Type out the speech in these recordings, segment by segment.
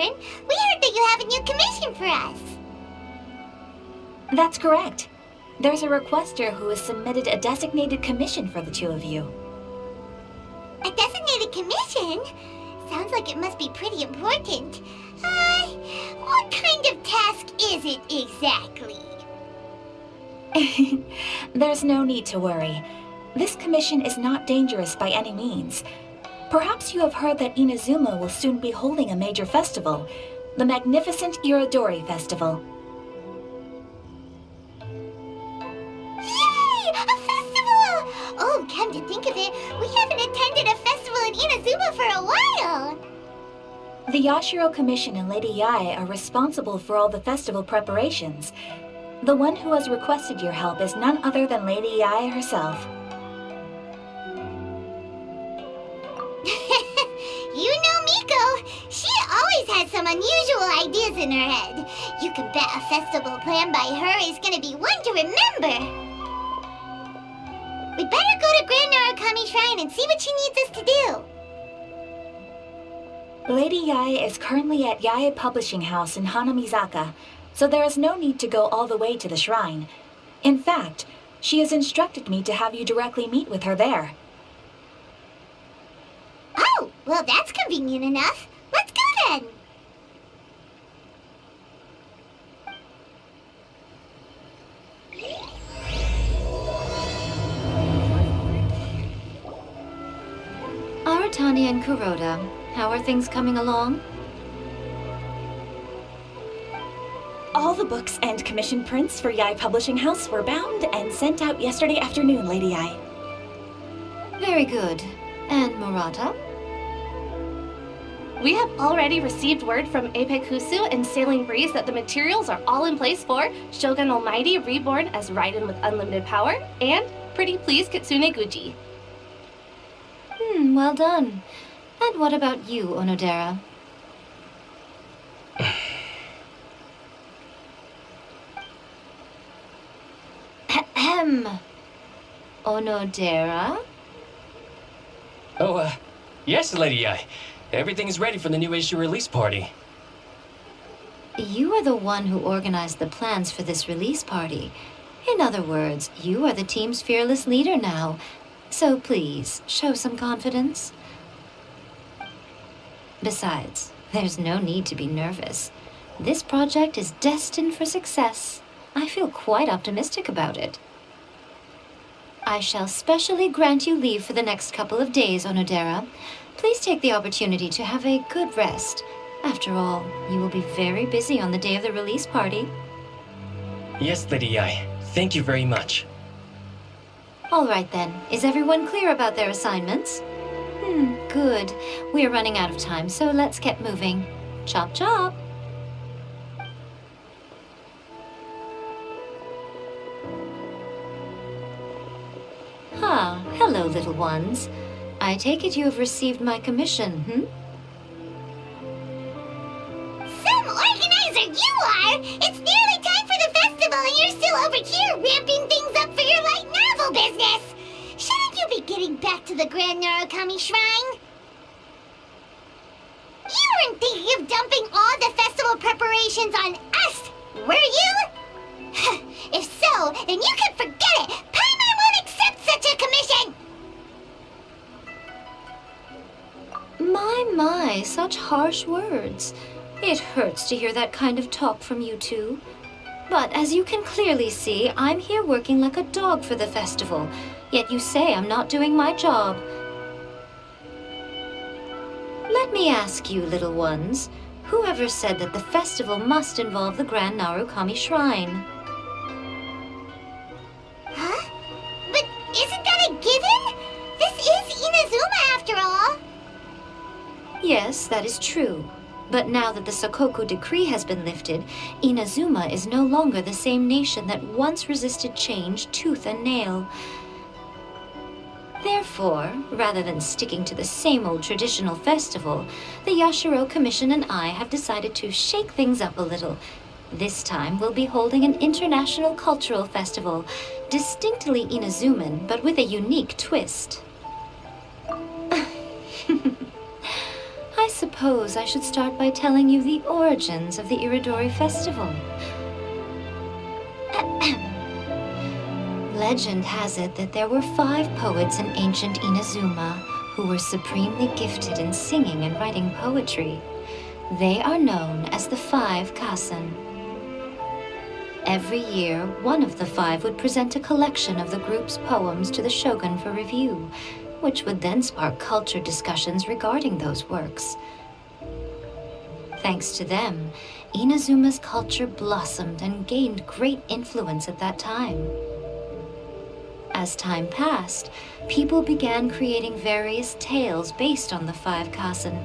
Matron. We heard that you have a new commission for us. That's correct. There's a requester who has submitted a designated commission for the two of you. A designated commission? Sounds like it must be pretty important. What kind of task is it exactly? There's no need to worry. This commission is not dangerous by any means. Perhaps you have heard that Inazuma will soon be holding a major festival, the magnificent Irodori Festival. Yay! A festival! Oh, come to think of it, we haven't attended a festival in Inazuma for a while. The Yashiro Commission and Lady Yae are responsible for all the festival preparations. The one who has requested your help is none other than Lady Yae herself. You know Miko. She always has some unusual ideas in her head. You can bet a festival planned by her is gonna be one to remember. We'd better go to Grand Narukami Shrine and see what she needs us to do. Lady Yae is currently at Yae Publishing House in Hanamizaka, so there is no need to go all the way to the shrine. In fact, she has instructed me to have you directly meet with her there. Oh, well that's convenient enough. Let's go then. Aratani and Kuroda, how are things coming along? All the books and commission prints for Yae Publishing House were bound and sent out yesterday afternoon, Lady Yae. Very good. And Murata? We have already received word from Apekusu and Sailing Breeze that the materials are all in place for Shogun Almighty Reborn as Raiden with Unlimited Power and Pretty Please Kitsune Guji. Well done. And what about you, Onodera? Ahem. Onodera? Oh, yes, Lady Ai. Everything is ready for the new issue release party. You are the one who organized the plans for this release party. In other words, you are the team's fearless leader now. So please, show some confidence. Besides, there's no need to be nervous. This project is destined for success. I feel quite optimistic about it. I shall specially grant you leave for the next couple of days, Onodera. Please take the opportunity to have a good rest. After all, you will be very busy on the day of the release party. Yes, Lady Ai. Thank you very much. All right then. Is everyone clear about their assignments? Good. We are running out of time, so let's get moving. Chop chop! Hello, little ones. I take it you have received my commission, Some organizer you are! It's nearly time for the festival and you're still over here ramping things up for your light novel business! Shouldn't you be getting back to the Grand Narukami Shrine? You weren't thinking of dumping all the festival preparations on us, were you? If so, then you can forget it! Paimon won't accept such a commission! My, such harsh words. It hurts to hear that kind of talk from you two. But as you can clearly see, I'm here working like a dog for the festival. Yet you say I'm not doing my job. Let me ask you, little ones, whoever said that the festival must involve the Grand Narukami Shrine? Huh? But isn't that a given? This is Inazuma after all. Yes, that is true. But now that the Sokoku decree has been lifted, Inazuma is no longer the same nation that once resisted change tooth and nail. Therefore, rather than sticking to the same old traditional festival, the Yashiro Commission and I have decided to shake things up a little. This time we'll be holding an international cultural festival, distinctly Inazuman, but with a unique twist. I suppose I should start by telling you the origins of the Iridori Festival. Legend has it that there were 5 poets in ancient Inazuma who were supremely gifted in singing and writing poetry. They are known as the 5 Kasen. Every year, one of the 5 would present a collection of the group's poems to the shogun for review, which would then spark culture discussions regarding those works. Thanks to them, Inazuma's culture blossomed and gained great influence at that time. As time passed, people began creating various tales based on the 5 Kasen.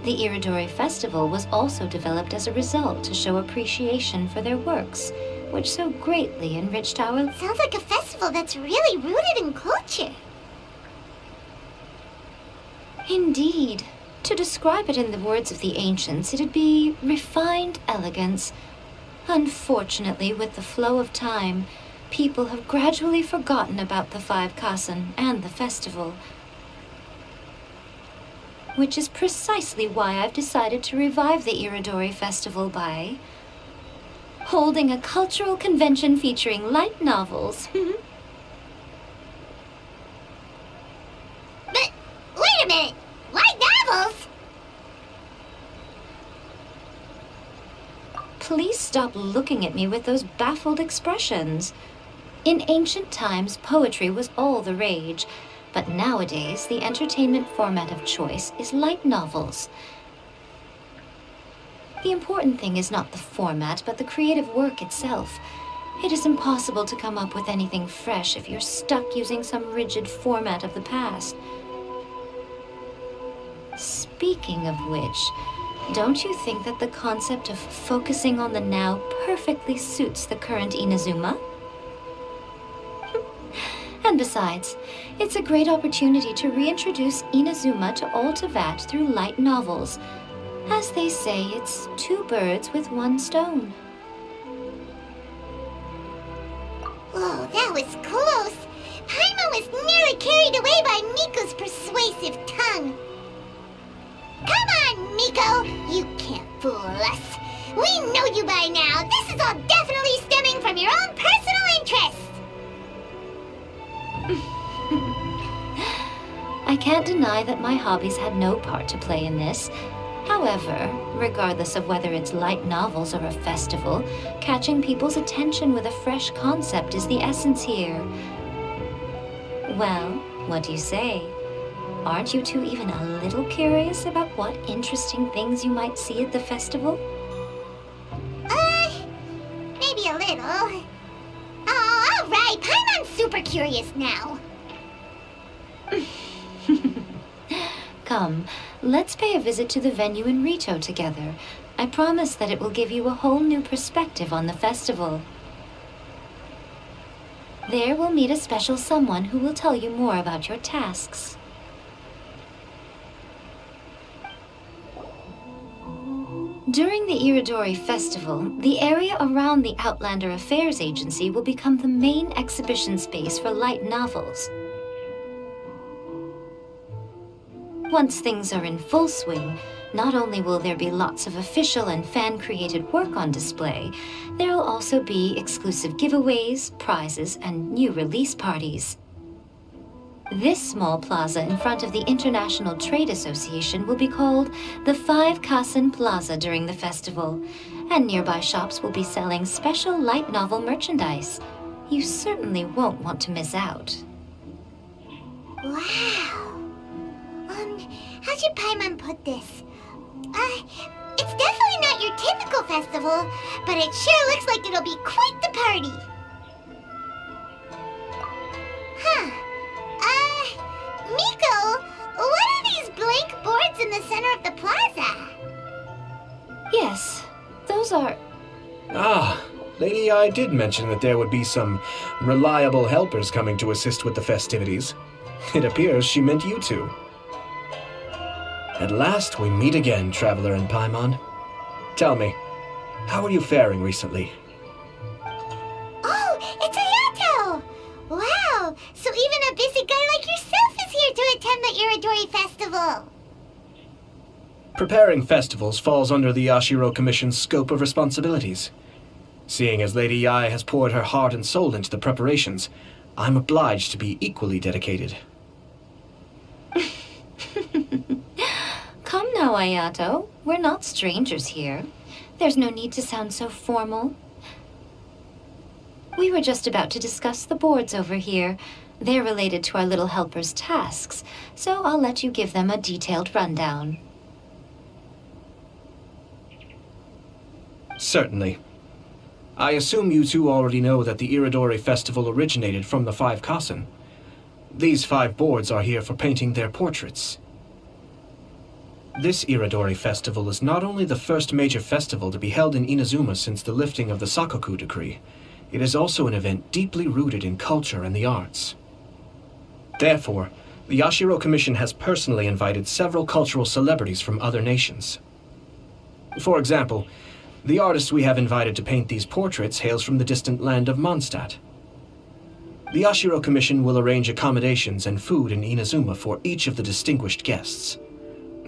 The Iridori Festival was also developed as a result to show appreciation for their works, which so greatly enriched our... Sounds like a festival that's really rooted in culture. Indeed. To describe it in the words of the ancients, it'd be refined elegance. Unfortunately, with the flow of time, people have gradually forgotten about the 5 Kasen and the festival. Which is precisely why I've decided to revive the Iridori Festival by holding a cultural convention featuring light novels. But, wait a minute! Light novels? Please stop looking at me with those baffled expressions. In ancient times, poetry was all the rage, but nowadays the entertainment format of choice is light novels. The important thing is not the format, but the creative work itself. It is impossible to come up with anything fresh if you're stuck using some rigid format of the past. Speaking of which, don't you think that the concept of focusing on the now perfectly suits the current Inazuma? And besides, it's a great opportunity to reintroduce Inazuma to all Teyvat through light novels. As they say, it's 2 birds with 1 stone. Whoa, that was close. Paimon was nearly carried away by Miko's persuasive tongue. Come on, Miko! You can't fool us. We know you by now. This is all definitely stemming from your own personal interest. I can't deny that my hobbies had no part to play in this. However, regardless of whether it's light novels or a festival, catching people's attention with a fresh concept is the essence here. Well, what do you say? Aren't you two even a little curious about what interesting things you might see at the festival? Maybe a little. Oh, all right. Paimon's super curious now. Come, let's pay a visit to the venue in Rito together. I promise that it will give you a whole new perspective on the festival. There we'll meet a special someone who will tell you more about your tasks. During the Iridori Festival, the area around the Outlander Affairs Agency will become the main exhibition space for light novels. Once things are in full swing, not only will there be lots of official and fan-created work on display, there will also be exclusive giveaways, prizes, and new release parties. This small plaza in front of the International Trade Association will be called the 5 Kasen Plaza during the festival, and nearby shops will be selling special light novel merchandise. You certainly won't want to miss out. Wow. How should Paimon put this? It's definitely not your typical festival, but it sure looks like it'll be quite the party. Huh. Miko, what are these blank boards in the center of the plaza? Yes, those are... Ah, Lady I did mention that there would be some reliable helpers coming to assist with the festivities. It appears she meant you two. At last we meet again, Traveler and Paimon. Tell me, how are you faring recently? Oh, it's Ayato! Wow, so even a busy guy like yourself is here to attend the Iridori Festival. Preparing festivals falls under the Yashiro Commission's scope of responsibilities. Seeing as Lady Yai has poured her heart and soul into the preparations, I'm obliged to be equally dedicated. Come now, Ayato. We're not strangers here. There's no need to sound so formal. We were just about to discuss the boards over here. They're related to our little helper's tasks, so I'll let you give them a detailed rundown. Certainly. I assume you two already know that the Iridori Festival originated from the 5 Kasen. These 5 boards are here for painting their portraits. This Iridori Festival is not only the first major festival to be held in Inazuma since the lifting of the Sakoku Decree, it is also an event deeply rooted in culture and the arts. Therefore, the Yashiro Commission has personally invited several cultural celebrities from other nations. For example, the artist we have invited to paint these portraits hails from the distant land of Mondstadt. The Yashiro Commission will arrange accommodations and food in Inazuma for each of the distinguished guests.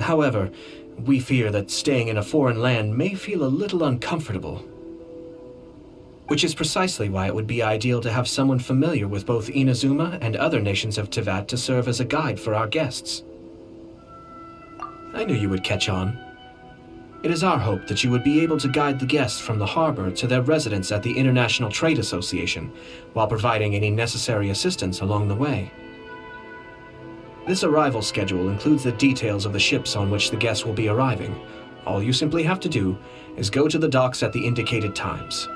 However, we fear that staying in a foreign land may feel a little uncomfortable. Which is precisely why it would be ideal to have someone familiar with both Inazuma and other nations of Teyvat to serve as a guide for our guests. I knew you would catch on. It is our hope that you would be able to guide the guests from the harbor to their residence at the International Trade Association, while providing any necessary assistance along the way. This arrival schedule includes the details of the ships on which the guests will be arriving. All you simply have to do is go to the docks at the indicated times.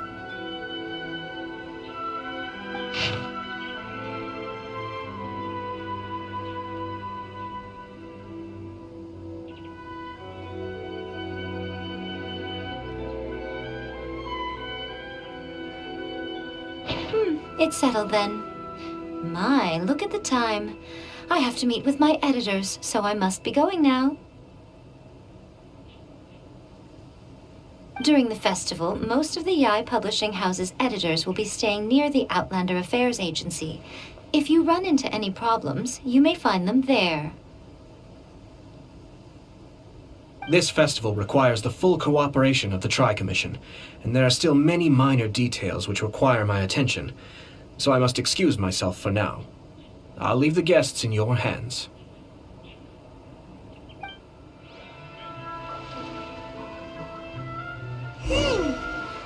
It's settled then. My, look at the time. I have to meet with my editors, so I must be going now. During the festival, most of the Yai Publishing House's editors will be staying near the Outlander Affairs Agency. If you run into any problems, you may find them there. This festival requires the full cooperation of the Tri-Commission, and there are still many minor details which require my attention, so I must excuse myself for now. I'll leave the guests in your hands.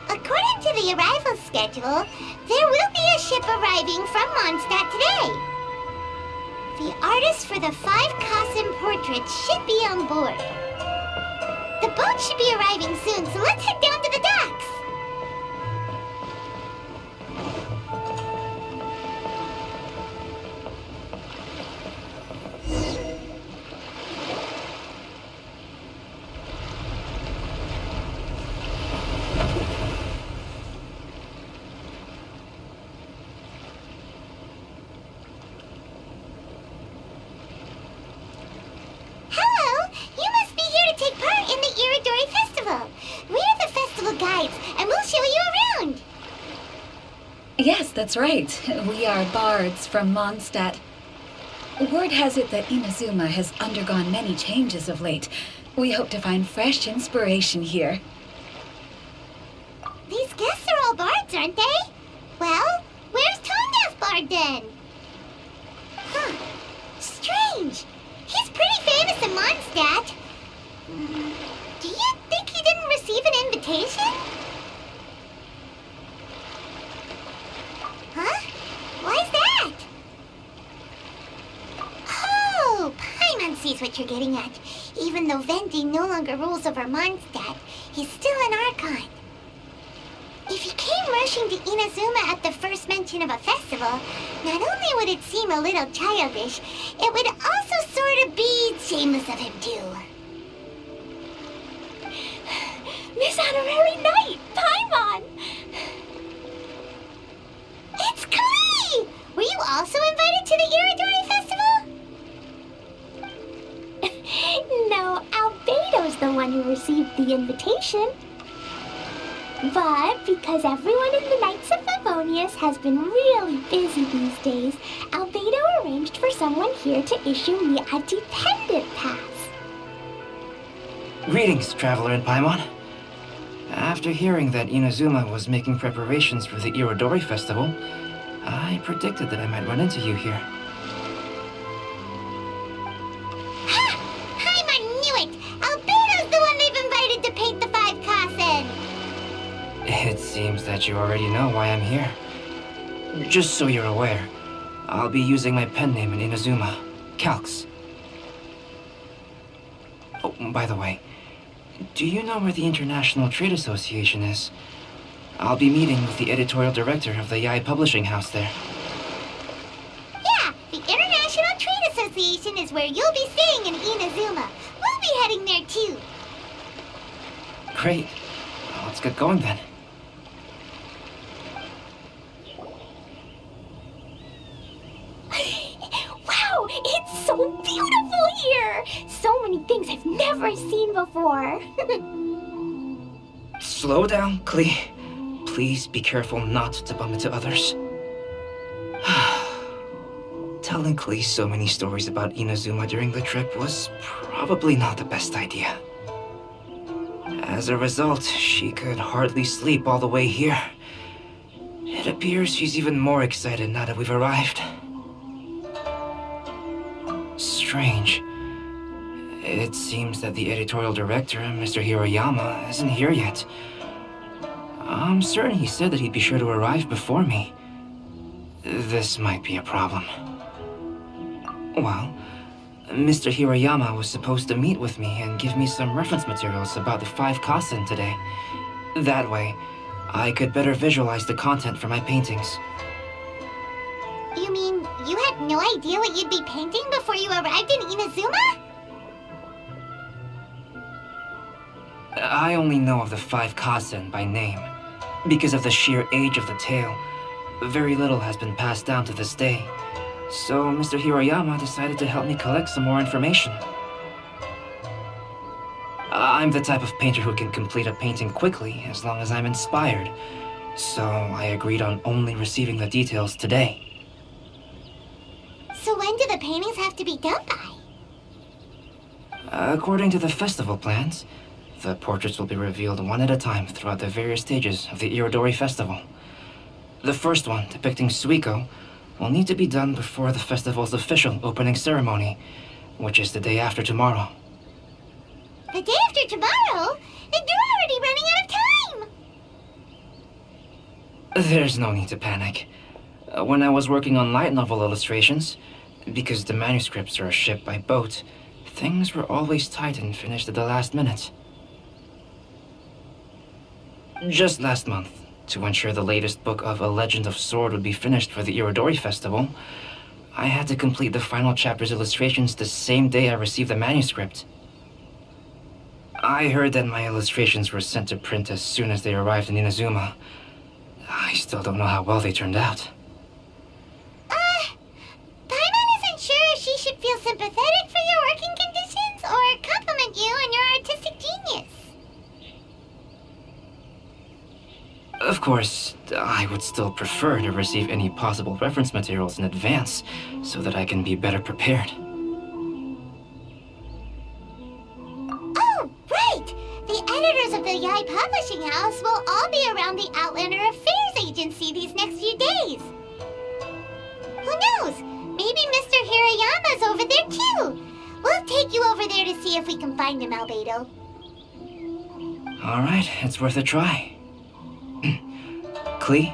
According to the arrival schedule, there will be a ship arriving from Mondstadt today. The artists for the 5 Kasen portraits should be on board. The boat should be arriving soon, so let's head down to the docks. Hello! You must be here to take part in the Iridori Festival. We're the festival guides, and we'll show you around. Yes, that's right. We are bards from Mondstadt. Word has it that Inazuma has undergone many changes of late. We hope to find fresh inspiration here. These guests are all bards, aren't they? Well, where's Tongaff Bard then? Huh. Strange. He's pretty famous in Mondstadt. Do you think he didn't receive an invitation? Huh? Why's that? Oh, Paimon sees what you're getting at. Even though Venti no longer rules over Mondstadt, he's still an Archon. If he came rushing to Inazuma at the first mention of a festival, not only would it seem a little childish, it would also sort of be shameless of him too. Miss Honorary Knight, Paimon! It's Klee! Were you also invited to the Iridori Festival? No, Albedo's the one who received the invitation. But because everyone in the Knights of Favonius has been really busy these days, Albedo arranged for someone here to issue me a dependent pass. Greetings, traveler in Paimon. After hearing that Inazuma was making preparations for the Irodori Festival, I predicted that I might run into you here. Ha! Paimon knew it! Albedo's the one they've invited to paint the 5 Kasen! It seems that you already know why I'm here. Just so you're aware, I'll be using my pen name in Inazuma, Calx. Oh, by the way, do you know where the International Trade Association is? I'll be meeting with the editorial director of the Yai Publishing House there. Yeah, the International Trade Association is where you'll be staying in Inazuma. We'll be heading there too. Great. Well, let's get going then. Wow, it's so beautiful here! So many things I've never seen before. Slow down, Klee. Please be careful not to bump into others. Telling Klee so many stories about Inazuma during the trip was probably not the best idea. As a result, she could hardly sleep all the way here. It appears she's even more excited now that we've arrived. Strange. It seems that the editorial director, Mr. Hiroyama, isn't here yet. I'm certain he said that he'd be sure to arrive before me. This might be a problem. Well, Mr. Hiroyama was supposed to meet with me and give me some reference materials about the 5 Kasen today. That way, I could better visualize the content for my paintings. You mean you had no idea what you'd be painting before you arrived in Inazuma? I only know of the 5 Kasen by name. Because of the sheer age of the tale, very little has been passed down to this day. So Mr. Hiroyama decided to help me collect some more information. I'm the type of painter who can complete a painting quickly as long as I'm inspired. So I agreed on only receiving the details today. So when do the paintings have to be done by? According to the festival plans, the portraits will be revealed one at a time throughout the various stages of the Irodori Festival. The first one, depicting Suiko, will need to be done before the festival's official opening ceremony, which is the day after tomorrow. The day after tomorrow? Then you're already running out of time! There's no need to panic. When I was working on light novel illustrations, because the manuscripts are shipped by boat, things were always tight and finished at the last minute. Just last month, to ensure the latest book of A Legend of Sword would be finished for the Irodori Festival, I had to complete the final chapter's illustrations the same day I received the manuscript. I heard that my illustrations were sent to print as soon as they arrived in Inazuma. I still don't know how well they turned out. Paimon isn't sure if she should feel sympathetic for your working conditions or compliment you on your artistic genius. Of course, I would still prefer to receive any possible reference materials in advance so that I can be better prepared. Oh, right! The editors of the Yai Publishing House will all be around the Outlander Affairs Agency these next few days. Who knows? Maybe Mr. Hiroyama's over there too. We'll take you over there to see if we can find him, Albedo. All right, it's worth a try. Klee,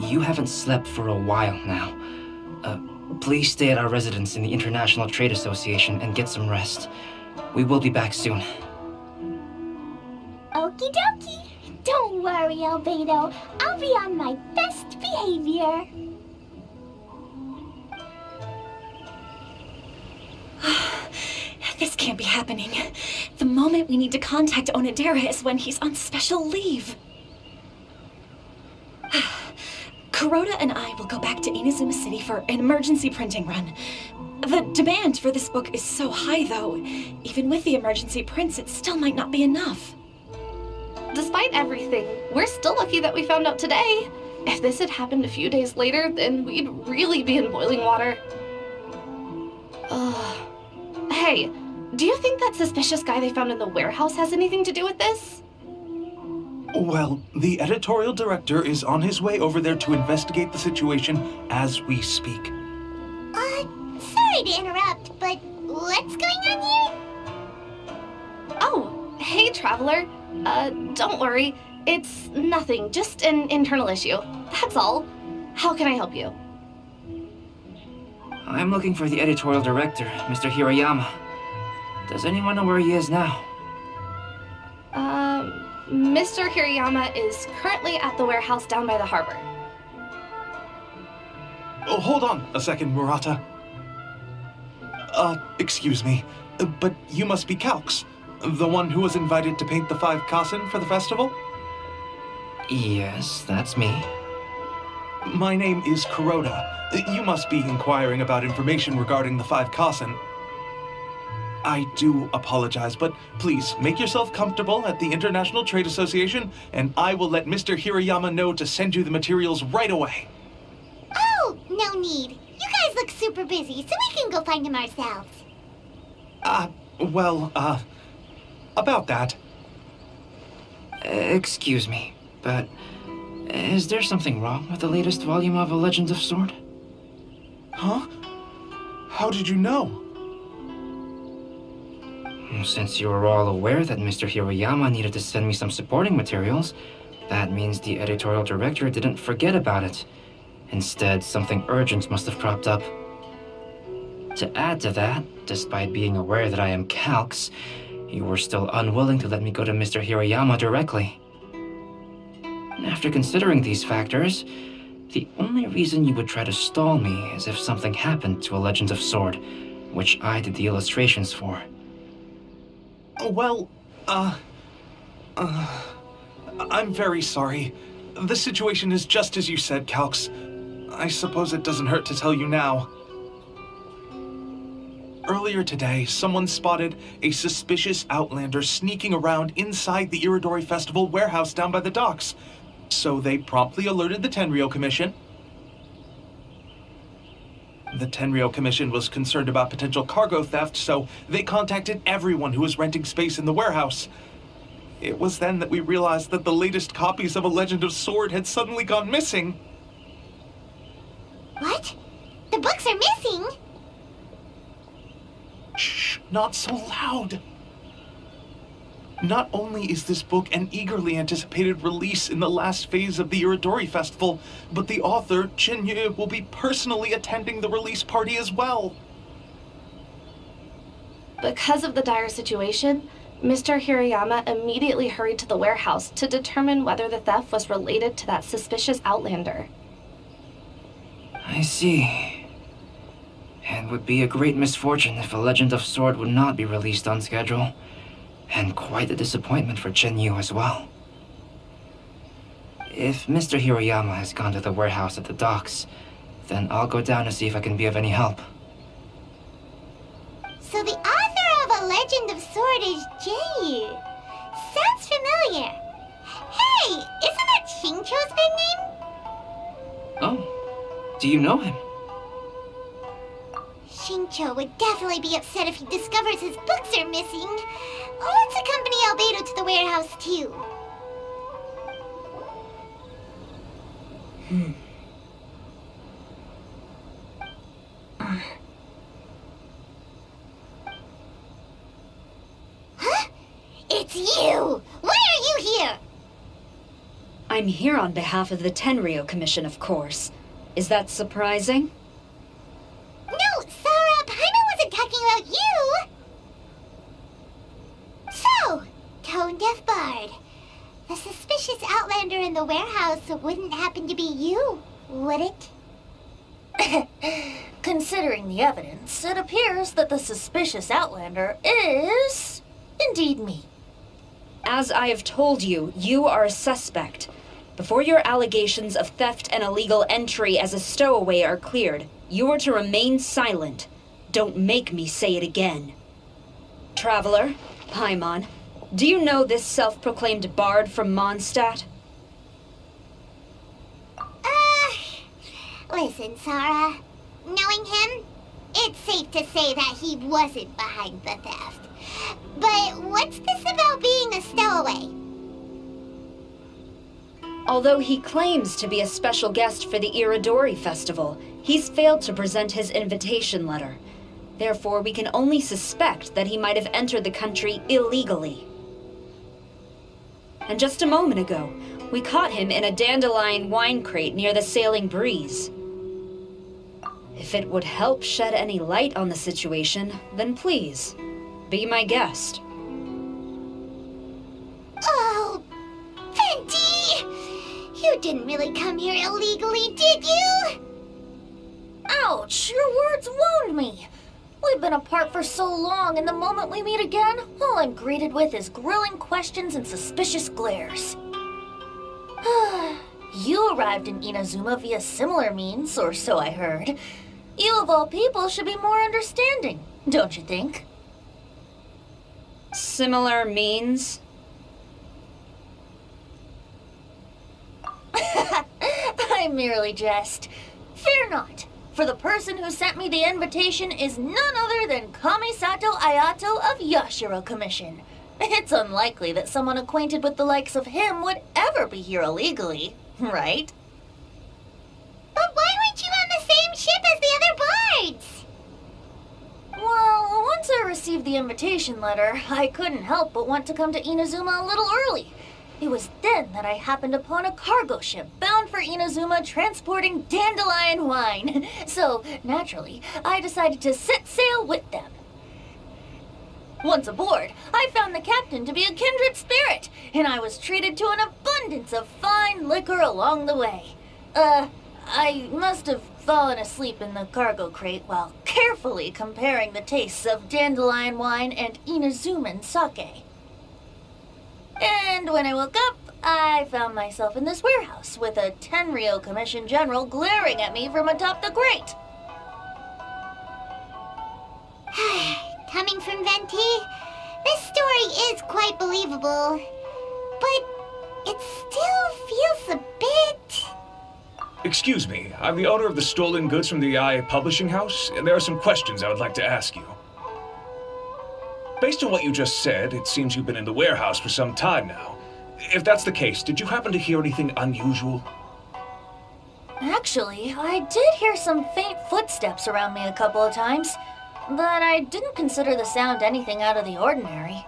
you haven't slept for a while now. Please stay at our residence in the International Trade Association and get some rest. We will be back soon. Okie dokie. Don't worry, Albedo. I'll be on my best behavior. This can't be happening. The moment we need to contact Onodera is when he's on special leave. Kuroda and I will go back to Inazuma City for an emergency printing run. The demand for this book is so high, though. Even with the emergency prints, it still might not be enough. Despite everything, we're still lucky that we found out today. If this had happened a few days later, then we'd really be in boiling water. Hey, do you think that suspicious guy they found in the warehouse has anything to do with this? Well, the editorial director is on his way over there to investigate the situation as we speak. Sorry to interrupt, but what's going on here? Oh, hey, Traveler. Don't worry. It's nothing, just an internal issue. That's all. How can I help you? I'm looking for the editorial director, Mr. Hirayama. Does anyone know where he is now? Mr. Hirayama is currently at the warehouse down by the harbor. Oh, hold on a second, Murata. Excuse me, but you must be Calx, the one who was invited to paint the 5 kasen for the festival? Yes, that's me. My name is Kuroda. You must be inquiring about information regarding the 5 kasen. I do apologize, but please make yourself comfortable at the International Trade Association, and I will let Mr. Hirayama know to send you the materials right away. Oh, no need. You guys look super busy, so we can go find him ourselves. About that. Excuse me, but is there something wrong with the latest volume of A Legend of Sword? Huh? How did you know? Since you were all aware that Mr. Hirayama needed to send me some supporting materials, that means the editorial director didn't forget about it. Instead, something urgent must have cropped up. To add to that, despite being aware that I am Calx, you were still unwilling to let me go to Mr. Hirayama directly. After considering these factors, the only reason you would try to stall me is if something happened to A Legend of Sword, which I did the illustrations for. Well, I'm very sorry. The situation is just as you said, Calx. I suppose it doesn't hurt to tell you now. Earlier today, someone spotted a suspicious outlander sneaking around inside the Iridori Festival warehouse down by the docks. So they promptly alerted the Tenryou Commission. The Tenryou Commission was concerned about potential cargo theft, so they contacted everyone who was renting space in the warehouse. It was then that we realized that the latest copies of A Legend of Sword had suddenly gone missing. What? The books are missing? Shh, not so loud. Not only is this book an eagerly anticipated release in the last phase of the Iridori Festival, but the author, Chin-Yu, will be personally attending the release party as well. Because of the dire situation, Mr. Hirayama immediately hurried to the warehouse to determine whether the theft was related to that suspicious outlander. I see. It would be a great misfortune if A Legend of Sword would not be released on schedule. And quite a disappointment for Chin-Yu as well. If Mr. Hirayama has gone to the warehouse at the docks, then I'll go down to see if I can be of any help. So the author of A Legend of Sword is Jay. Sounds familiar. Hey, isn't that Xingqiu's pen name? Oh, do you know him? Xingqiu would definitely be upset if he discovers his books are missing. Let's accompany Albedo to the warehouse, too. Huh? It's you! Why are you here? I'm here on behalf of the Tenryou Commission, of course. Is that surprising? No, Sarah, Paimon wasn't talking about you! So, Tone-Deaf Bard. The suspicious outlander in the warehouse wouldn't happen to be you, would it? Considering the evidence, it appears that the suspicious outlander is indeed me. As I have told you, you are a suspect. Before your allegations of theft and illegal entry as a stowaway are cleared, you are to remain silent. Don't make me say it again. Traveler, Paimon, do you know this self-proclaimed bard from Mondstadt? Listen, Sarah. Knowing him, it's safe to say that he wasn't behind the theft. But what's this about being a stowaway? Although he claims to be a special guest for the Iridori Festival, he's failed to present his invitation letter. Therefore, we can only suspect that he might have entered the country illegally. And just a moment ago, we caught him in a dandelion wine crate near the Sailing Breeze. If it would help shed any light on the situation, then please, be my guest. Oh, Venti! You didn't really come here illegally, did you? Ouch, your words wound me. We've been apart for so long, and the moment we meet again, all I'm greeted with is grilling questions and suspicious glares. You arrived in Inazuma via similar means, or so I heard. You of all people should be more understanding, don't you think? Similar means? I merely jest. Fear not, for the person who sent me the invitation is none other than Kamisato Ayato of Yashiro Commission. It's unlikely that someone acquainted with the likes of him would ever be here illegally, right? But why weren't you on the same ship as the other bards? Well, once I received the invitation letter, I couldn't help but want to come to Inazuma a little early. It was then that I happened upon a cargo ship bound for Inazuma transporting dandelion wine. So, naturally, I decided to set sail with them. Once aboard, I found the captain to be a kindred spirit, and I was treated to an abundance of fine liquor along the way. I must have fallen asleep in the cargo crate while carefully comparing the tastes of dandelion wine and Inazuman sake. And when I woke up, I found myself in this warehouse with a Tenryo Commission General glaring at me from atop the grate. Coming from Venti, this story is quite believable, but it still feels a bit... Excuse me, I'm the owner of the stolen goods from the IA Publishing House, and there are some questions I would like to ask you. Based on what you just said, it seems you've been in the warehouse for some time now. If that's the case, did you happen to hear anything unusual? Actually, I did hear some faint footsteps around me a couple of times, but I didn't consider the sound anything out of the ordinary.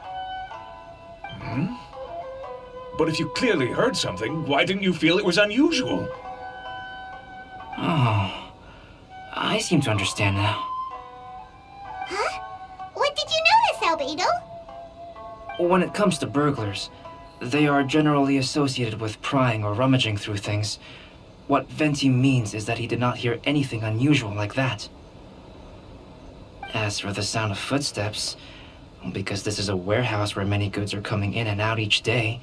But if you clearly heard something, why didn't you feel it was unusual? Oh, I seem to understand now. Huh? What did you notice, Albedo? When it comes to burglars, they are generally associated with prying or rummaging through things. What Venti means is that he did not hear anything unusual like that. As for the sound of footsteps, because this is a warehouse where many goods are coming in and out each day,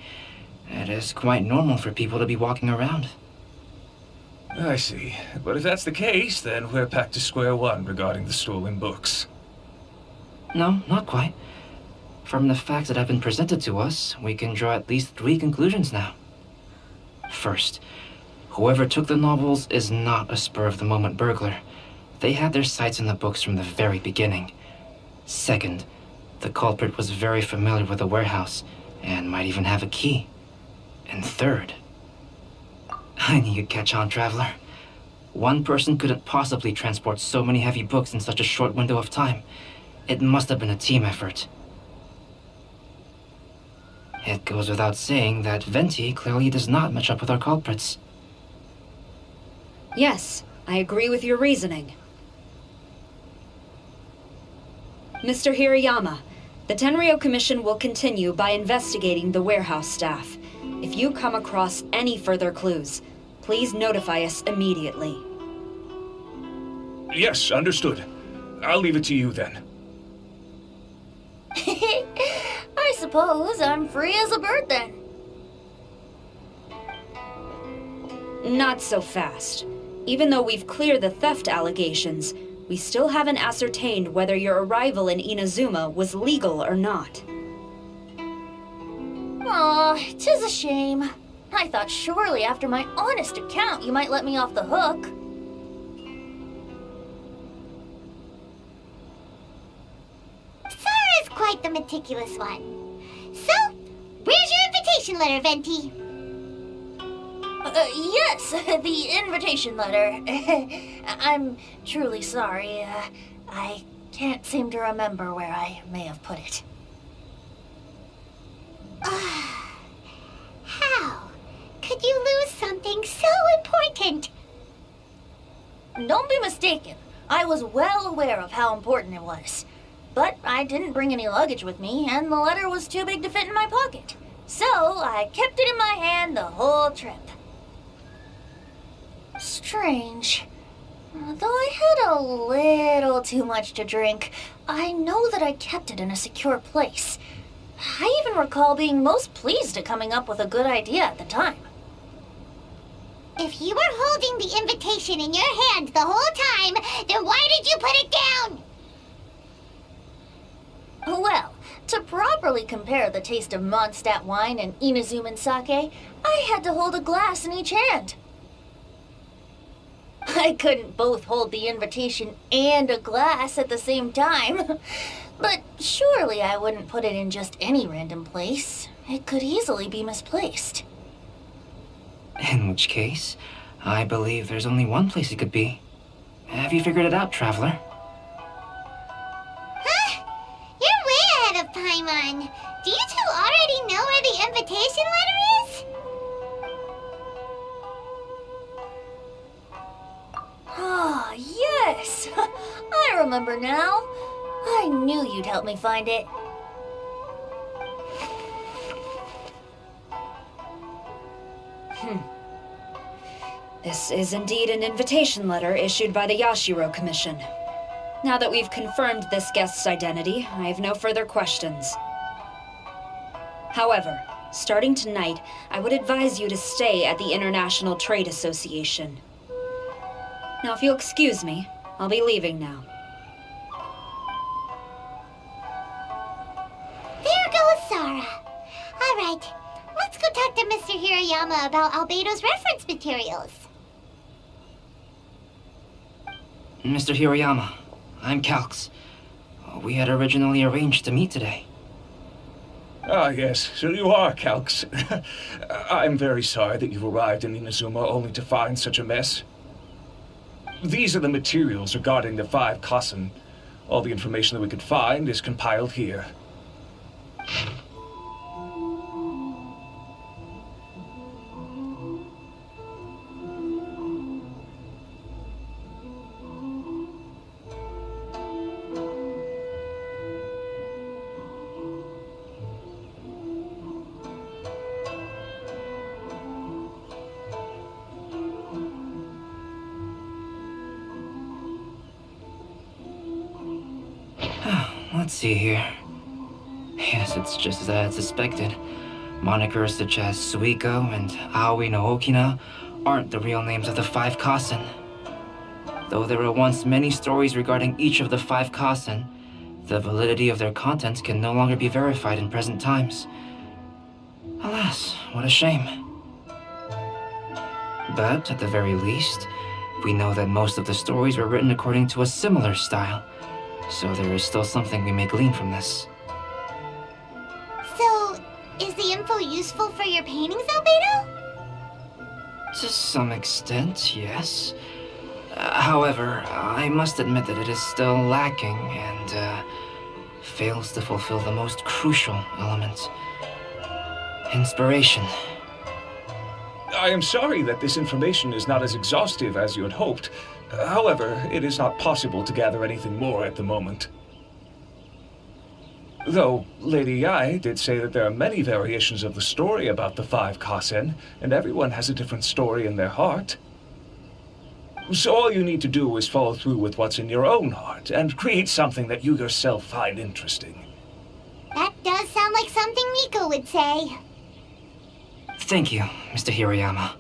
it is quite normal for people to be walking around. I see. But if that's the case, then we're back to square one regarding the stolen books. No, not quite. From the facts that have been presented to us, we can draw at least 3 conclusions now. First, whoever took the novels is not a spur-of-the-moment burglar. They had their sights on the books from the very beginning. Second, the culprit was very familiar with the warehouse, and might even have a key. And third, I knew you'd catch on, Traveler. One person couldn't possibly transport so many heavy books in such a short window of time. It must have been a team effort. It goes without saying that Venti clearly does not match up with our culprits. Yes, I agree with your reasoning. Mr. Hirayama, the Tenryo Commission will continue by investigating the warehouse staff. If you come across any further clues, please notify us immediately. Yes, understood. I'll leave it to you then. I suppose I'm free as a bird then. Not so fast. Even though we've cleared the theft allegations, we still haven't ascertained whether your arrival in Inazuma was legal or not. Aw, 'tis a shame. I thought surely after my honest account you might let me off the hook. quite the meticulous one. So, where's your invitation letter, Venti? Yes, the invitation letter. I'm truly sorry. I can't seem to remember where I may have put it. How could you lose something so important? Don't be mistaken. I was well aware of how important it was. But I didn't bring any luggage with me, and the letter was too big to fit in my pocket. So I kept it in my hand the whole trip. Strange. Though I had a little too much to drink, I know that I kept it in a secure place. I even recall being most pleased at coming up with a good idea at the time. If you were holding the invitation in your hand the whole time, then why did you put it down? Well, to properly compare the taste of Mondstadt wine and Inazuman sake, I had to hold a glass in each hand. I couldn't both hold the invitation and a glass at the same time. But surely I wouldn't put it in just any random place. It could easily be misplaced. In which case, I believe there's only one place it could be. Have you figured it out, Traveler? Huh? You're way ahead of Paimon. Do you two already know where the invitation letter is? Ah, yes! I remember now. I knew you'd help me find it. This is indeed an invitation letter issued by the Yashiro Commission. Now that we've confirmed this guest's identity, I have no further questions. However, starting tonight, I would advise you to stay at the International Trade Association. Now, if you'll excuse me, I'll be leaving now. There goes Sara. All right, let's go talk to Mr. Hirayama about Albedo's reference materials. Mr. Hirayama, I'm Calx. We had originally arranged to meet today. Ah, yes, so you are, Calx. I'm very sorry that you've arrived in Inazuma only to find such a mess. These are the materials regarding the 5 Kassen. All the information that we could find is compiled here. Let's see here. Yes, it's just as I had suspected. Monikers such as Suiko and Aoi no Okina aren't the real names of the 5 Kassen. Though there were once many stories regarding each of the 5 Kassen, the validity of their contents can no longer be verified in present times. Alas, what a shame. But at the very least, we know that most of the stories were written according to a similar style. So there is still something we may glean from this. So, is the info useful for your paintings, Albedo? To some extent, yes. However, I must admit that it is still lacking and fails to fulfill the most crucial element. Inspiration. I am sorry that this information is not as exhaustive as you had hoped. However, it is not possible to gather anything more at the moment. Though, Lady Yae did say that there are many variations of the story about the 5 Kassen, and everyone has a different story in their heart. So all you need to do is follow through with what's in your own heart, and create something that you yourself find interesting. That does sound like something Miko would say. Thank you, Mr. Hirayama.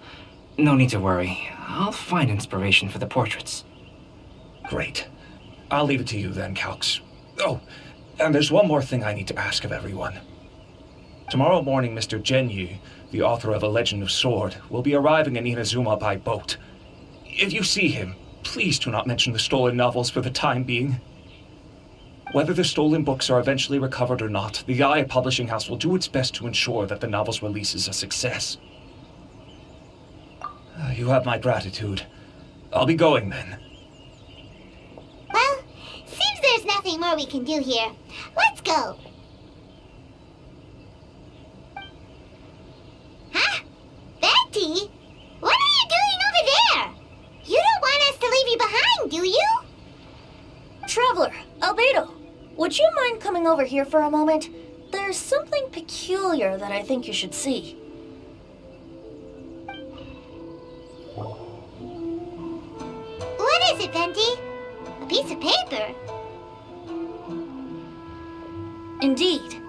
No need to worry. I'll find inspiration for the portraits. Great. I'll leave it to you then, Calx. Oh, and there's one more thing I need to ask of everyone. Tomorrow morning, Mr. Genyu, the author of A Legend of Sword, will be arriving in Inazuma by boat. If you see him, please do not mention the stolen novels for the time being. Whether the stolen books are eventually recovered or not, the Eye Publishing House will do its best to ensure that the novel's release is a success. You have my gratitude. I'll be going then. Well, seems there's nothing more we can do here. Let's go. Huh? Betty? What are you doing over there? You don't want us to leave you behind, do you? Traveler, Albedo, would you mind coming over here for a moment? There's something peculiar that I think you should see. What is it, Venti? A piece of paper? Indeed.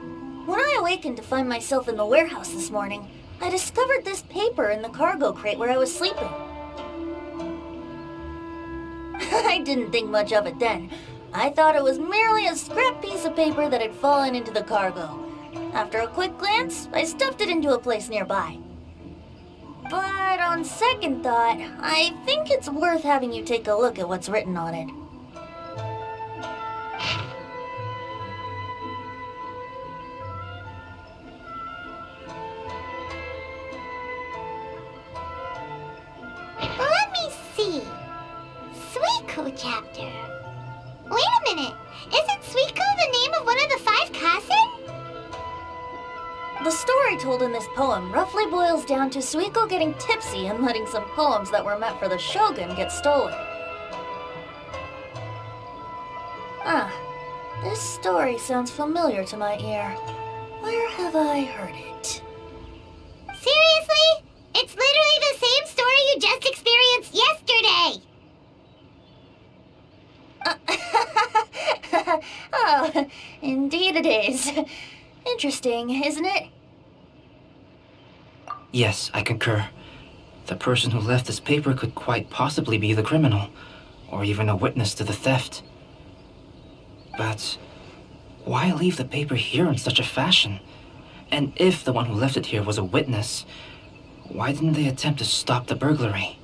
When I awakened to find myself in the warehouse this morning, I discovered this paper in the cargo crate where I was sleeping. I didn't think much of it then. I thought it was merely a scrap piece of paper that had fallen into the cargo. After a quick glance, I stuffed it into a place nearby. But on second thought, I think it's worth having you take a look at what's written on it. Let me see. Suiko chapter. Wait a minute. Isn't Suiko the name of one of the 5 Kasen? The story told in this poem roughly boils down to Suiko getting tipsy and letting some poems that were meant for the shogun get stolen. This story sounds familiar to my ear. Where have I heard it? Seriously? It's literally the same story you just experienced yesterday! Oh, indeed it is. Interesting, isn't it? Yes, I concur. The person who left this paper could quite possibly be the criminal, or even a witness to the theft. But why leave the paper here in such a fashion? And if the one who left it here was a witness, why didn't they attempt to stop the burglary?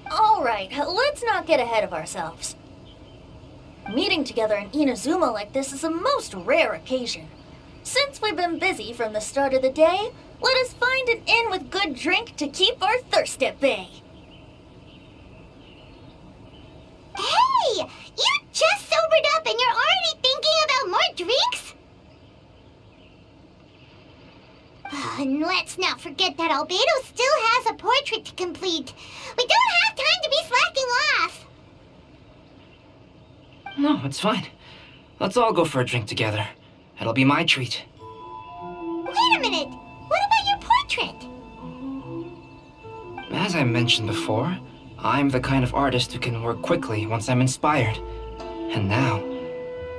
All right, let's not get ahead of ourselves. Meeting together in Inazuma like this is a most rare occasion. Since we've been busy from the start of the day, let us find an inn with good drink to keep our thirst at bay. Hey! You just sobered up and you're already thinking about more drinks? And let's not forget that Albedo still has a portrait to complete. We don't have time to be slacking off. No, it's fine. Let's all go for a drink together. It'll be my treat. Wait a minute. What about your portrait? As I mentioned before, I'm the kind of artist who can work quickly once I'm inspired. And now,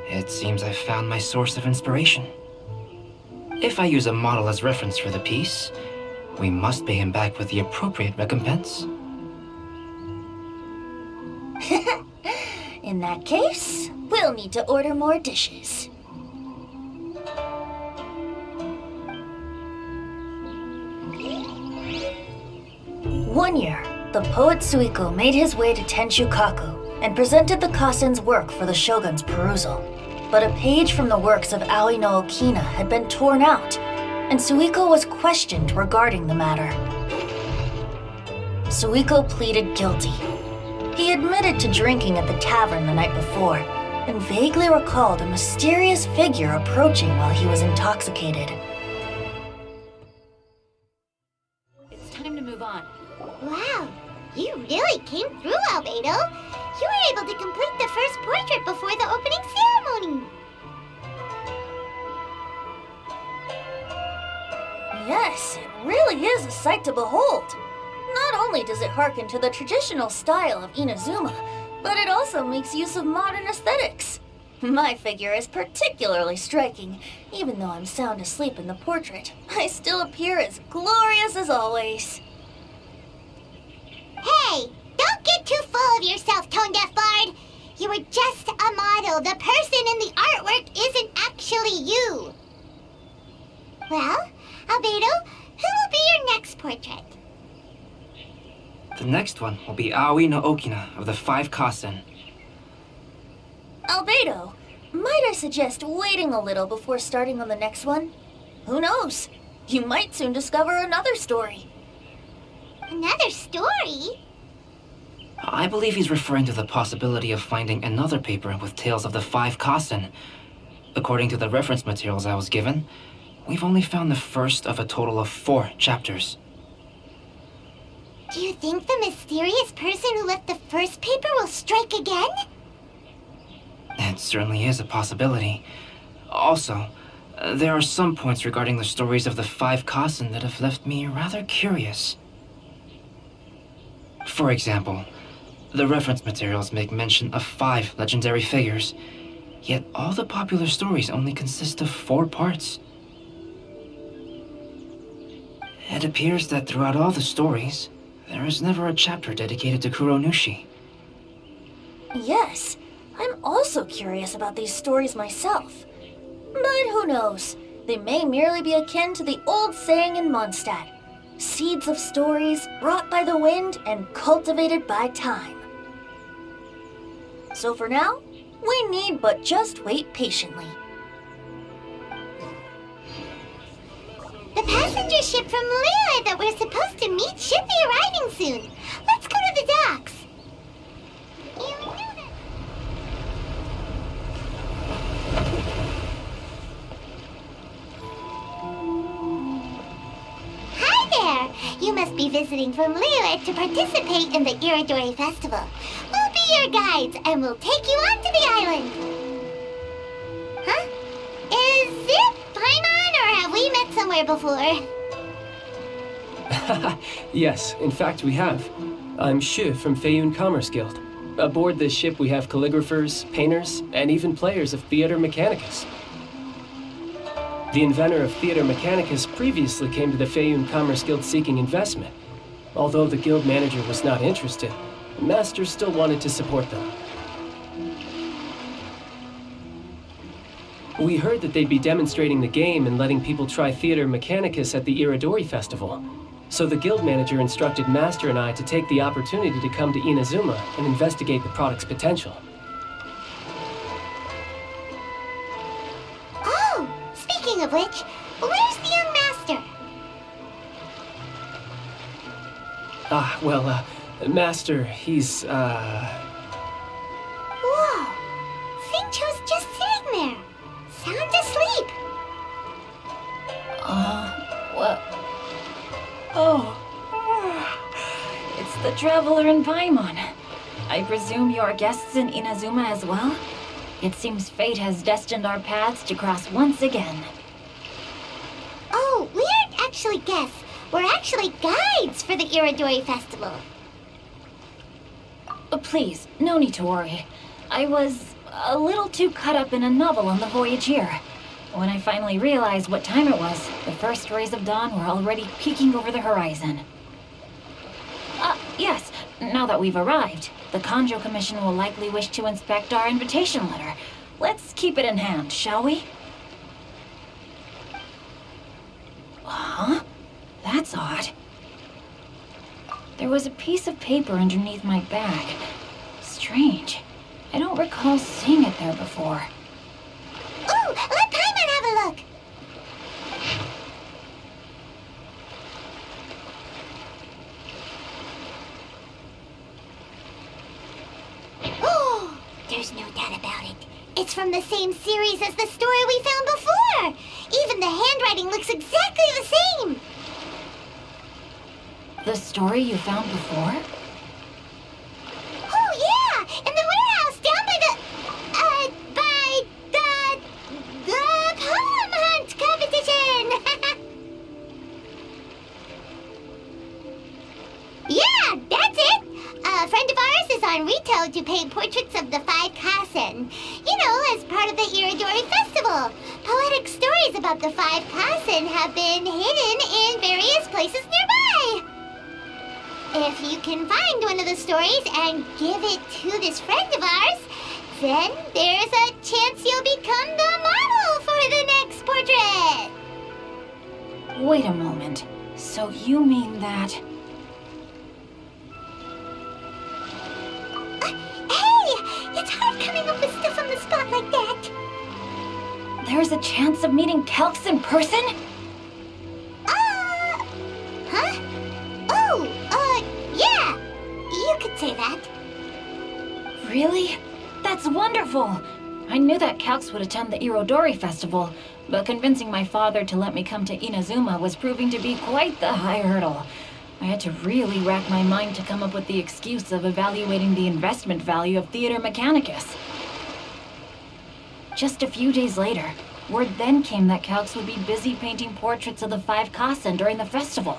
it seems I've found my source of inspiration. If I use a model as reference for the piece, we must pay him back with the appropriate recompense. In that case, we'll need to order more dishes. One year, the poet Suiko made his way to Tenshukaku and presented the Kasen's work for the shogun's perusal. But a page from the works of Aoi no Okina had been torn out, and Suiko was questioned regarding the matter. Suiko pleaded guilty. He admitted to drinking at the tavern the night before, and vaguely recalled a mysterious figure approaching while he was intoxicated. It's time to move on. Wow, you really came through, Albedo. You were able to complete the first portrait before the opening ceremony. Yes, it really is a sight to behold. Not only does it harken to the traditional style of Inazuma, but it also makes use of modern aesthetics. My figure is particularly striking. Even though I'm sound asleep in the portrait, I still appear as glorious as always. Hey, don't get too full of yourself, Tone-Deaf Bard. You were just a model. The person in the artwork isn't actually you. Well, Albedo, who will be your next portrait? The next one will be Aoi no Okina of the 5 Kasen. Albedo, might I suggest waiting a little before starting on the next one? Who knows? You might soon discover another story. Another story? I believe he's referring to the possibility of finding another paper with tales of the 5 Kasen. According to the reference materials I was given, we've only found the first of a total of 4 chapters. Do you think the mysterious person who left the first paper will strike again? It certainly is a possibility. Also, there are some points regarding the stories of the 5 Kasen that have left me rather curious. For example, the reference materials make mention of 5 legendary figures, yet all the popular stories only consist of 4 parts. It appears that throughout all the stories, there is never a chapter dedicated to Kuronushi. Yes, I'm also curious about these stories myself. But who knows? They may merely be akin to the old saying in Mondstadt. Seeds of stories brought by the wind and cultivated by time. So for now, we need but just wait patiently. The passenger ship from Liyue that we're supposed to meet should be arriving soon. Let's go to the docks. You know that... Hi there! You must be visiting from Liyue to participate in the Iridori Festival. We'll be your guides and we'll take you onto the island. Huh? Is it Paimon or have we met somewhere before? Yes, in fact we have. I'm Shu from Feiyun Commerce Guild. Aboard this ship we have calligraphers, painters, and even players of Theater Mechanicus. The inventor of Theater Mechanicus previously came to the Feiyun Commerce Guild seeking investment. Although the guild manager was not interested, the master still wanted to support them. We heard that they'd be demonstrating the game and letting people try Theater Mechanicus at the Iridori Festival. So the guild manager instructed Master and I to take the opportunity to come to Inazuma and investigate the product's potential. Oh, speaking of which, where's the young master? Master, he's, Whoa! Xingqiu's just sitting there, sound asleep. What? Oh. It's the Traveler in Paimon. I presume you are guests in Inazuma as well? It seems fate has destined our paths to cross once again. Oh, we aren't actually guests. We're actually guides for the Iridori Festival. Please, no need to worry. I was a little too caught up in a novel on the voyage here. When I finally realized what time it was, the first rays of dawn were already peeking over the horizon. Yes, now that we've arrived, the Kanjo Commission will likely wish to inspect our invitation letter. Let's keep it in hand, shall we? Huh? That's odd. There was a piece of paper underneath my bag. Strange. I don't recall seeing it there before. Ooh, let Paimon have a look. Oh, there's no doubt about it. It's from the same series as the story we found before. Even the handwriting looks exactly the same. The story you found before? Oh, yeah! In the warehouse down by the poem hunt competition! Yeah, that's it! A friend of ours is on Rito to paint portraits of the 5 Kasen. You know, as part of the Iridori Festival. Poetic stories about the 5 Kasen have been hidden in various places nearby. If you can find one of the stories and give it to this friend of ours, then there's a chance you'll become the model for the next portrait. Wait a moment. So you mean that... Hey! It's hard coming up with stuff on the spot like that. There's a chance of meeting Calx in person? Huh? Oh, yeah. You could say that. Really? That's wonderful! I knew that Calx would attend the Irodori Festival, but convincing my father to let me come to Inazuma was proving to be quite the high hurdle. I had to really rack my mind to come up with the excuse of evaluating the investment value of Theater Mechanicus. Just a few days later, word then came that Calx would be busy painting portraits of the 5 Kasen during the festival.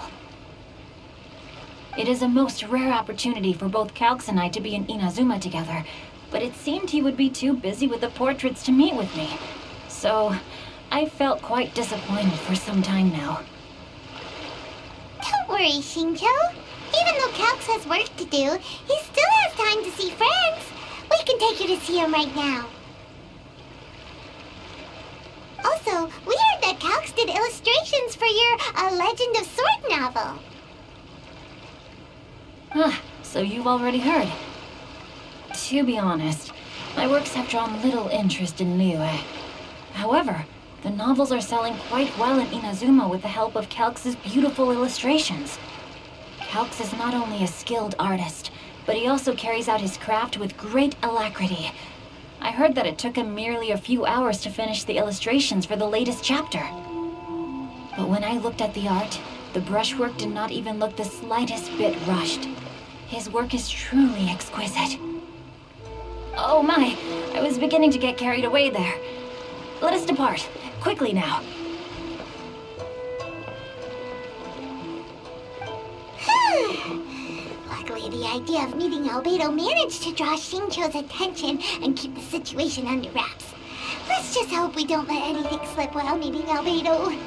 It is a most rare opportunity for both Calx and I to be in Inazuma together, but it seemed he would be too busy with the portraits to meet with me. So, I felt quite disappointed for some time now. Don't worry, Shinjo. Even though Calx has work to do, he still has time to see friends. We can take you to see him right now. Also, we heard that Calx did illustrations for your A Legend of Sword novel. Ah, so you've already heard. To be honest, my works have drawn little interest in Liyue. However, the novels are selling quite well in Inazuma with the help of Calx's beautiful illustrations. Calx is not only a skilled artist, but he also carries out his craft with great alacrity. I heard that it took him merely a few hours to finish the illustrations for the latest chapter. But when I looked at the art, the brushwork did not even look the slightest bit rushed. His work is truly exquisite. Oh my, I was beginning to get carried away there. Let us depart, quickly now. Luckily, the idea of meeting Albedo managed to draw Shincho's attention and keep the situation under wraps. Let's just hope we don't let anything slip while meeting Albedo.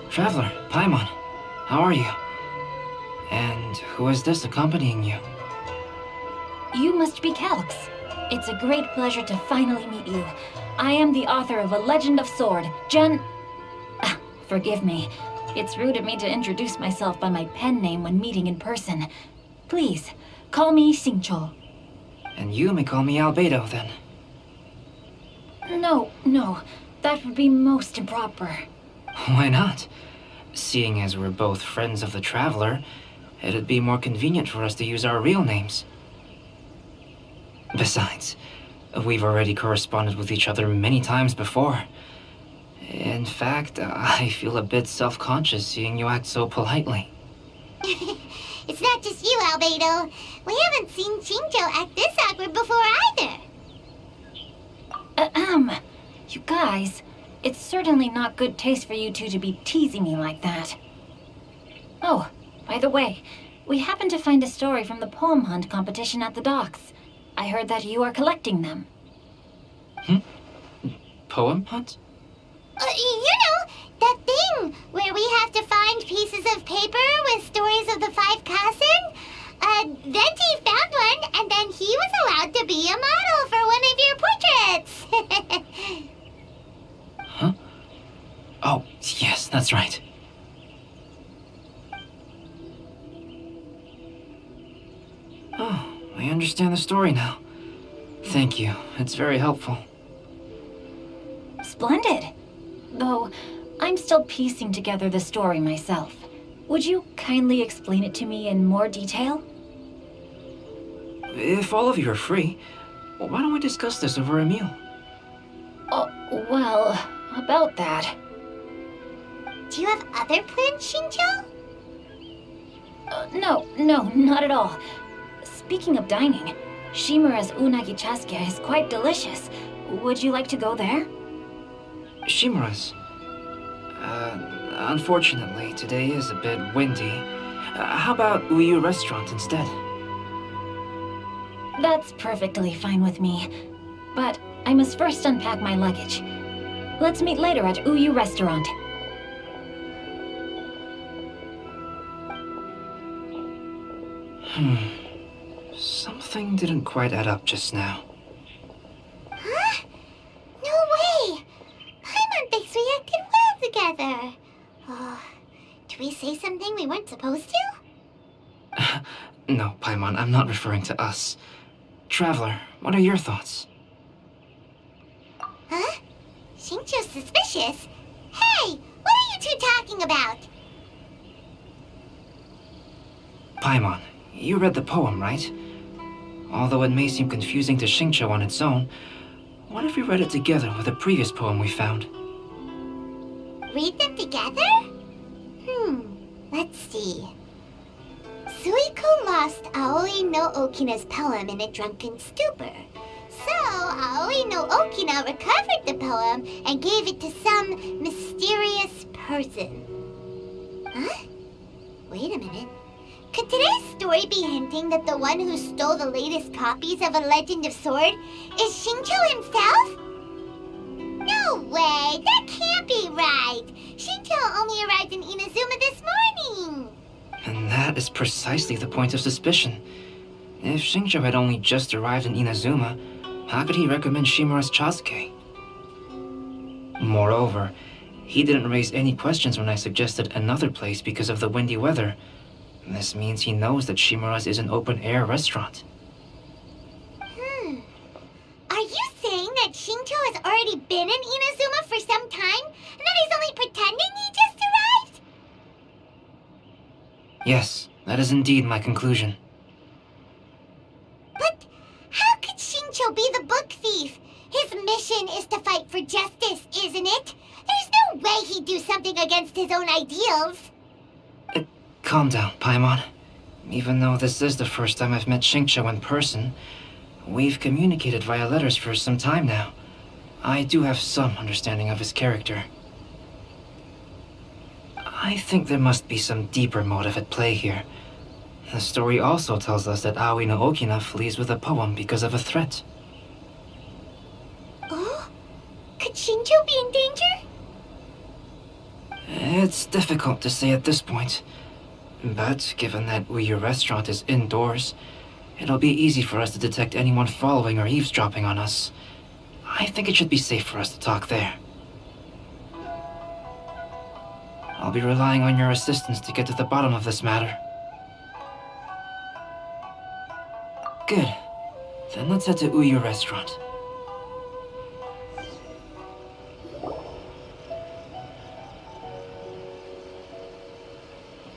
Traveler, Paimon, how are you? And who is this accompanying you? You must be Calx. It's a great pleasure to finally meet you. I am the author of A Legend of Sword, forgive me. It's rude of me to introduce myself by my pen name when meeting in person. Please, call me Xingqiu. And you may call me Albedo, then. No, that would be most improper. Why not? Seeing as we're both friends of the Traveler, it'd be more convenient for us to use our real names. Besides, we've already corresponded with each other many times before. In fact, I feel a bit self-conscious seeing you act so politely. It's not just you, Albedo. We haven't seen Shinjo act this awkward before either. You guys, it's certainly not good taste for you two to be teasing me like that. Oh, by the way, we happened to find a story from the poem hunt competition at the docks. I heard that you are collecting them. Poem hunt? That thing where we have to find pieces of paper with stories of the 5 Kasen. Venti found one, and then he was allowed to be a model for one of your portraits. Huh? Oh, yes, that's right. Oh, I understand the story now. Thank you. It's very helpful. Splendid. Though, I'm still piecing together the story myself. Would you kindly explain it to me in more detail? If all of you are free, why don't we discuss this over a meal? Oh, well, about that. Do you have other plans, Shinjo? No, not at all. Speaking of dining, Shimura's unagi chasuke is quite delicious. Would you like to go there? Shimura's? Unfortunately, today is a bit windy. How about Uyu Restaurant instead? That's perfectly fine with me. But I must first unpack my luggage. Let's meet later at Uyu Restaurant. Something didn't quite add up just now. Huh? No say something we weren't supposed to? No, Paimon, I'm not referring to us. Traveler, what are your thoughts? Huh? Xingqiu's suspicious? Hey, what are you two talking about? Paimon, you read the poem, right? Although it may seem confusing to Xingqiu on its own, what if we read it together with a previous poem we found? Read them together? Let's see. Suiko lost Aoi no Okina's poem in a drunken stupor. So, Aoi no Okina recovered the poem and gave it to some mysterious person. Huh? Wait a minute. Could today's story be hinting that the one who stole the latest copies of A Legend of Sword is Xingqiu himself? No way! That can't be right! Xingqiu only arrived in Inazuma this morning! And that is precisely the point of suspicion. If Xingqiu had only just arrived in Inazuma, how could he recommend Shimura's Chasuke? Moreover, he didn't raise any questions when I suggested another place because of the windy weather. This means he knows that Shimura's is an open-air restaurant. Are you saying that Xingqiu has already been in Inazuma for some time, and that he's only pretending he just arrived? Yes, that is indeed my conclusion. But how could Xingqiu be the book thief? His mission is to fight for justice, isn't it? There's no way he'd do something against his own ideals. Calm down, Paimon. Even though this is the first time I've met Xingqiu in person, we've communicated via letters for some time now. I do have some understanding of his character. I think there must be some deeper motive at play here. The story also tells us that Aoi no Okina flees with a poem because of a threat. Oh? Could Xingqiu be in danger? It's difficult to say at this point. But given that Uyu Restaurant is indoors, it'll be easy for us to detect anyone following or eavesdropping on us. I think it should be safe for us to talk there. I'll be relying on your assistance to get to the bottom of this matter. Good. Then let's head to Uyu Restaurant.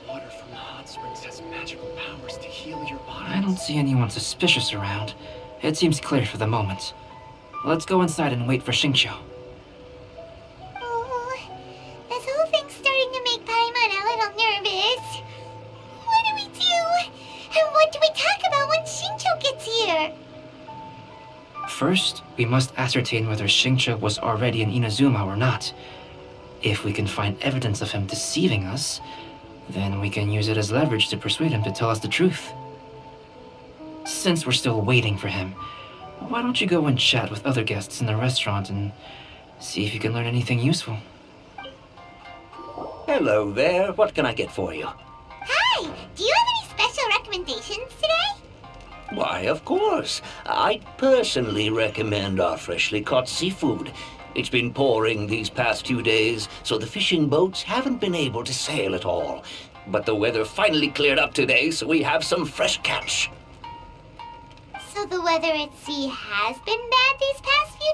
Water from the hot springs has magical powers to heal your body. I don't see anyone suspicious around. It seems clear for the moment. Let's go inside and wait for Xingqiu. Oh, this whole thing's starting to make Paimon a little nervous. What do we do? And what do we talk about when Xingqiu gets here? First, we must ascertain whether Xingqiu was already in Inazuma or not. If we can find evidence of him deceiving us, then we can use it as leverage to persuade him to tell us the truth. Since we're still waiting for him, why don't you go and chat with other guests in the restaurant and see if you can learn anything useful? Hello there. What can I get for you? Hi, do you have any special recommendations today? Why, of course. I personally recommend our freshly caught seafood. It's been pouring these past 2 days, so the fishing boats haven't been able to sail at all. But the weather finally cleared up today, so we have some fresh catch. So the weather at sea has been bad these past few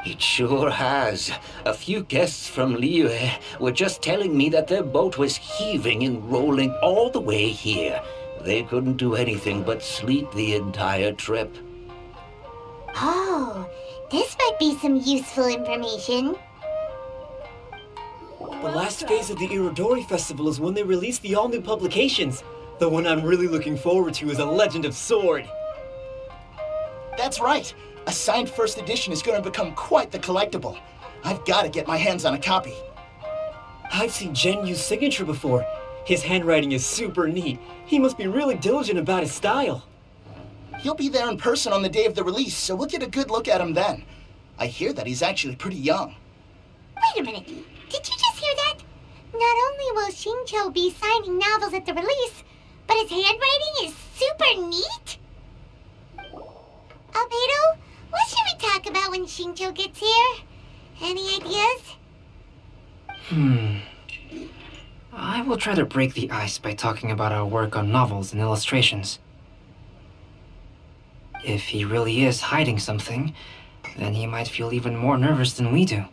days? It sure has. A few guests from Liyue were just telling me that their boat was heaving and rolling all the way here. They couldn't do anything but sleep the entire trip. Oh, this might be some useful information. The last phase of the Irodori Festival is when they release the all-new publications. The one I'm really looking forward to is A Legend of Sword. That's right. A signed first edition is going to become quite the collectible. I've got to get my hands on a copy. I've seen Genyu's signature before. His handwriting is super neat. He must be really diligent about his style. He'll be there in person on the day of the release, so we'll get a good look at him then. I hear that he's actually pretty young. Wait a minute. Did you just hear that? Not only will Xingqiu be signing novels at the release, but his handwriting is super neat? Albedo, what should we talk about when Xingqiu gets here? Any ideas? I will try to break the ice by talking about our work on novels and illustrations. If he really is hiding something, then he might feel even more nervous than we do.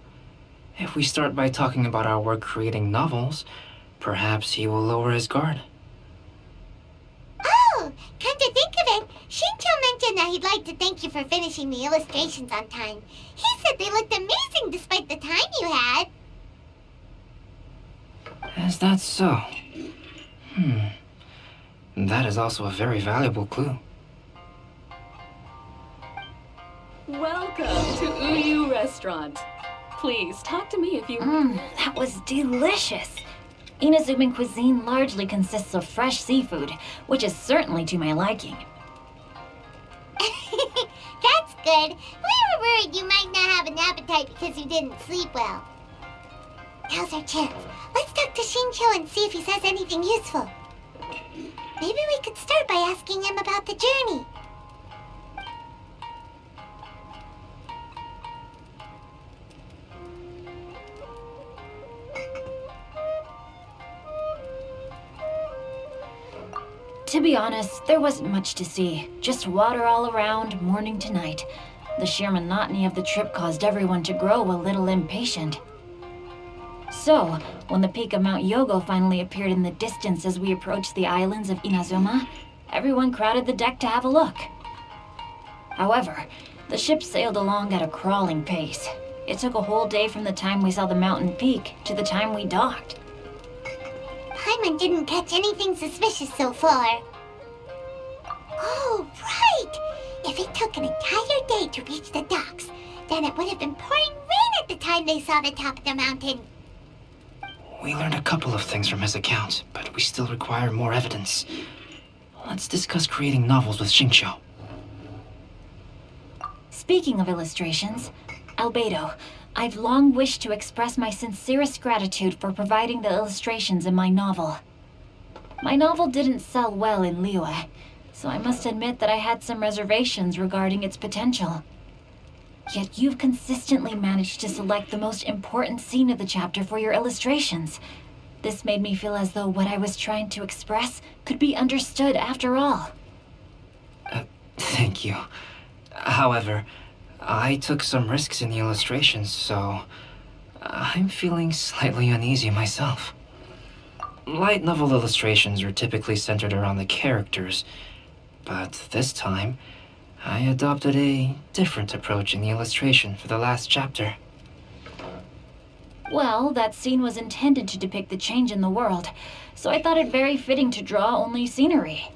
If we start by talking about our work creating novels, perhaps he will lower his guard. Oh, come to think of it, Shincho mentioned that he'd like to thank you for finishing the illustrations on time. He said they looked amazing despite the time you had. Is that so? That is also a very valuable clue. Welcome to Uyu Restaurant. Please, talk to me if you... That was delicious. Inazuman cuisine largely consists of fresh seafood, which is certainly to my liking. That's good. We were worried you might not have an appetite because you didn't sleep well. Now's our chance. Let's talk to Shincho and see if he says anything useful. Maybe we could start by asking him about the journey. To be honest, there wasn't much to see. Just water all around, morning to night. The sheer monotony of the trip caused everyone to grow a little impatient. So, when the peak of Mount Yogo finally appeared in the distance as we approached the islands of Inazuma, everyone crowded the deck to have a look. However, the ship sailed along at a crawling pace. It took a whole day from the time we saw the mountain peak to the time we docked. Paimon didn't catch anything suspicious so far. Oh, right! If it took an entire day to reach the docks, then it would have been pouring rain at the time they saw the top of the mountain. We learned a couple of things from his account, but we still require more evidence. Let's discuss creating novels with Shincho. Speaking of illustrations, Albedo, I've long wished to express my sincerest gratitude for providing the illustrations in my novel. My novel didn't sell well in Liyue, so I must admit that I had some reservations regarding its potential. Yet you've consistently managed to select the most important scene of the chapter for your illustrations. This made me feel as though what I was trying to express could be understood after all. Thank you. However, I took some risks in the illustrations, so I'm feeling slightly uneasy myself. Light novel illustrations are typically centered around the characters, but this time, I adopted a different approach in the illustration for the last chapter. Well, that scene was intended to depict the change in the world, so I thought it very fitting to draw only scenery.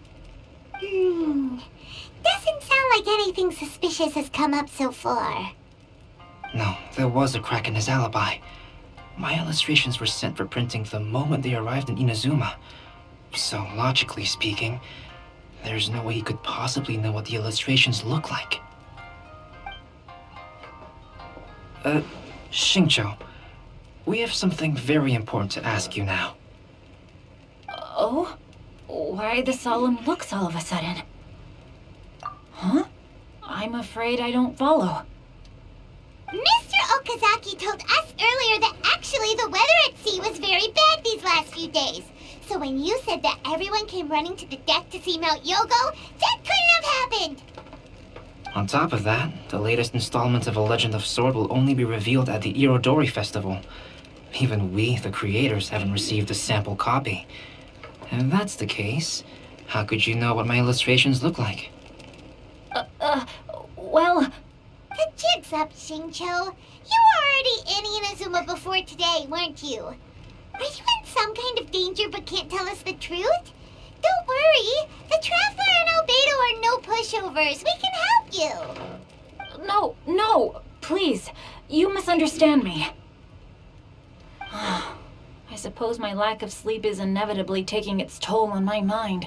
Doesn't sound like anything suspicious has come up so far. No, there was a crack in his alibi. My illustrations were sent for printing the moment they arrived in Inazuma. So, logically speaking, there's no way he could possibly know what the illustrations look like. Shincho, we have something very important to ask you now. Oh? Why the solemn looks all of a sudden? Huh? I'm afraid I don't follow. Mr. Okazaki told us earlier that actually the weather at sea was very bad these last few days. So when you said that everyone came running to the deck to see Mount Yogo, that couldn't have happened! On top of that, the latest installment of A Legend of Sword will only be revealed at the Irodori Festival. Even we, the creators, haven't received a sample copy. If that's the case, how could you know what my illustrations look like? Well... The jig's up, Shincho. You were already in Inazuma before today, weren't you? Are you in some kind of danger but can't tell us the truth? Don't worry. The Traveler and Albedo are no pushovers. We can help you. No, please. You misunderstand me. I suppose my lack of sleep is inevitably taking its toll on my mind.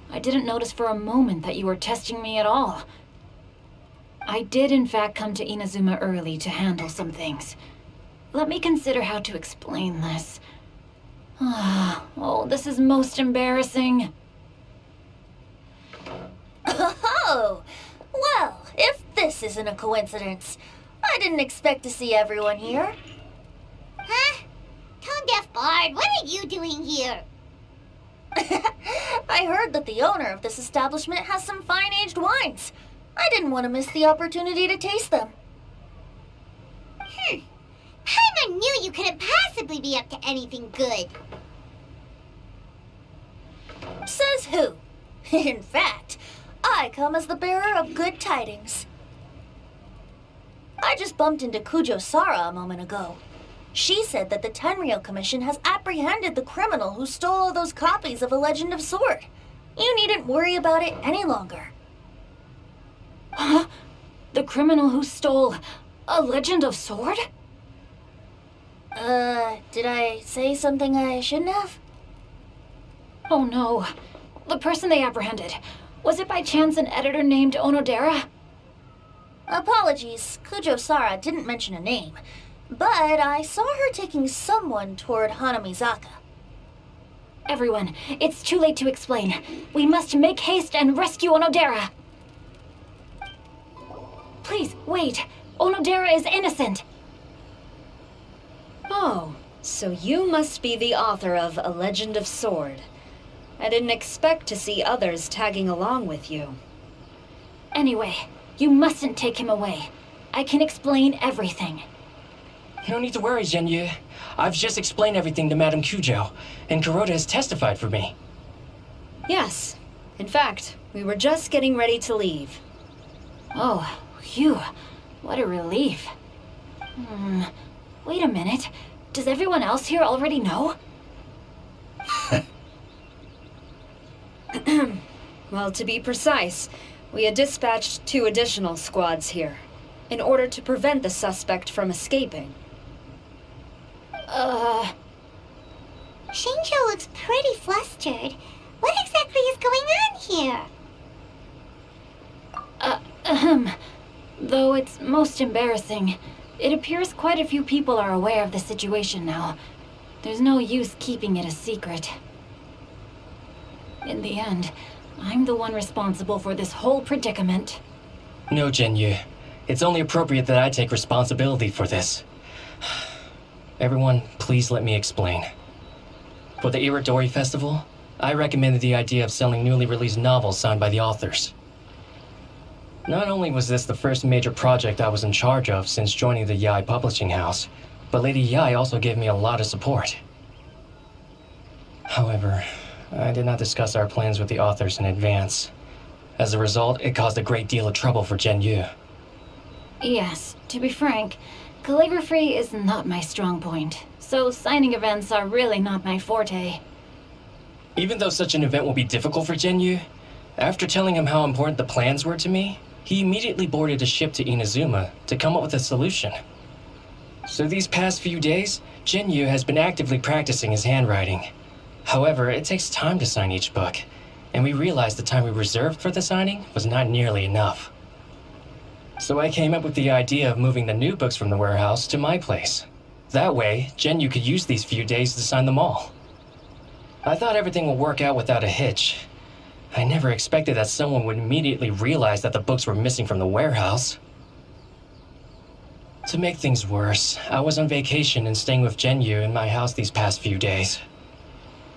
I didn't notice for a moment that you were testing me at all. I did in fact come to Inazuma early to handle some things. Let me consider how to explain this. Oh, this is most embarrassing. Oh, well, if this isn't a coincidence, I didn't expect to see everyone here. Huh? Tone Deaf Bard, what are you doing here? I heard that the owner of this establishment has some fine-aged wines. I didn't want to miss the opportunity to taste them. Paimon knew you couldn't possibly be up to anything good. Says who? In fact, I come as the bearer of good tidings. I just bumped into Kujo Sara a moment ago. She said that the Tenryou Commission has apprehended the criminal who stole all those copies of A Legend of Sword. You needn't worry about it any longer. Huh? The criminal who stole A Legend of Sword? Did I say something I shouldn't have? Oh no. The person they apprehended. Was it by chance an editor named Onodera? Apologies, Kujo Sara didn't mention a name, but I saw her taking someone toward Hanamizaka. Everyone, it's too late to explain. We must make haste and rescue Onodera. Please, wait. Onodera is innocent. Oh, so you must be the author of A Legend of Sword. I didn't expect to see others tagging along with you. Anyway, you mustn't take him away. I can explain everything. No need to worry, Zhenyu. I've just explained everything to Madame Kujo, and Kuroda has testified for me. Yes. In fact, we were just getting ready to leave. Oh, phew. What a relief. Wait a minute. Does everyone else here already know? Well, to be precise, we had dispatched 2 additional squads here, in order to prevent the suspect from escaping. Shinjo looks pretty flustered. What exactly is going on here? Though it's most embarrassing, it appears quite a few people are aware of the situation now. There's no use keeping it a secret. In the end, I'm the one responsible for this whole predicament. No, Zhenyu. It's only appropriate that I take responsibility for this. Everyone, please let me explain. For the Irodori Festival, I recommended the idea of selling newly released novels signed by the authors. Not only was this the first major project I was in charge of since joining the Yae publishing house, but Lady Yae also gave me a lot of support. However, I did not discuss our plans with the authors in advance. As a result, it caused a great deal of trouble for Zhenyu. Yes, to be frank, calligraphy is not my strong point, so signing events are really not my forte. Even though such an event will be difficult for Zhenyu, after telling him how important the plans were to me, he immediately boarded a ship to Inazuma to come up with a solution. So these past few days, Zhenyu has been actively practicing his handwriting. However, it takes time to sign each book, and we realized the time we reserved for the signing was not nearly enough. So I came up with the idea of moving the new books from the warehouse to my place. That way, Zhenyu could use these few days to sign them all. I thought everything would work out without a hitch. I never expected that someone would immediately realize that the books were missing from the warehouse. To make things worse, I was on vacation and staying with Zhenyu in my house these past few days.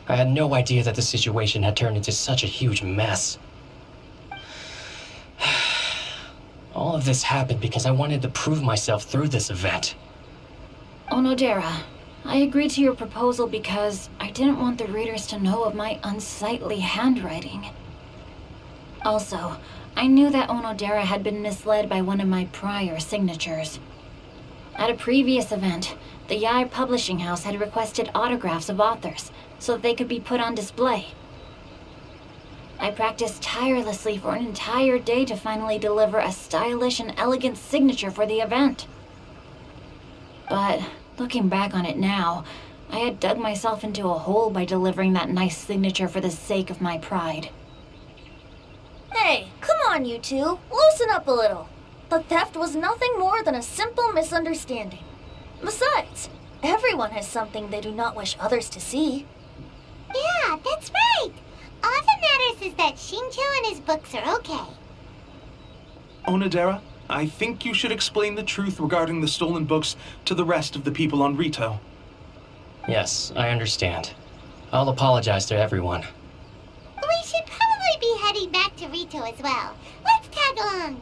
I had no idea that the situation had turned into such a huge mess. All of this happened because I wanted to prove myself through this event. Onodera, I agreed to your proposal because I didn't want the readers to know of my unsightly handwriting. Also, I knew that Onodera had been misled by one of my prior signatures. At a previous event, the Yae publishing house had requested autographs of authors so they could be put on display. I practiced tirelessly for an entire day to finally deliver a stylish and elegant signature for the event. But looking back on it now, I had dug myself into a hole by delivering that nice signature for the sake of my pride. Hey, come on, you two. Loosen up a little. The theft was nothing more than a simple misunderstanding. Besides, everyone has something they do not wish others to see. Yeah, that's right. All that matters is that Shinjo and his books are okay. Onodera, I think you should explain the truth regarding the stolen books to the rest of the people on Rito. Yes, I understand. I'll apologize to everyone. We should probably be heading back to Rito as well. Let's tag along.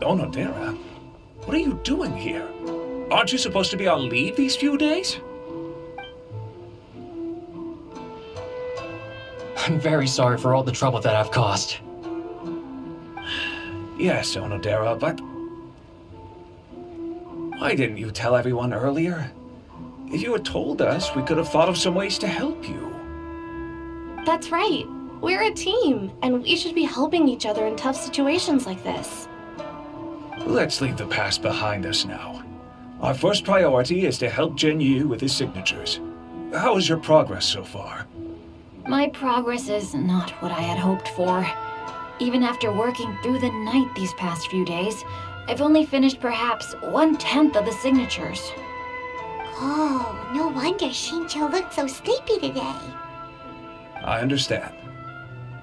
Onodera, what are you doing here? Aren't you supposed to be on leave these few days? I'm very sorry for all the trouble that I've caused. Yes, Onodera, but why didn't you tell everyone earlier? If you had told us, we could have thought of some ways to help you. That's right. We're a team, and we should be helping each other in tough situations like this. Let's leave the past behind us now. Our first priority is to help Genyu with his signatures. How is your progress so far? My progress is not what I had hoped for. Even after working through the night these past few days, I've only finished perhaps 1/10 of the signatures. Oh, no wonder Shincho looked so sleepy today. I understand.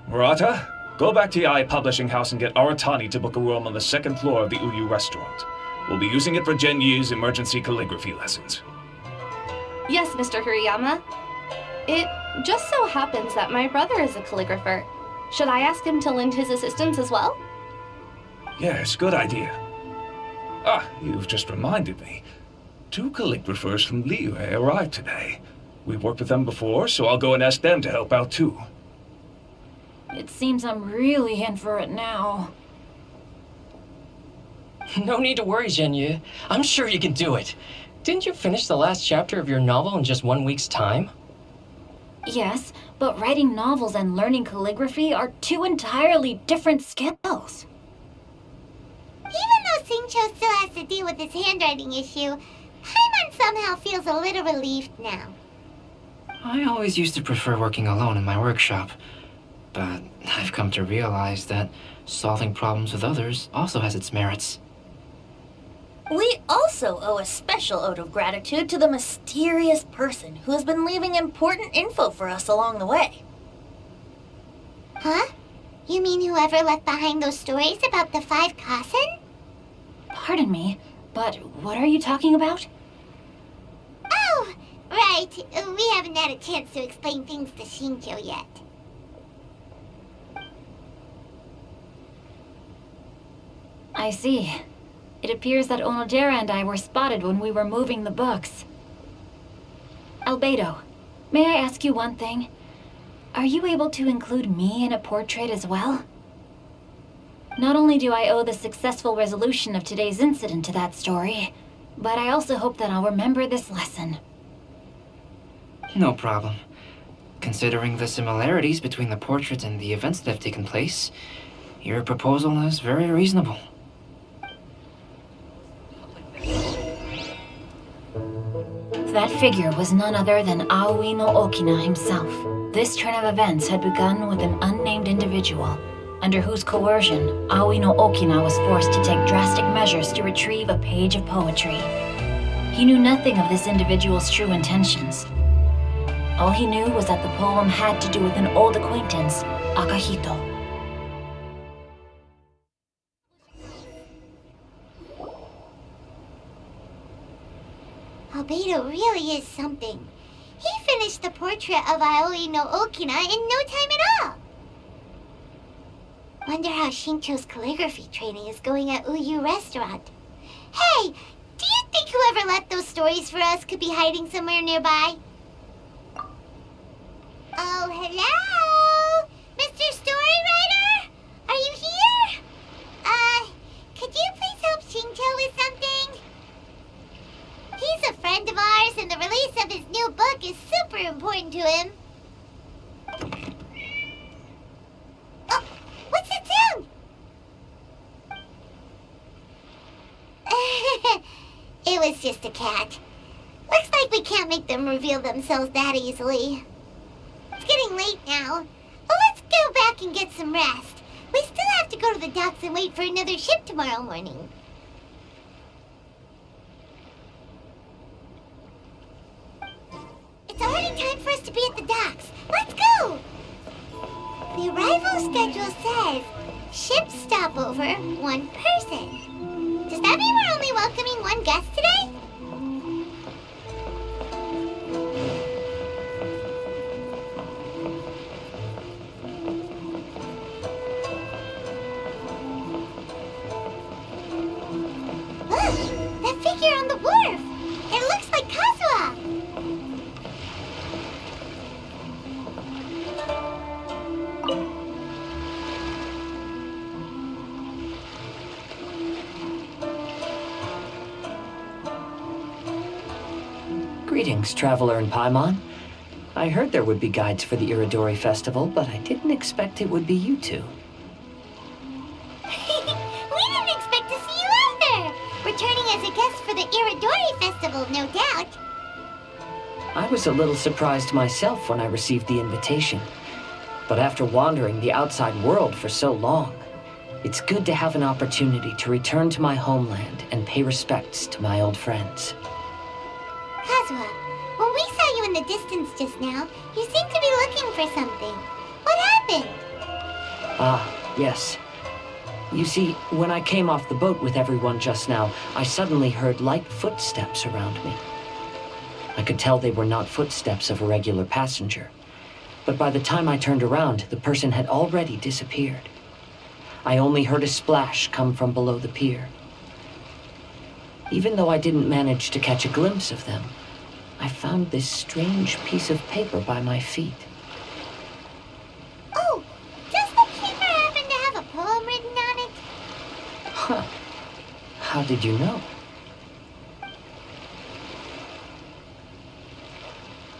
Murata, go back to Yae Publishing House and get Aratani to book a room on the second floor of the Uyu restaurant. We'll be using it for Genyu's emergency calligraphy lessons. Yes, Mr. Hirayama. It just so happens that my brother is a calligrapher. Should I ask him to lend his assistance as well? Yes, good idea. Ah, you've just reminded me. 2 calligraphers from Liyue arrived today. We've worked with them before, so I'll go and ask them to help out too. It seems I'm really in for it now. No need to worry, Genyu. I'm sure you can do it. Didn't you finish the last chapter of your novel in just 1 week's time? Yes, but writing novels and learning calligraphy are 2 entirely different skills. Even though Shincho still has to deal with his handwriting issue, Paimon somehow feels a little relieved now. I always used to prefer working alone in my workshop, but I've come to realize that solving problems with others also has its merits. We also owe a special ode of gratitude to the mysterious person who has been leaving important info for us along the way. Huh? You mean whoever left behind those stories about the 5 Kasen? Pardon me, but what are you talking about? Oh, right. We haven't had a chance to explain things to Shincho yet. I see. It appears that Onodera and I were spotted when we were moving the books. Albedo, may I ask you one thing? Are you able to include me in a portrait as well? Not only do I owe the successful resolution of today's incident to that story, but I also hope that I'll remember this lesson. No problem. Considering the similarities between the portrait and the events that have taken place, your proposal is very reasonable. That figure was none other than Aoi no Okina himself. This turn of events had begun with an unnamed individual, under whose coercion Aoi no Okina was forced to take drastic measures to retrieve a page of poetry. He knew nothing of this individual's true intentions. All he knew was that the poem had to do with an old acquaintance, Akahito. Albedo really is something. He finished the portrait of Aoi no Okina in no time at all. Wonder how Shincho's calligraphy training is going at Uyu Restaurant. Hey, do you think whoever left those stories for us could be hiding somewhere nearby? Oh, hello? Mr. Storywriter? Are you here? Could you please help Shincho with something? He's a friend of ours, and the release of his new book is super important to him. Oh, what's that sound? It was just a cat. Looks like we can't make them reveal themselves that easily. It's getting late now. Well, let's go back and get some rest. We still have to go to the docks and wait for another ship tomorrow morning. It's already time for us to be at the docks. Let's go! The arrival schedule says ship stopover, 1 person. Does that mean we're only welcoming one guest today? Look, that figure on the wharf. It looks like Kazuha. Greetings, Traveler in Paimon. I heard there would be guides for the Iridori Festival, but I didn't expect it would be you two. We didn't expect to see you either. Returning as a guest for the Iridori Festival, no doubt. I was a little surprised myself when I received the invitation. But after wandering the outside world for so long, it's good to have an opportunity to return to my homeland and pay respects to my old friends. Kazuha, when we saw you in the distance just now, you seemed to be looking for something. What happened? Ah, yes. You see, when I came off the boat with everyone just now, I suddenly heard light footsteps around me. I could tell they were not footsteps of a regular passenger. But by the time I turned around, the person had already disappeared. I only heard a splash come from below the pier. Even though I didn't manage to catch a glimpse of them, I found this strange piece of paper by my feet. Oh, does the paper happen to have a poem written on it? Huh. How did you know?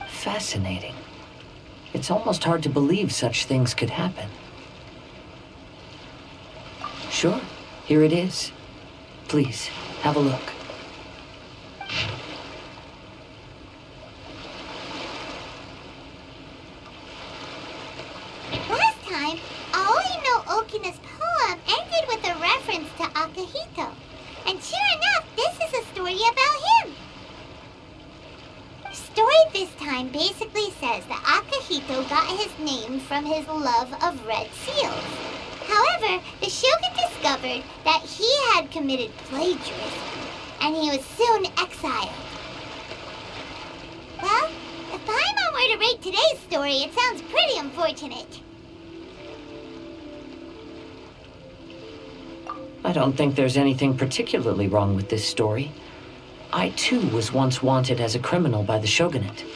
Fascinating. It's almost hard to believe such things could happen. Sure, here it is. Please, have a look. Last time, Aoi no Okina's poem ended with a reference to Akihito. And sure enough, this is a story about him. The story this time basically says that Akihito got his name from his love of red seals. However, the shogun discovered that he had committed plagiarism, and he was soon exiled. Well, if Paimon were to rate today's story, it sounds pretty unfortunate. I don't think there's anything particularly wrong with this story. I too was once wanted as a criminal by the shogunate.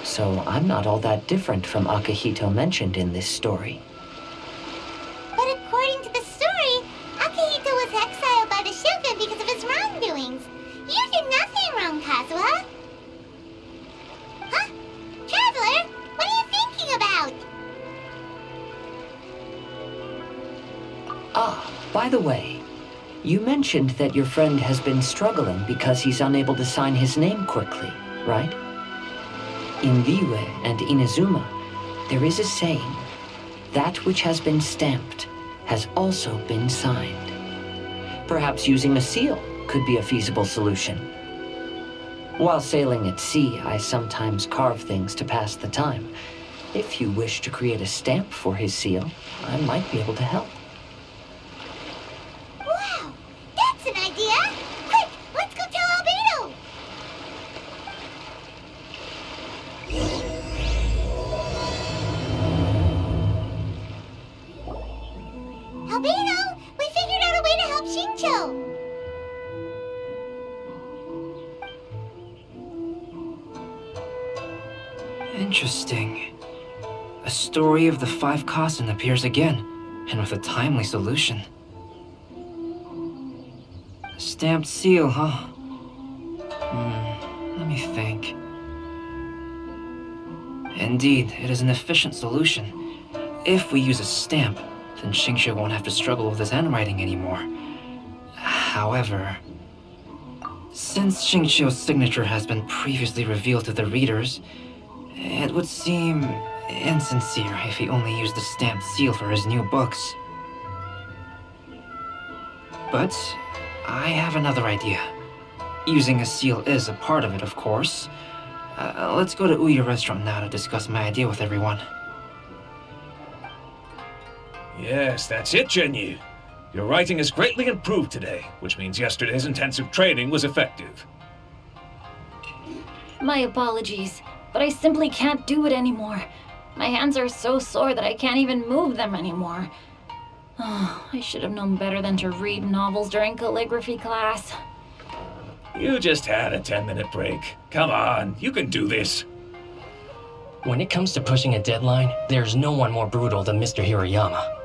So I'm not all that different from Akihito mentioned in this story. But according to the story, Akihito was exiled by the shogun because of his wrongdoings. You did nothing wrong, Kazuha. Huh? Traveler, what are you thinking about? Ah, by the way, you mentioned that your friend has been struggling because he's unable to sign his name quickly, right? In Liyue and Inazuma, there is a saying, that which has been stamped has also been signed. Perhaps using a seal could be a feasible solution. While sailing at sea, I sometimes carve things to pass the time. If you wish to create a stamp for his seal, I might be able to help. Wow, that's an idea! Quick, let's go tell Albedo! Albedo, we figured out a way to help Shincho! Interesting. A story of the 5 Kasen appears again, and with a timely solution. A stamped seal, huh? Let me think. Indeed, it is an efficient solution. If we use a stamp, then Xingqiu won't have to struggle with his handwriting anymore. However, since Xingqiu's signature has been previously revealed to the readers, it would seem insincere if he only used the stamped seal for his new books. But I have another idea. Using a seal is a part of it, of course. Let's go to Ouya Restaurant now to discuss my idea with everyone. Yes, that's it, Genyu. Your writing has greatly improved today, which means yesterday's intensive training was effective. My apologies, but I simply can't do it anymore. My hands are so sore that I can't even move them anymore. Oh, I should have known better than to read novels during calligraphy class. You just had a 10-minute break. Come on, you can do this. When it comes to pushing a deadline, there's no one more brutal than Mr. Hirayama.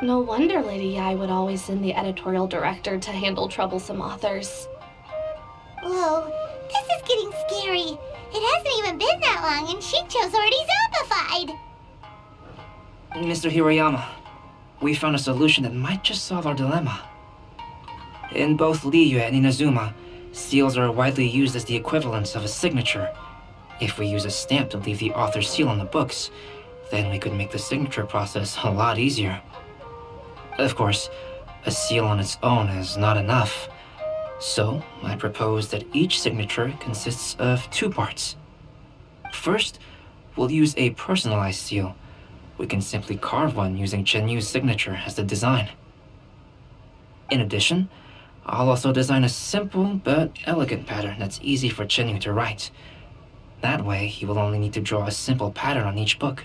No wonder Lady Yai would always send the editorial director to handle troublesome authors. Whoa, this is getting scary. It hasn't even been that long and Shincho's already zombified. Mr. Hirayama, we found a solution that might just solve our dilemma. In both Liyue and Inazuma, seals are widely used as the equivalents of a signature. If we use a stamp to leave the author's seal on the books, then we could make the signature process a lot easier. Of course, a seal on its own is not enough. So, I propose that each signature consists of 2 parts. First, we'll use a personalized seal. We can simply carve one using Chenyu's signature as the design. In addition, I'll also design a simple but elegant pattern that's easy for Chenyu to write. That way, he will only need to draw a simple pattern on each book.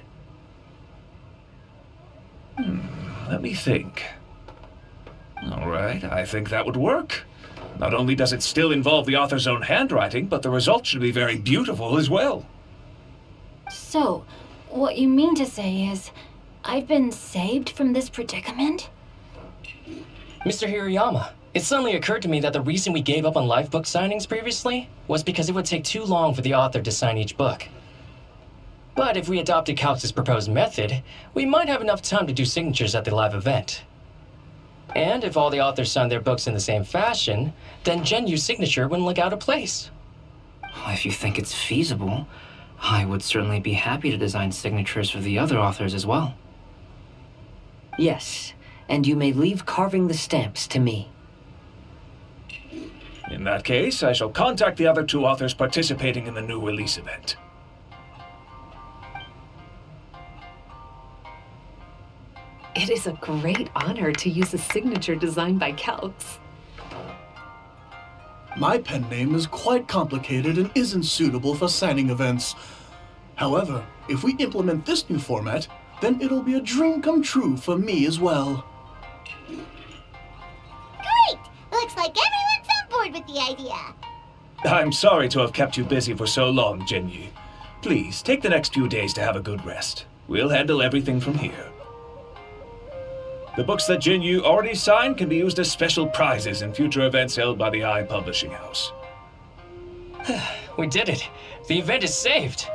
Let me think. All right, I think that would work. Not only does it still involve the author's own handwriting, but the result should be very beautiful as well. So, what you mean to say is, I've been saved from this predicament? Mr. Hirayama, it suddenly occurred to me that the reason we gave up on live book signings previously was because it would take too long for the author to sign each book. But if we adopted Calx's proposed method, we might have enough time to do signatures at the live event. And if all the authors signed their books in the same fashion, then Genyu's signature wouldn't look out of place. If you think it's feasible, I would certainly be happy to design signatures for the other authors as well. Yes, and you may leave carving the stamps to me. In that case, I shall contact the other 2 authors participating in the new release event. It is a great honor to use a signature designed by Calx. My pen name is quite complicated and isn't suitable for signing events. However, if we implement this new format, then it'll be a dream come true for me as well. Great! Looks like everyone's on board with the idea. I'm sorry to have kept you busy for so long, Genyu. Please, take the next few days to have a good rest. We'll handle everything from here. The books that Genyu already signed can be used as special prizes in future events held by the Eye Publishing House. We did it! The event is saved!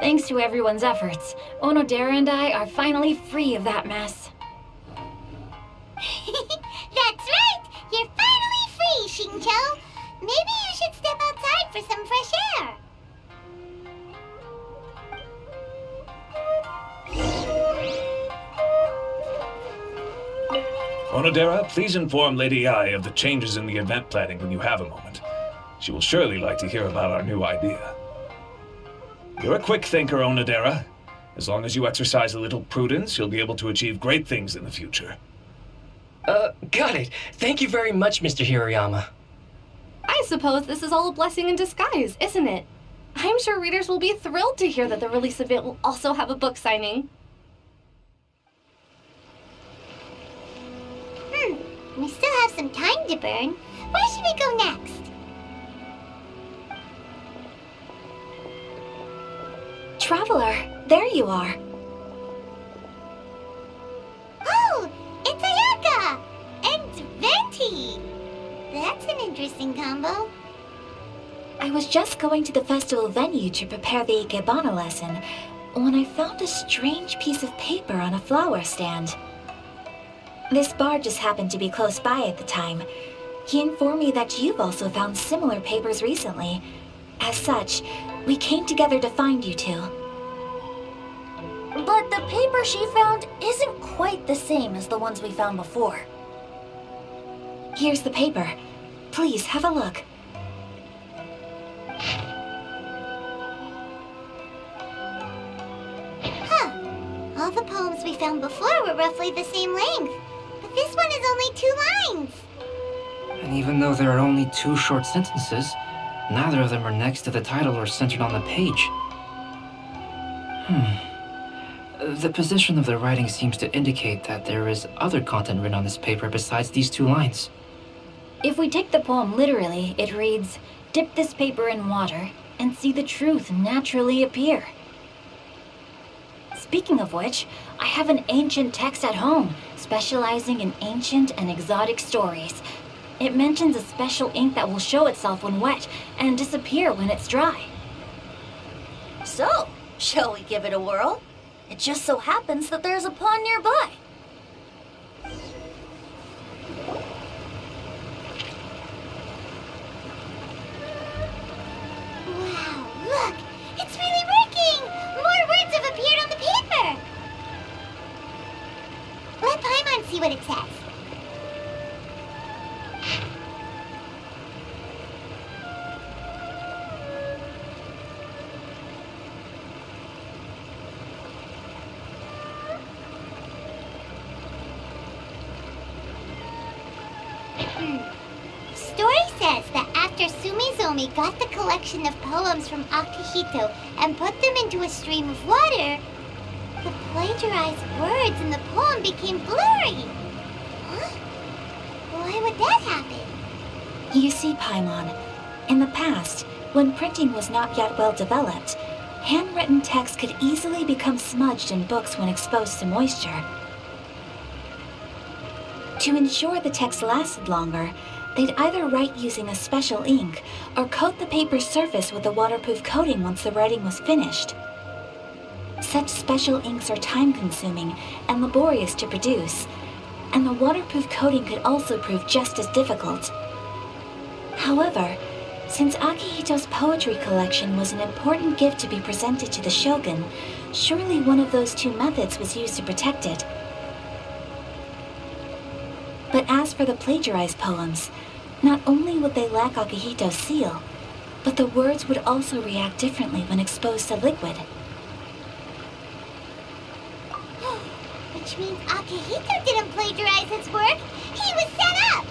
Thanks to everyone's efforts, Onodera and I are finally free of that mess. That's right! You're finally free, Shincho! Maybe you should step outside for some fresh air. Onodera, please inform Lady Ai of the changes in the event planning when you have a moment. She will surely like to hear about our new idea. You're a quick thinker, Onodera. As long as you exercise a little prudence, you'll be able to achieve great things in the future. Got it. Thank you very much, Mr. Hirayama. I suppose this is all a blessing in disguise, isn't it? I'm sure readers will be thrilled to hear that the release event will also have a book signing. We still have some time to burn. Where should we go next? Traveler, there you are. Oh, it's Ayaka! And Venti! That's an interesting combo. I was just going to the festival venue to prepare the Ikebana lesson when I found a strange piece of paper on a flower stand. This bard just happened to be close by at the time. He informed me that you've also found similar papers recently. As such, we came together to find you two. But the paper she found isn't quite the same as the ones we found before. Here's the paper. Please, have a look. All the poems we found before were roughly the same length. But this one is only 2 lines. And even though there are only 2 short sentences, neither of them are next to the title or centered on the page. The position of the writing seems to indicate that there is other content written on this paper besides these 2 lines. If we take the poem literally, it reads, "Dip this paper in water and see the truth naturally appear." Speaking of which, I have an ancient text at home, specializing in ancient and exotic stories. It mentions a special ink that will show itself when wet and disappear when it's dry. So, shall we give it a whirl? It just so happens that there's a pond nearby. Wow, look! It's really working! More words have appeared on the paper! Let Paimon see what it says. Story says that after Sumizomi got the collection of poems from Akihito and put them into a stream of water, the plagiarized words in the poem became blurry. Huh? Why would that happen? You see, Paimon, in the past, when printing was not yet well developed, handwritten text could easily become smudged in books when exposed to moisture. To ensure the text lasted longer, they'd either write using a special ink or coat the paper's surface with a waterproof coating once the writing was finished. Such special inks are time-consuming and laborious to produce, and the waterproof coating could also prove just as difficult. However, since Akihito's poetry collection was an important gift to be presented to the shogun, surely one of those 2 methods was used to protect it. But as for the plagiarized poems, not only would they lack Akihito's seal, but the words would also react differently when exposed to liquid. Which means Akihito didn't plagiarize his work. He was set up.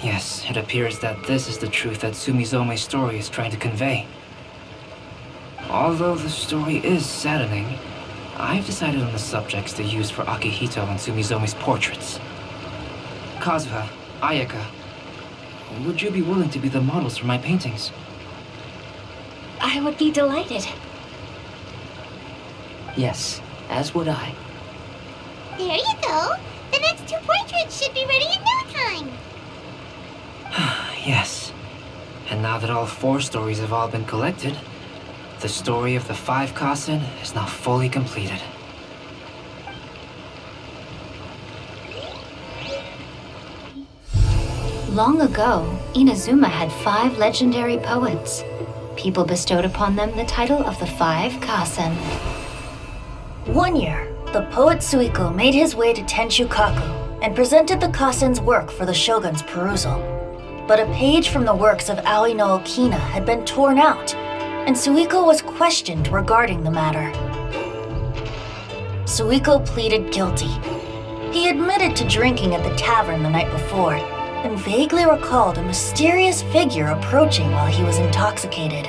Yes, it appears that this is the truth that Sumizome's story is trying to convey. Although the story is saddening, I've decided on the subjects to use for Akihito and Sumizome's portraits. Kazuha, Ayaka, would you be willing to be the models for my paintings? I would be delighted. Yes, as would I. There you go. The next 2 portraits should be ready in no time. Yes. And now that all 4 stories have all been collected, the story of the 5 Kasen is now fully completed. Long ago, Inazuma had 5 legendary poets. People bestowed upon them the title of the 5 Kasen. One year, the poet Suiko made his way to Tenshukaku and presented the Kasen's work for the shogun's perusal. But a page from the works of Aoi no Okina had been torn out, and Suiko was questioned regarding the matter. Suiko pleaded guilty. He admitted to drinking at the tavern the night before, and vaguely recalled a mysterious figure approaching while he was intoxicated.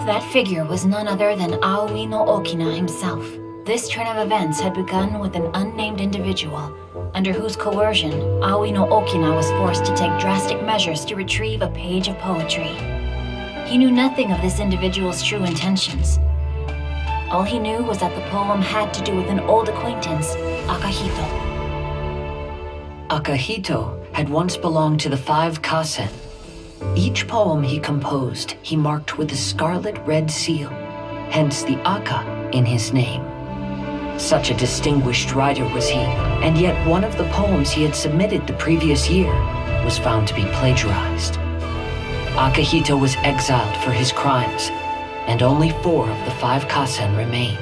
That figure was none other than Aoi no Okina himself. This turn of events had begun with an unnamed individual, under whose coercion Aoi no Okina was forced to take drastic measures to retrieve a page of poetry. He knew nothing of this individual's true intentions. All he knew was that the poem had to do with an old acquaintance, Akihito. Akihito had once belonged to the 5 Kasen. Each poem he composed, he marked with a scarlet red seal, hence the Aka in his name. Such a distinguished writer was he, and yet one of the poems he had submitted the previous year was found to be plagiarized. Akihito was exiled for his crimes, and only 4 of the 5 Kasen remained.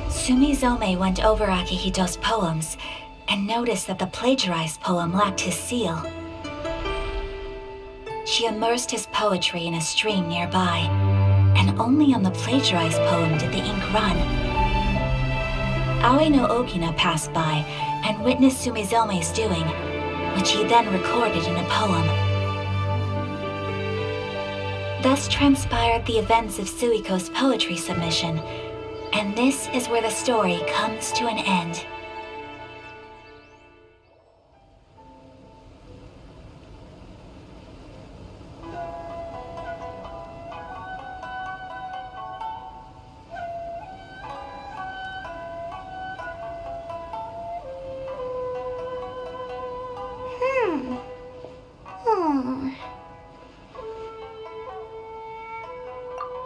Sumizome went over Akihito's poems and noticed that the plagiarized poem lacked his seal. She immersed his poetry in a stream nearby and only on the plagiarized poem did the ink run. Aoi no Okina passed by and witnessed Sumizome's doing, which he then recorded in a poem. Thus transpired the events of Suiko's poetry submission, and this is where the story comes to an end.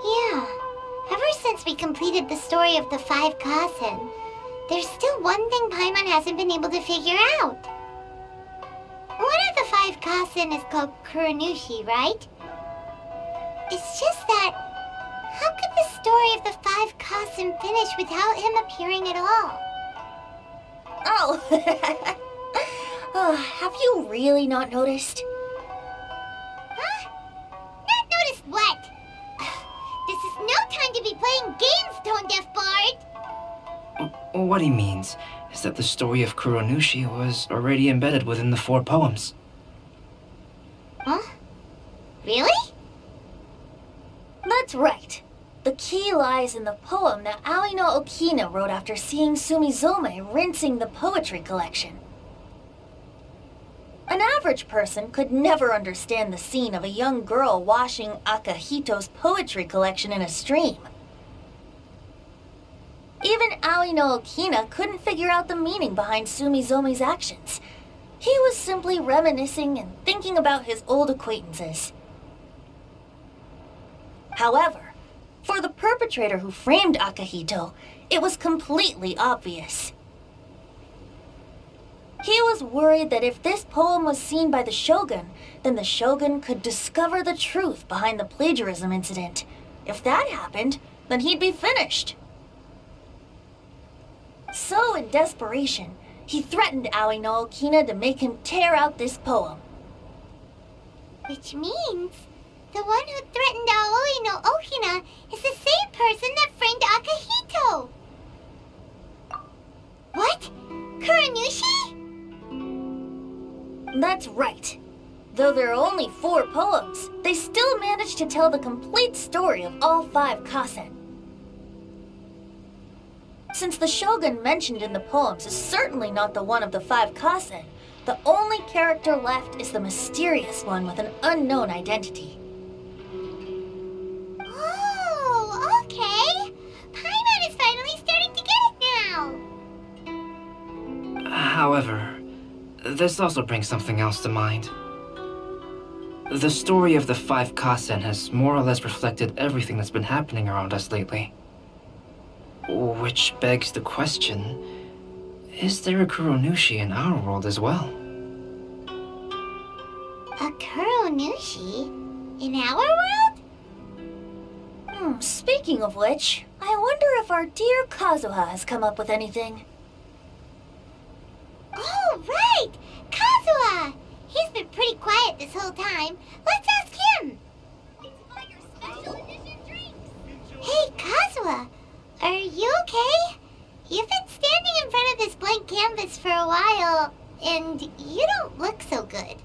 Yeah. Ever since we completed the story of the 5 Kasen, there's still one thing Paimon hasn't been able to figure out. One of the 5 Kasen is called Kuronushi, right? It's just that, how could the story of the 5 Kasen finish without him appearing at all? Oh! Oh, have you really not noticed? Huh? Not noticed what? This is no time to be playing games, Tone Deaf Bard! What he means is that the story of Kuronushi was already embedded within the 4 poems. Huh? Really? That's right. The key lies in the poem that Aoi no Okina wrote after seeing Sumizome rinsing the poetry collection. An average person could never understand the scene of a young girl washing Akahito's poetry collection in a stream. Even Aoi no Okina couldn't figure out the meaning behind Sumizome's actions. He was simply reminiscing and thinking about his old acquaintances. However, for the perpetrator who framed Akahito, it was completely obvious. He was worried that if this poem was seen by the Shogun, then the Shogun could discover the truth behind the plagiarism incident. If that happened, then he'd be finished. So, in desperation, he threatened Aoi no Okina to make him tear out this poem. Which means the one who threatened Aoi no Okina is the same person that framed Akahito. What? Kuronushi? That's right. Though there are only 4 poems, they still managed to tell the complete story of all 5 Kasen. Since the Shogun mentioned in the poems is certainly not the one of the 5 Kasen, the only character left is the mysterious one with an unknown identity. Oh, okay. Paimon is finally starting to get it now. However, this also brings something else to mind. The story of the 5 Kasen has more or less reflected everything that's been happening around us lately. Which begs the question, is there a Kuronushi in our world as well? A Kuronushi? In our world? Speaking of which, I wonder if our dear Kazuha has come up with anything. Oh, right! Kazuha! He's been pretty quiet this whole time. Let's ask him! Hey, Kazuha! Are you okay? You've been standing in front of this blank canvas for a while, and you don't look so good.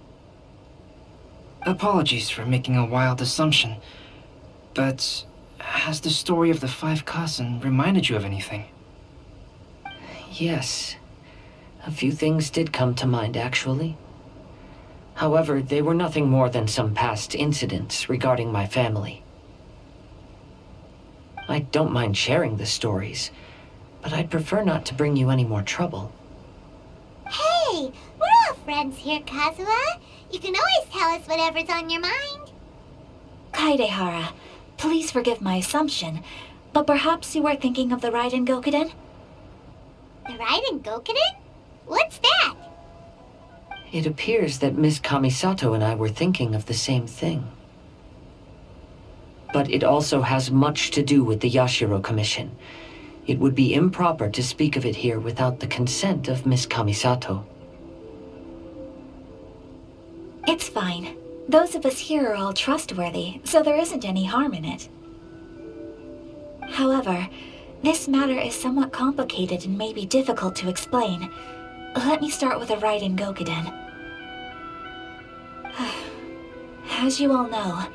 Apologies for making a wild assumption, but has the story of the 5 Kasen reminded you of anything? Yes. A few things did come to mind, actually. However, they were nothing more than some past incidents regarding my family. I don't mind sharing the stories, but I'd prefer not to bring you any more trouble. Hey, we're all friends here, Kazuha. You can always tell us whatever's on your mind. Kaidehara, please forgive my assumption, but perhaps you were thinking of the Raiden Gokuden? The Raiden Gokuden? What's that? It appears that Miss Kamisato and I were thinking of the same thing. But it also has much to do with the Yashiro Commission. It would be improper to speak of it here without the consent of Miss Kamisato. It's fine. Those of us here are all trustworthy, so there isn't any harm in it. However, this matter is somewhat complicated and may be difficult to explain. Let me start with the Raiden Gokuden. As you all know,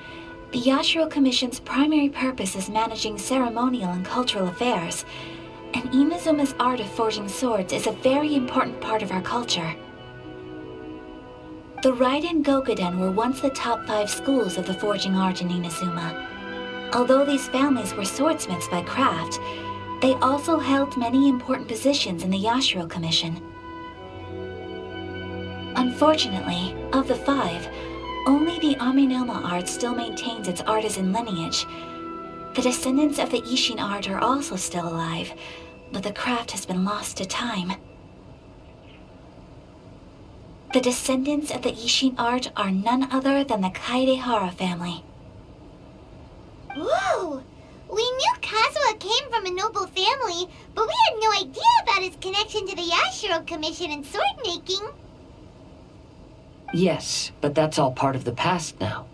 the Yashiro Commission's primary purpose is managing ceremonial and cultural affairs, and Inazuma's art of forging swords is a very important part of our culture. The Raiden Gokuden were once the top 5 schools of the forging art in Inazuma. Although these families were swordsmiths by craft, they also held many important positions in the Yashiro Commission. Unfortunately, of the 5, only the Aminoma art still maintains its artisan lineage. The descendants of the Ishin art are also still alive, but the craft has been lost to time. The descendants of the Ishin art are none other than the Kaedehara family. Whoa! We knew Kazuha came from a noble family, but we had no idea about his connection to the Yashiro Commission and sword making. Yes, but that's all part of the past now.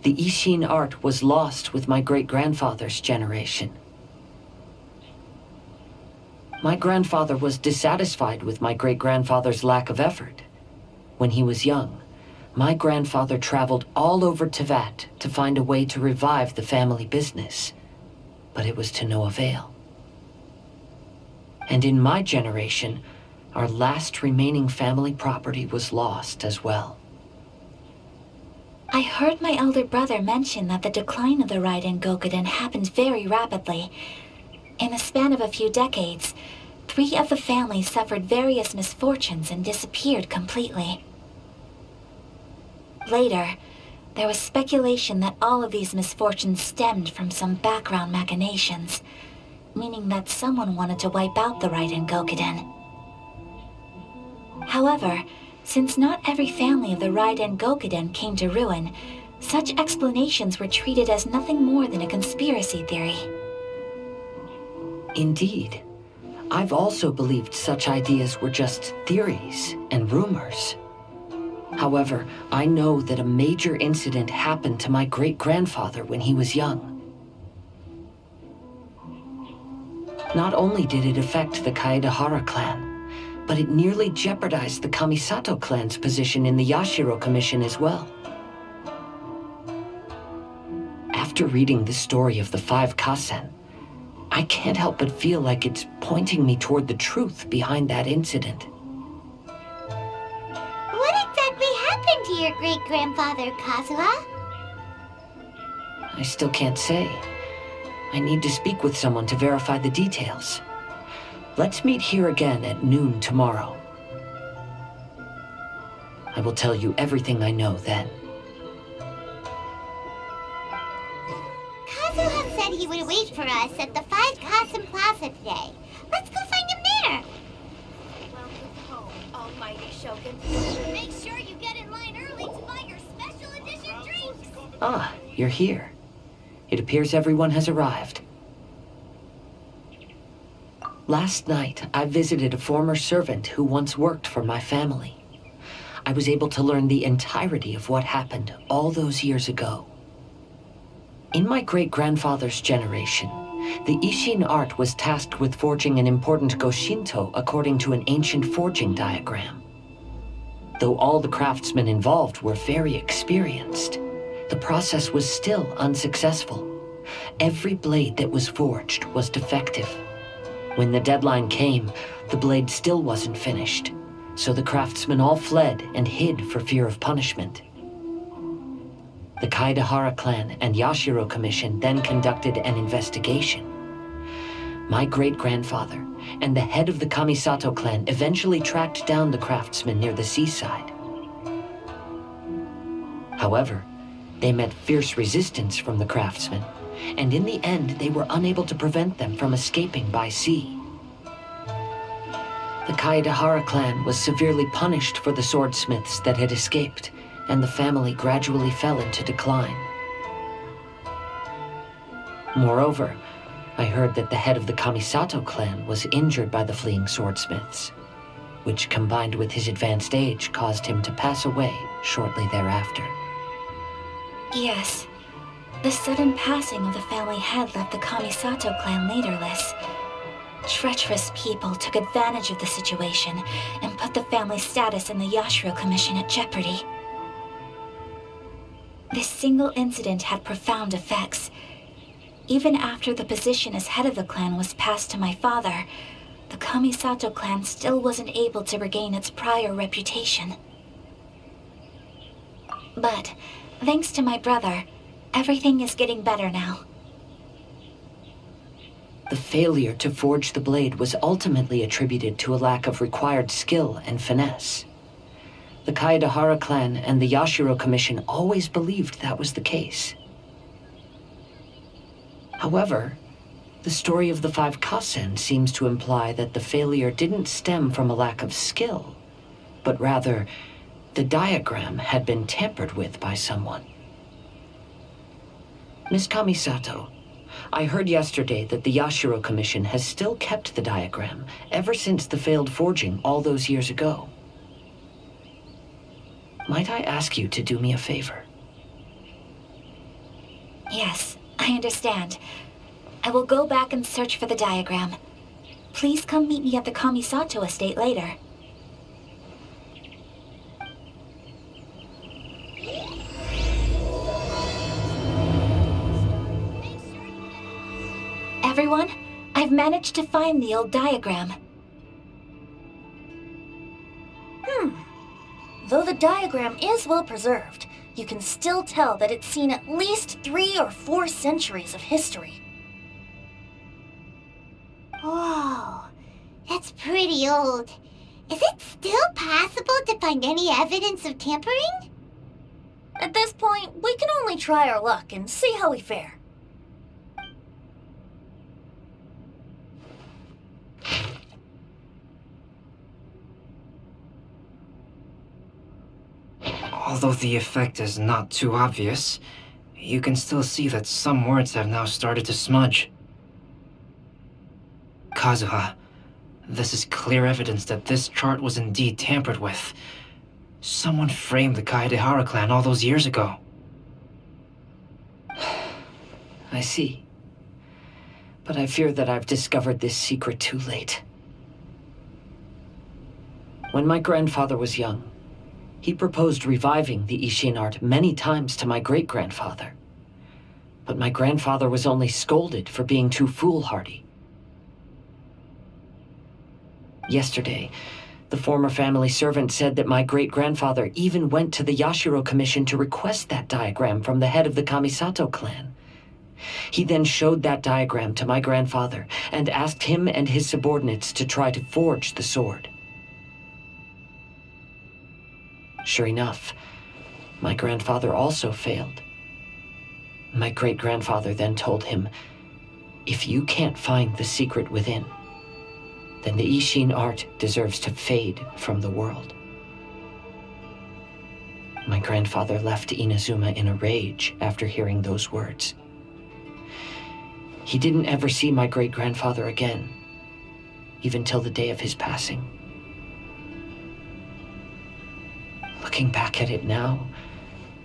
The Ishin art was lost with my great-grandfather's generation. My grandfather was dissatisfied with my great-grandfather's lack of effort. When he was young, my grandfather traveled all over Tevat to find a way to revive the family business, but it was to no avail. And in my generation, our last remaining family property was lost as well. I heard my elder brother mention that the decline of the Raiden Gokuden happened very rapidly. In the span of a few decades, 3 of the families suffered various misfortunes and disappeared completely. Later, there was speculation that all of these misfortunes stemmed from some background machinations, meaning that someone wanted to wipe out the Raiden Gokuden. However, since not every family of the Raiden Gokuden came to ruin, such explanations were treated as nothing more than a conspiracy theory. Indeed. I've also believed such ideas were just theories and rumors. However, I know that a major incident happened to my great-grandfather when he was young. Not only did it affect the Kaedehara clan, but it nearly jeopardized the Kamisato clan's position in the Yashiro Commission as well. After reading the story of the 5 Kasen, I can't help but feel like it's pointing me toward the truth behind that incident. What exactly happened to your great-grandfather, Kazuha? I still can't say. I need to speak with someone to verify the details. Let's meet here again at noon tomorrow. I will tell you everything I know then. Kazuha said he would wait for us at the 5 Kasen Plaza today. Let's go find him there. Welcome home, almighty Shogun. Make sure you get in line early to buy your special edition drinks. Ah, you're here. It appears everyone has arrived. Last night, I visited a former servant who once worked for my family. I was able to learn the entirety of what happened all those years ago. In my great-grandfather's generation, the Ishin art was tasked with forging an important Goshinto according to an ancient forging diagram. Though all the craftsmen involved were very experienced, the process was still unsuccessful. Every blade that was forged was defective. When the deadline came, the blade still wasn't finished, so the craftsmen all fled and hid for fear of punishment. The Kaedehara clan and Yashiro Commission then conducted an investigation. My great-grandfather and the head of the Kamisato clan eventually tracked down the craftsmen near the seaside. However, they met fierce resistance from the craftsmen, and in the end they were unable to prevent them from escaping by sea. The Kaedehara clan was severely punished for the swordsmiths that had escaped, and the family gradually fell into decline. Moreover, I heard that the head of the Kamisato clan was injured by the fleeing swordsmiths, which combined with his advanced age caused him to pass away shortly thereafter. Yes. The sudden passing of the family head left the Kamisato clan leaderless. Treacherous people took advantage of the situation and put the family's status in the Yashiro Commission at jeopardy. This single incident had profound effects. Even after the position as head of the clan was passed to my father, the Kamisato clan still wasn't able to regain its prior reputation. But, thanks to my brother, everything is getting better now. The failure to forge the blade was ultimately attributed to a lack of required skill and finesse. The Kaedahara clan and the Yashiro Commission always believed that was the case. However, the story of the 5 Kasen seems to imply that the failure didn't stem from a lack of skill, but rather, the diagram had been tampered with by someone. Miss Kamisato, I heard yesterday that the Yashiro Commission has still kept the diagram ever since the failed forging all those years ago. Might I ask you to do me a favor? Yes, I understand. I will go back and search for the diagram. Please come meet me at the Kamisato estate later. Everyone, I've managed to find the old diagram. Though the diagram is well preserved, you can still tell that it's seen at least 3 or 4 centuries of history. Whoa, that's pretty old. Is it still possible to find any evidence of tampering? At this point, we can only try our luck and see how we fare. Although the effect is not too obvious, you can still see that some words have now started to smudge. Kazuha, this is clear evidence that this chart was indeed tampered with. Someone framed the Kaedahara clan all those years ago. I see. But I fear that I've discovered this secret too late. When my grandfather was young, he proposed reviving the Ishin art many times to my great-grandfather. But my grandfather was only scolded for being too foolhardy. Yesterday, the former family servant said that my great-grandfather even went to the Yashiro Commission to request that diagram from the head of the Kamisato clan. He then showed that diagram to my grandfather and asked him and his subordinates to try to forge the sword. Sure enough, my grandfather also failed. My great-grandfather then told him, if you can't find the secret within, then the Ishin art deserves to fade from the world. My grandfather left Inazuma in a rage after hearing those words. He didn't ever see my great-grandfather again, even till the day of his passing. Looking back at it now,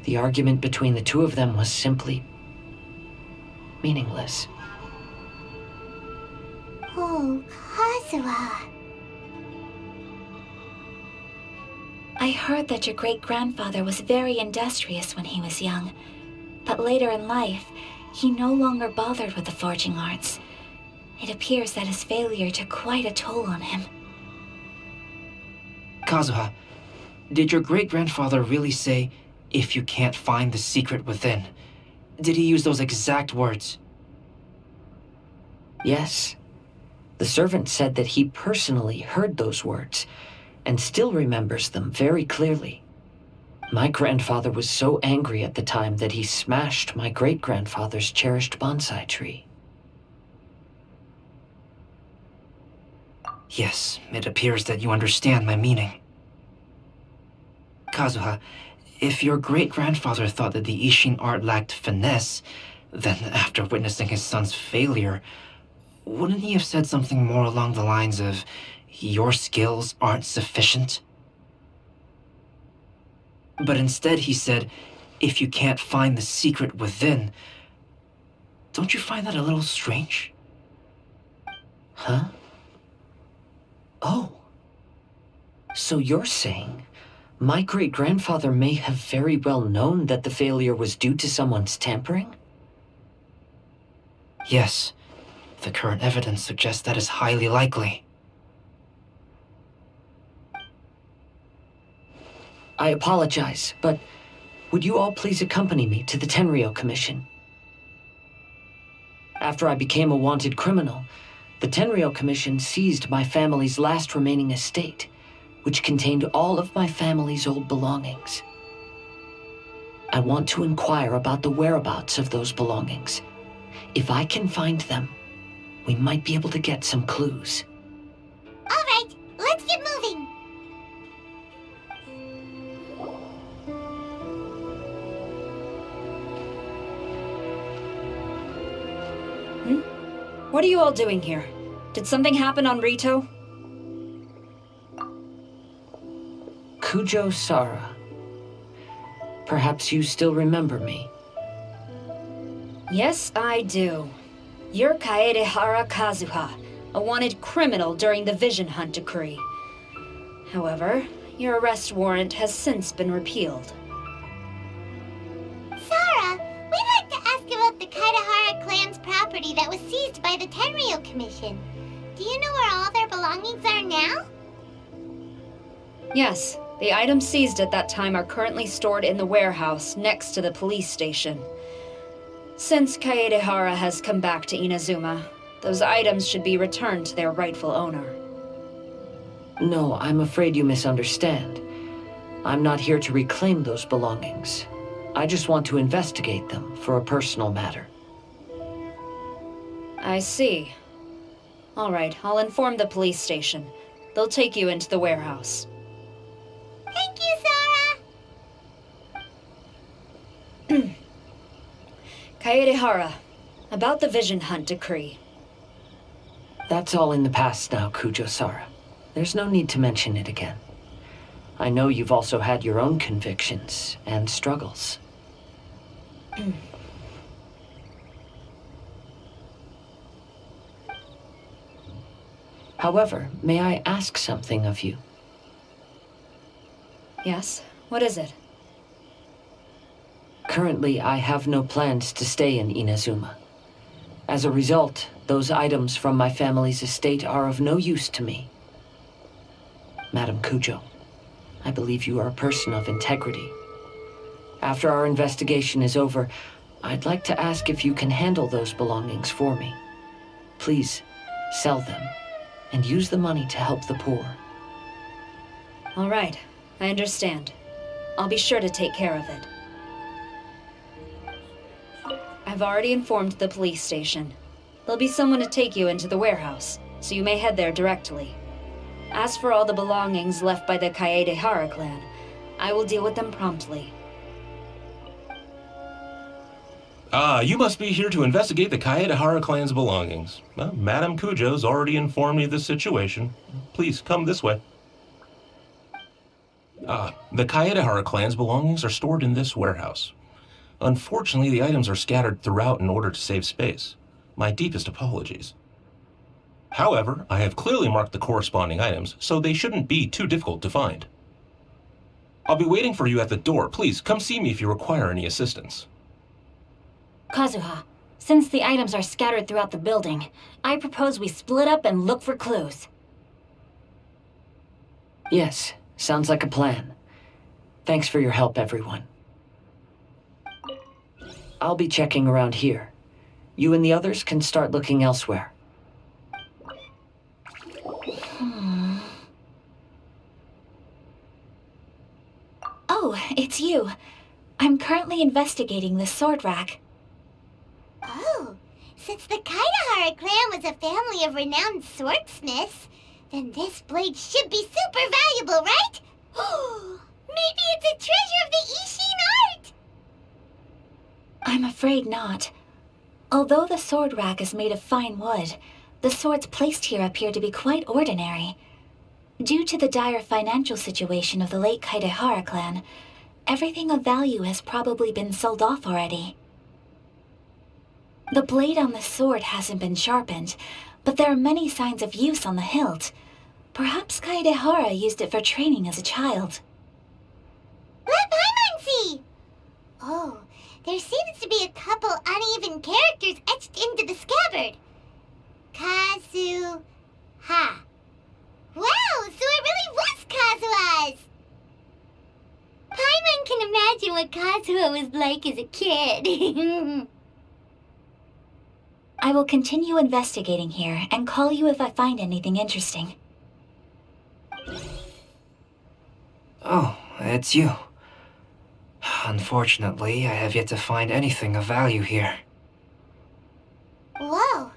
the argument between the two of them was simply meaningless. Oh, Kazuha. I heard that your great-grandfather was very industrious when he was young, but later in life, he no longer bothered with the forging arts. It appears that his failure took quite a toll on him. Kazuha, did your great-grandfather really say, if you can't find the secret within? Did he use those exact words? Yes. The servant said that he personally heard those words, and still remembers them very clearly. My grandfather was so angry at the time that he smashed my great-grandfather's cherished bonsai tree. Yes, it appears that you understand my meaning. Kazuha, if your great-grandfather thought that the Ishin art lacked finesse, then after witnessing his son's failure, wouldn't he have said something more along the lines of, your skills aren't sufficient? But instead he said, if you can't find the secret within, Don't you find that a little strange? Huh? Oh. So you're saying my great-grandfather may have very well known that the failure was due to someone's tampering? Yes. The current evidence suggests that is highly likely. I apologize, but would you all please accompany me to the Tenryou Commission? After I became a wanted criminal, the Tenryou Commission seized my family's last remaining estate, which contained all of my family's old belongings. I want to inquire about the whereabouts of those belongings. If I can find them, we might be able to get some clues. All right, let's get moving. What are you all doing here? Did something happen on Rito? Kujo Sara. Perhaps you still remember me. Yes, I do. You're Kaedehara Kazuha, a wanted criminal during the Vision Hunt decree. However, your arrest warrant has since been repealed. Sara, we'd like to ask about the Kaedehara clan's property that was seized by the Tenryou Commission. Do you know where all their belongings are now? Yes, the items seized at that time are currently stored in the warehouse next to the police station. Since Kaedehara has come back to Inazuma, those items should be returned to their rightful owner. No, I'm afraid you misunderstand. I'm not here to reclaim those belongings. I just want to investigate them for a personal matter. I see. All right, I'll inform the police station. They'll take you into the warehouse. Thank you, Sara. Kaedehara, about the Vision Hunt decree. That's all in the past now, Kujo Sara. There's no need to mention it again. I know you've also had your own convictions and struggles. However, may I ask something of you? Yes, what is it? Currently, I have no plans to stay in Inazuma. As a result, those items from my family's estate are of no use to me. Madam Kujo, I believe you are a person of integrity. After our investigation is over, I'd like to ask if you can handle those belongings for me. Please, sell them, and use the money to help the poor. All right, I understand. I'll be sure to take care of it. I've already informed the police station. There'll be someone to take you into the warehouse, so you may head there directly. As for all the belongings left by the Kaedehara clan, I will deal with them promptly. Ah, you must be here to investigate the Kaedehara clan's belongings. Well, Madame Kujo's already informed me of the situation. Please, come this way. The Kaedehara clan's belongings are stored in this warehouse. Unfortunately, the items are scattered throughout in order to save space. My deepest apologies. However, I have clearly marked the corresponding items, so they shouldn't be too difficult to find. I'll be waiting for you at the door. Please, come see me if you require any assistance. Kazuha, since the items are scattered throughout the building, I propose we split up and look for clues. Yes, sounds like a plan. Thanks for your help, everyone. I'll be checking around here. You and the others can start looking elsewhere. Oh, it's you. I'm currently investigating the sword rack. Oh, since the Kaedehara clan was a family of renowned swordsmiths, then this blade should be super valuable, right? Oh, maybe it's a treasure of the Ishin art! I'm afraid not. Although the sword rack is made of fine wood, the swords placed here appear to be quite ordinary. Due to the dire financial situation of the late Kaedehara clan, everything of value has probably been sold off already. The blade on the sword hasn't been sharpened, but there are many signs of use on the hilt. Perhaps Kaedehara used it for training as a child. Let Paimon see! Oh, there seems to be a couple uneven characters etched into the scabbard. Kazuha. Wow, so it really was Kazuha's! Paimon can imagine what Kazuha was like as a kid. I will continue investigating here and call you if I find anything interesting. Oh, it's you. Unfortunately, I have yet to find anything of value here. Whoa,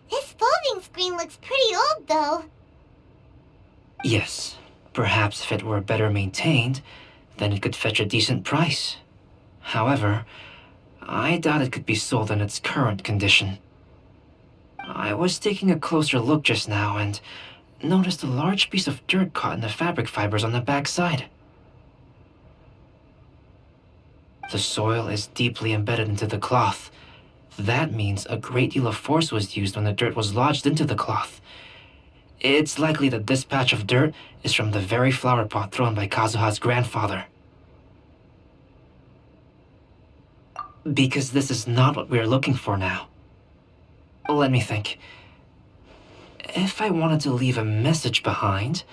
this folding screen looks pretty old though. Yes, perhaps if it were better maintained, then it could fetch a decent price. However, I doubt it could be sold in its current condition. I was taking a closer look just now and noticed a large piece of dirt caught in the fabric fibers on the back side. The soil is deeply embedded into the cloth. That means a great deal of force was used when the dirt was lodged into the cloth. It's likely that this patch of dirt is from the very flower pot thrown by Kazuha's grandfather. Because this is not what we're looking for now. Let me think. If I wanted to leave a message behind,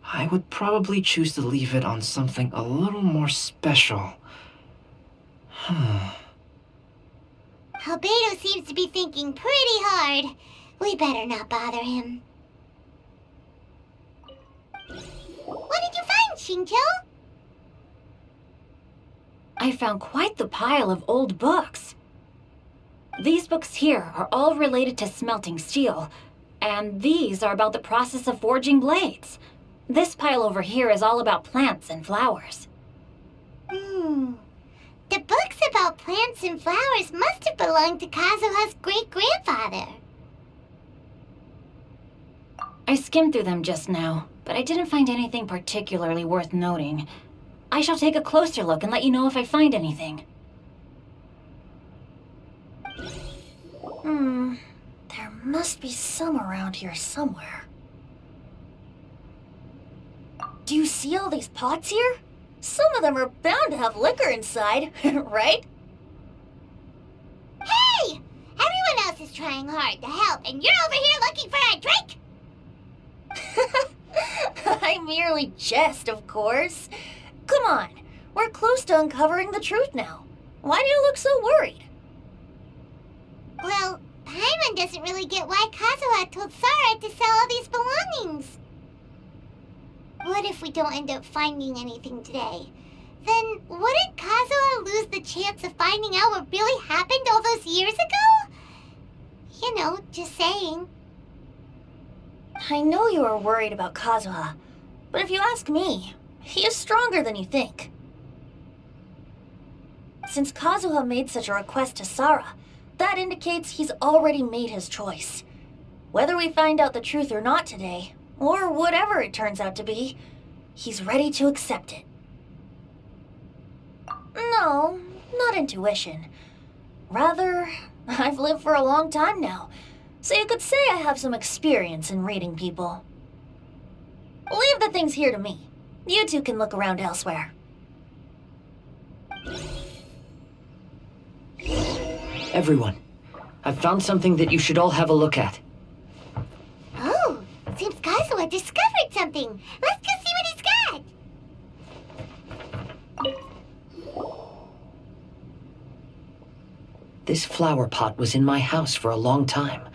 I would probably choose to leave it on something a little more special. Albedo seems to be thinking pretty hard. We better not bother him. What did you find, Shincho? I found quite the pile of old books. These books here are all related to smelting steel, and these are about the process of forging blades. This pile over here is all about plants and flowers. The books about plants and flowers must have belonged to Kazuha's great-grandfather. I skimmed through them just now, but I didn't find anything particularly worth noting. I shall take a closer look and let you know if I find anything. There must be some around here somewhere. Do you see all these pots here? Some of them are bound to have liquor inside, right? Hey! Everyone else is trying hard to help, and you're over here looking for a drink? I merely jest, of course. Come on, we're close to uncovering the truth now. Why do you look so worried? Well, Paimon doesn't really get why Kazuha told Sara to sell all these belongings. What if we don't end up finding anything today? Then wouldn't Kazuha lose the chance of finding out what really happened all those years ago? You know, just saying. I know you are worried about Kazuha, but if you ask me, he is stronger than you think. Since Kazuha made such a request to Sara, that indicates he's already made his choice. Whether we find out the truth or not today, or whatever it turns out to be, he's ready to accept it. No, not intuition. Rather, I've lived for a long time now, so you could say I have some experience in reading people. Leave the things here to me. You two can look around elsewhere. Everyone, I've found something that you should all have a look at. Oh, seems Kazuha discovered something. Let's go see what he's got. This flower pot was in my house for a long time.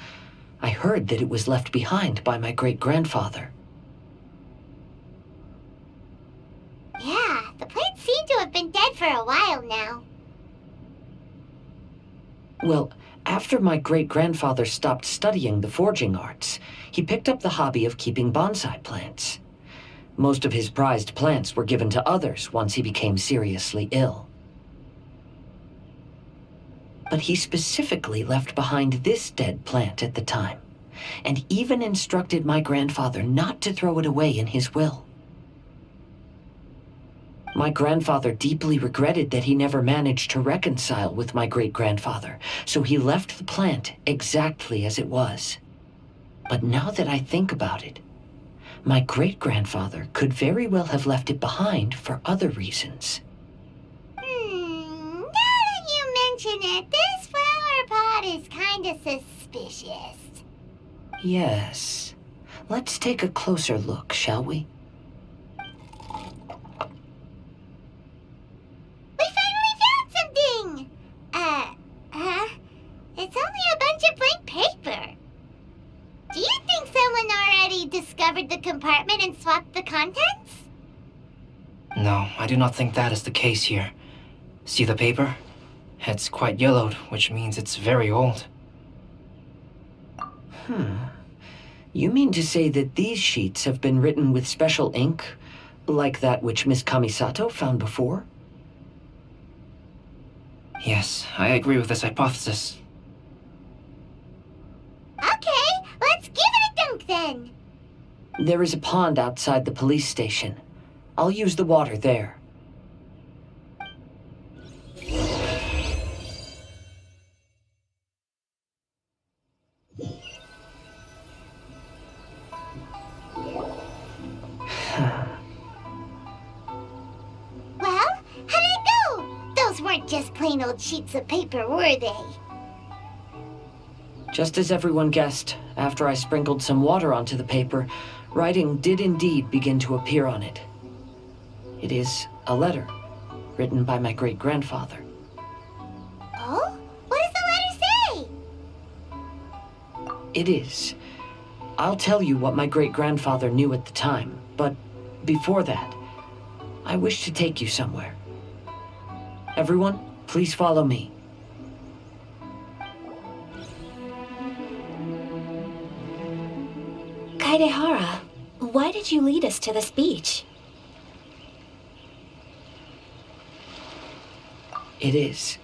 I heard that it was left behind by my great-grandfather. Yeah, the plants seem to have been dead for a while now. Well, after my great-grandfather stopped studying the forging arts, he picked up the hobby of keeping bonsai plants. Most of his prized plants were given to others once he became seriously ill. But he specifically left behind this dead plant at the time, and even instructed my grandfather not to throw it away in his will. My grandfather deeply regretted that he never managed to reconcile with my great-grandfather, so he left the plant exactly as it was. But now that I think about it, my great-grandfather could very well have left it behind for other reasons. Now that you mention it, this flower pot is kinda suspicious. Yes. Let's take a closer look, shall we? We finally found something! It's only a bunch of blank paper. Do you think someone already discovered the compartment and swapped the contents? No, I do not think that is the case here. See the paper? It's quite yellowed, which means it's very old. You mean to say that these sheets have been written with special ink, like that which Miss Kamisato found before? Yes, I agree with this hypothesis. Okay, let's give it a dunk then. There is a pond outside the police station. I'll use the water there. Well, how'd it go? Those weren't just plain old sheets of paper, were they? Just as everyone guessed, after I sprinkled some water onto the paper, writing did indeed begin to appear on it. It is a letter, written by my great-grandfather. Oh? What does the letter say? It is. I'll tell you what my great-grandfather knew at the time, but before that, I wish to take you somewhere. Everyone, please follow me. Kaidehara, why did you lead us to this beach? It is.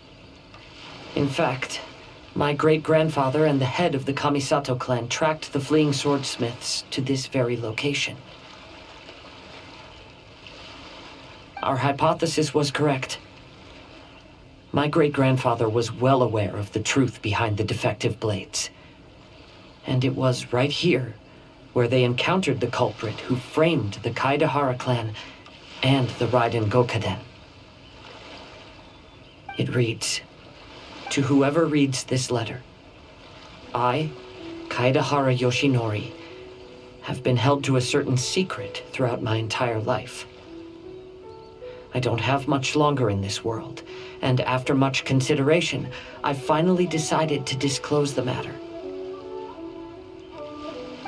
In fact, my great-grandfather and the head of the Kamisato clan tracked the fleeing swordsmiths to this very location. Our hypothesis was correct. My great-grandfather was well aware of the truth behind the defective blades. And it was right here where they encountered the culprit who framed the Kaidehara clan and the Raiden Gokaden. It reads, "To whoever reads this letter, I, Kaidehara Yoshinori, have been held to a certain secret throughout my entire life. I don't have much longer in this world, and after much consideration, I finally decided to disclose the matter.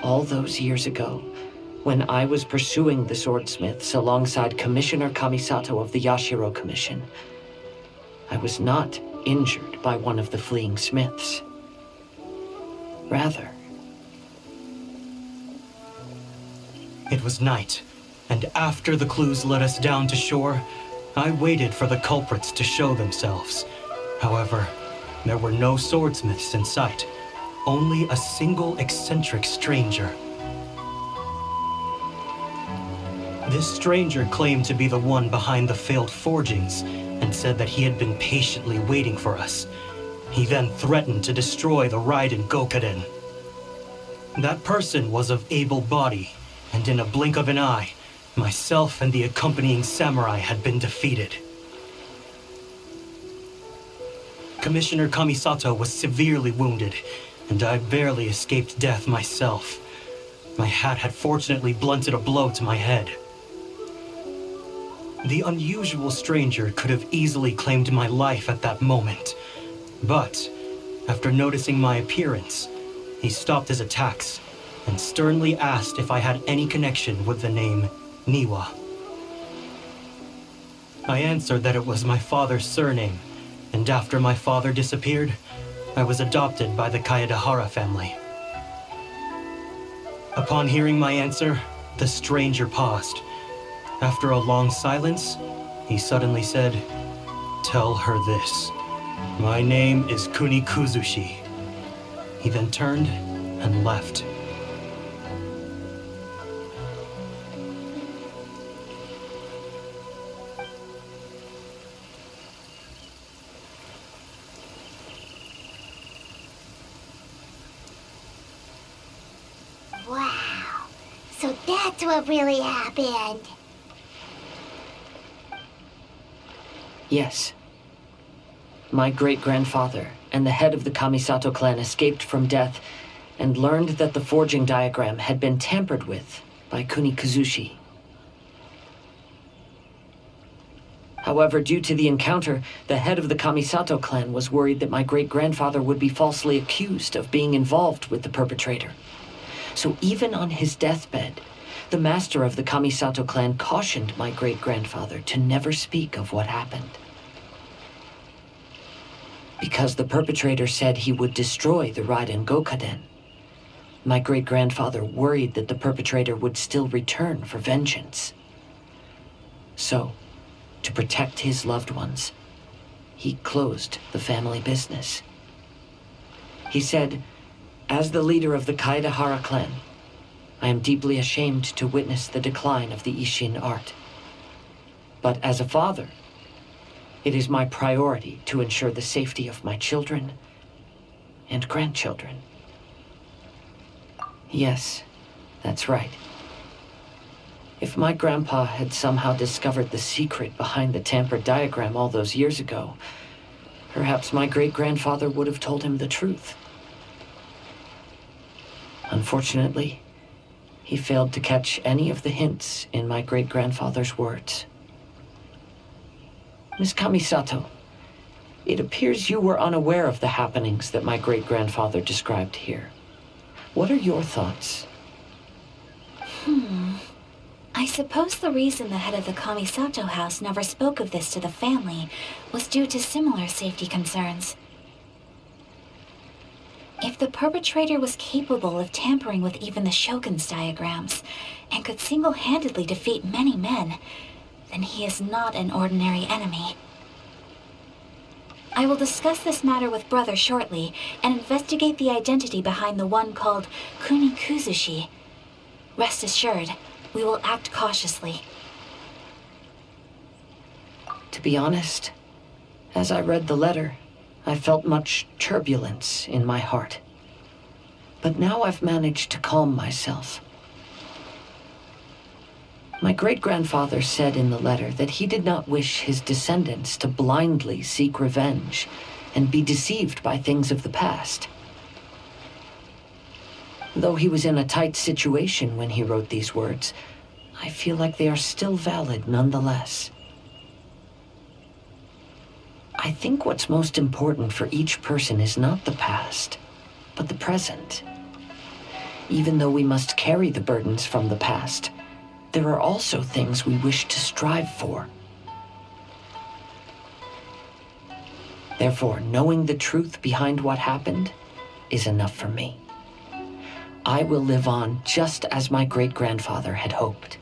All those years ago, when I was pursuing the swordsmiths alongside Commissioner Kamisato of the Yashiro Commission, I was not injured by one of the fleeing smiths. Rather, it was night, and after the clues led us down to shore, I waited for the culprits to show themselves. However, there were no swordsmiths in sight, only a single eccentric stranger. This stranger claimed to be the one behind the failed forgings and said that he had been patiently waiting for us. He then threatened to destroy the Raiden Gokaden. That person was of able body, and in a blink of an eye, myself and the accompanying samurai had been defeated. Commissioner Kamisato was severely wounded, and I barely escaped death myself. My hat had fortunately blunted a blow to my head. The unusual stranger could have easily claimed my life at that moment, but after noticing my appearance, he stopped his attacks and sternly asked if I had any connection with the name Niwa. I answered that it was my father's surname, and after my father disappeared, I was adopted by the Kaedehara family. Upon hearing my answer, the stranger paused. After a long silence, he suddenly said, "Tell her this. My name is Kuni Kuzushi." He then turned and left. So that's what really happened. Yes. My great-grandfather and the head of the Kamisato clan escaped from death and learned that the forging diagram had been tampered with by Kunikuzushi. However, due to the encounter, the head of the Kamisato clan was worried that my great-grandfather would be falsely accused of being involved with the perpetrator. So even on his deathbed, the master of the Kamisato clan cautioned my great-grandfather to never speak of what happened. Because the perpetrator said he would destroy the Raiden Gokaden, my great-grandfather worried that the perpetrator would still return for vengeance. So, to protect his loved ones, he closed the family business. He said, "As the leader of the Kaedahara clan, I am deeply ashamed to witness the decline of the Ishin art. But as a father, it is my priority to ensure the safety of my children and grandchildren." Yes, that's right. If my grandpa had somehow discovered the secret behind the tampered diagram all those years ago, perhaps my great-grandfather would have told him the truth. Unfortunately, he failed to catch any of the hints in my great-grandfather's words. Miss Kamisato, it appears you were unaware of the happenings that my great-grandfather described here. What are your thoughts? I suppose the reason the head of the Kamisato house never spoke of this to the family was due to similar safety concerns. If the perpetrator was capable of tampering with even the Shogun's diagrams, and could single-handedly defeat many men, then he is not an ordinary enemy. I will discuss this matter with Brother shortly, and investigate the identity behind the one called Kunikuzushi. Rest assured, we will act cautiously. To be honest, as I read the letter, I felt much turbulence in my heart. But now I've managed to calm myself. My great-grandfather said in the letter that he did not wish his descendants to blindly seek revenge and be deceived by things of the past. Though he was in a tight situation when he wrote these words, I feel like they are still valid nonetheless. I think what's most important for each person is not the past, but the present. Even though we must carry the burdens from the past, there are also things we wish to strive for. Therefore, knowing the truth behind what happened is enough for me. I will live on just as my great-grandfather had hoped.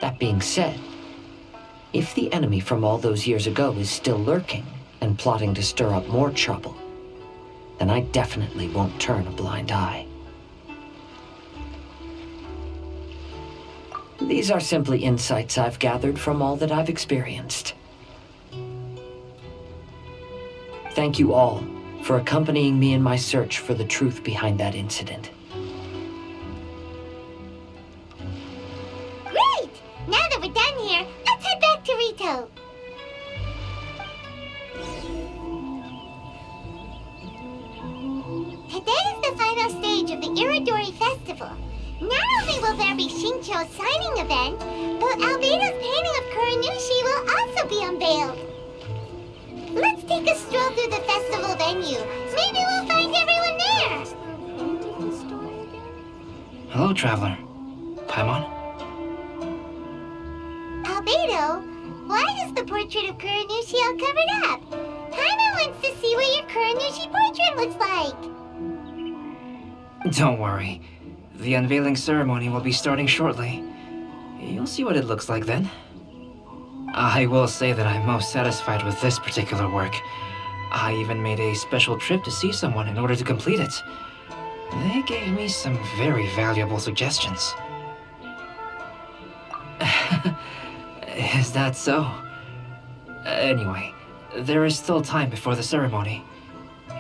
That being said, if the enemy from all those years ago is still lurking and plotting to stir up more trouble, then I definitely won't turn a blind eye. These are simply insights I've gathered from all that I've experienced. Thank you all for accompanying me in my search for the truth behind that incident. Great! Now that we're done here, let's head back to Rito. Today is the final stage of the Irodori Festival. Not only will there be Shincho's signing event, but Albedo's painting of Kuranushi will also be unveiled. Let's take a stroll through the festival venue. Maybe we'll find everyone there. Hello, traveler. Paimon? Albedo, why is the portrait of Kuranushi all covered up? Paimon wants to see what your Kuranushi portrait looks like. Don't worry. The unveiling ceremony will be starting shortly. You'll see what it looks like then. I will say that I'm most satisfied with this particular work. I even made a special trip to see someone in order to complete it. They gave me some very valuable suggestions. Is that so? Anyway, there is still time before the ceremony.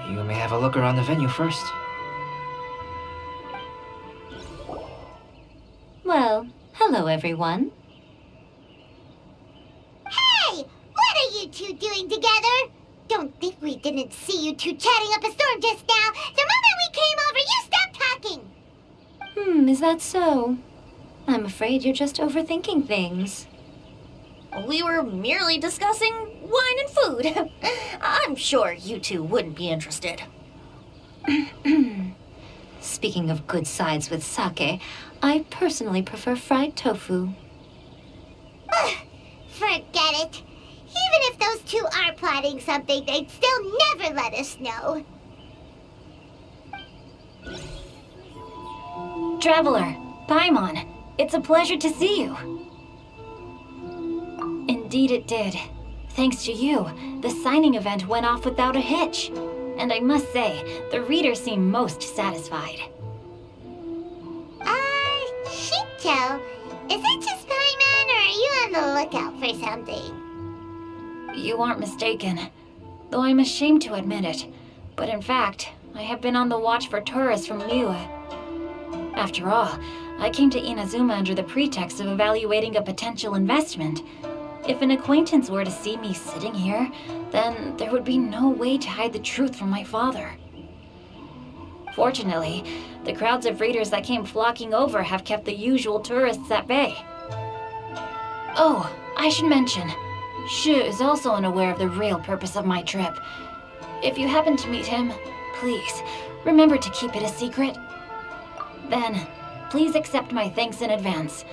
You may have a look around the venue first. Well, hello everyone. Hey! What are you two doing together? Don't think we didn't see you two chatting up a storm just now. The moment we came over, you stopped talking. Is that so? I'm afraid you're just overthinking things. We were merely discussing wine and food. I'm sure you two wouldn't be interested. Speaking of good sides with sake, I personally prefer fried tofu. Forget it. Even if those two are plotting something, they'd still never let us know. Traveler, Paimon, it's a pleasure to see you. Indeed it did. Thanks to you, the signing event went off without a hitch. And I must say, the readers seem most satisfied. Shinto, is it just Paimon, or are you on the lookout for something? You aren't mistaken, though I'm ashamed to admit it. But in fact, I have been on the watch for tourists from Liyue. After all, I came to Inazuma under the pretext of evaluating a potential investment. If an acquaintance were to see me sitting here, then there would be no way to hide the truth from my father. Fortunately, the crowds of readers that came flocking over have kept the usual tourists at bay. Oh, I should mention, Shu is also unaware of the real purpose of my trip. If you happen to meet him, please, remember to keep it a secret. Then, please accept my thanks in advance.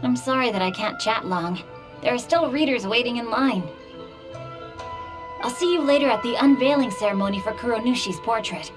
I'm sorry that I can't chat long. There are still readers waiting in line. I'll see you later at the unveiling ceremony for Kuronushi's portrait.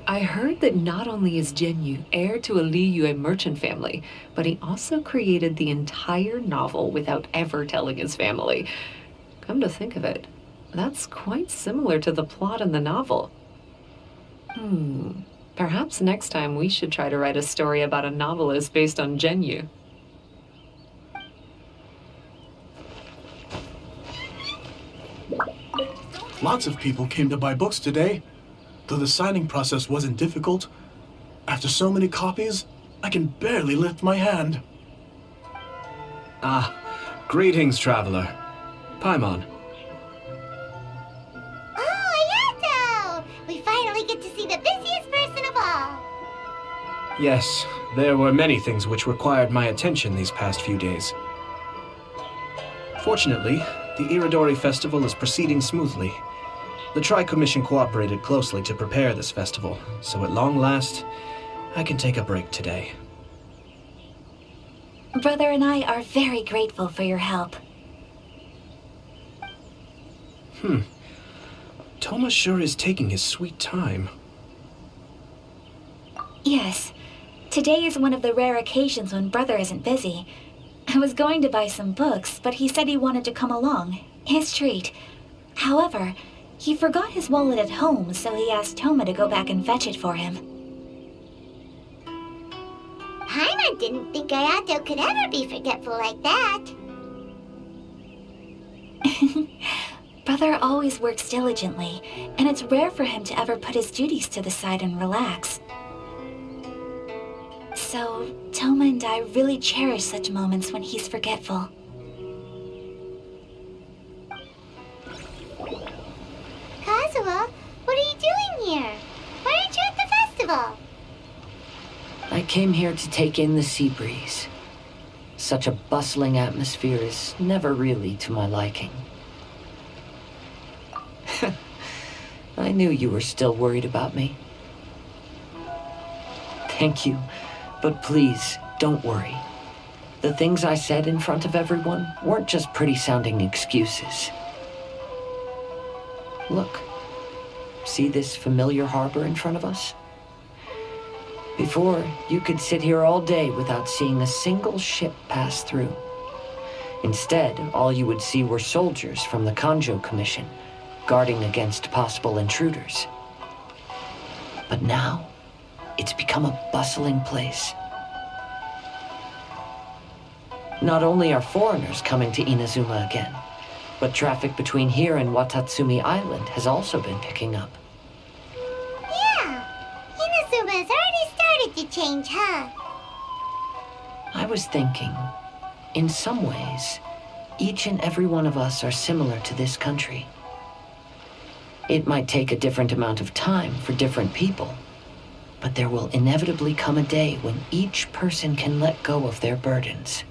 I heard that not only is Genyu heir to a Liyue merchant family, but he also created the entire novel without ever telling his family. Come to think of it, that's quite similar to the plot in the novel. Perhaps next time we should try to write a story about a novelist based on Genyu. Lots of people came to buy books today. Though the signing process wasn't difficult, after so many copies, I can barely lift my hand. Greetings, traveler. Paimon. Oh, Ayato! We finally get to see the busiest person of all. Yes, there were many things which required my attention these past few days. Fortunately, the Iridori Festival is proceeding smoothly. The Tri-Commission cooperated closely to prepare this festival, so at long last, I can take a break today. Brother and I are very grateful for your help. Toma sure is taking his sweet time. Yes. Today is one of the rare occasions when Brother isn't busy. I was going to buy some books, but he said he wanted to come along. His treat. However, he forgot his wallet at home, so he asked Toma to go back and fetch it for him. Paimon didn't think Ayato could ever be forgetful like that. Brother always works diligently, and it's rare for him to ever put his duties to the side and relax. So, Toma and I really cherish such moments when he's forgetful. Kazuha, what are you doing here? Why aren't you at the festival? I came here to take in the sea breeze. Such a bustling atmosphere is never really to my liking. I knew you were still worried about me. Thank you, but please, don't worry. The things I said in front of everyone weren't just pretty-sounding excuses. Look, see this familiar harbor in front of us? Before, you could sit here all day without seeing a single ship pass through. Instead, all you would see were soldiers from the Kanjo Commission, guarding against possible intruders. But now, it's become a bustling place. Not only are foreigners coming to Inazuma again, but traffic between here and Watatsumi Island has also been picking up. Yeah, Inazuma's already started to change, huh? I was thinking, in some ways, each and every one of us are similar to this country. It might take a different amount of time for different people, but there will inevitably come a day when each person can let go of their burdens.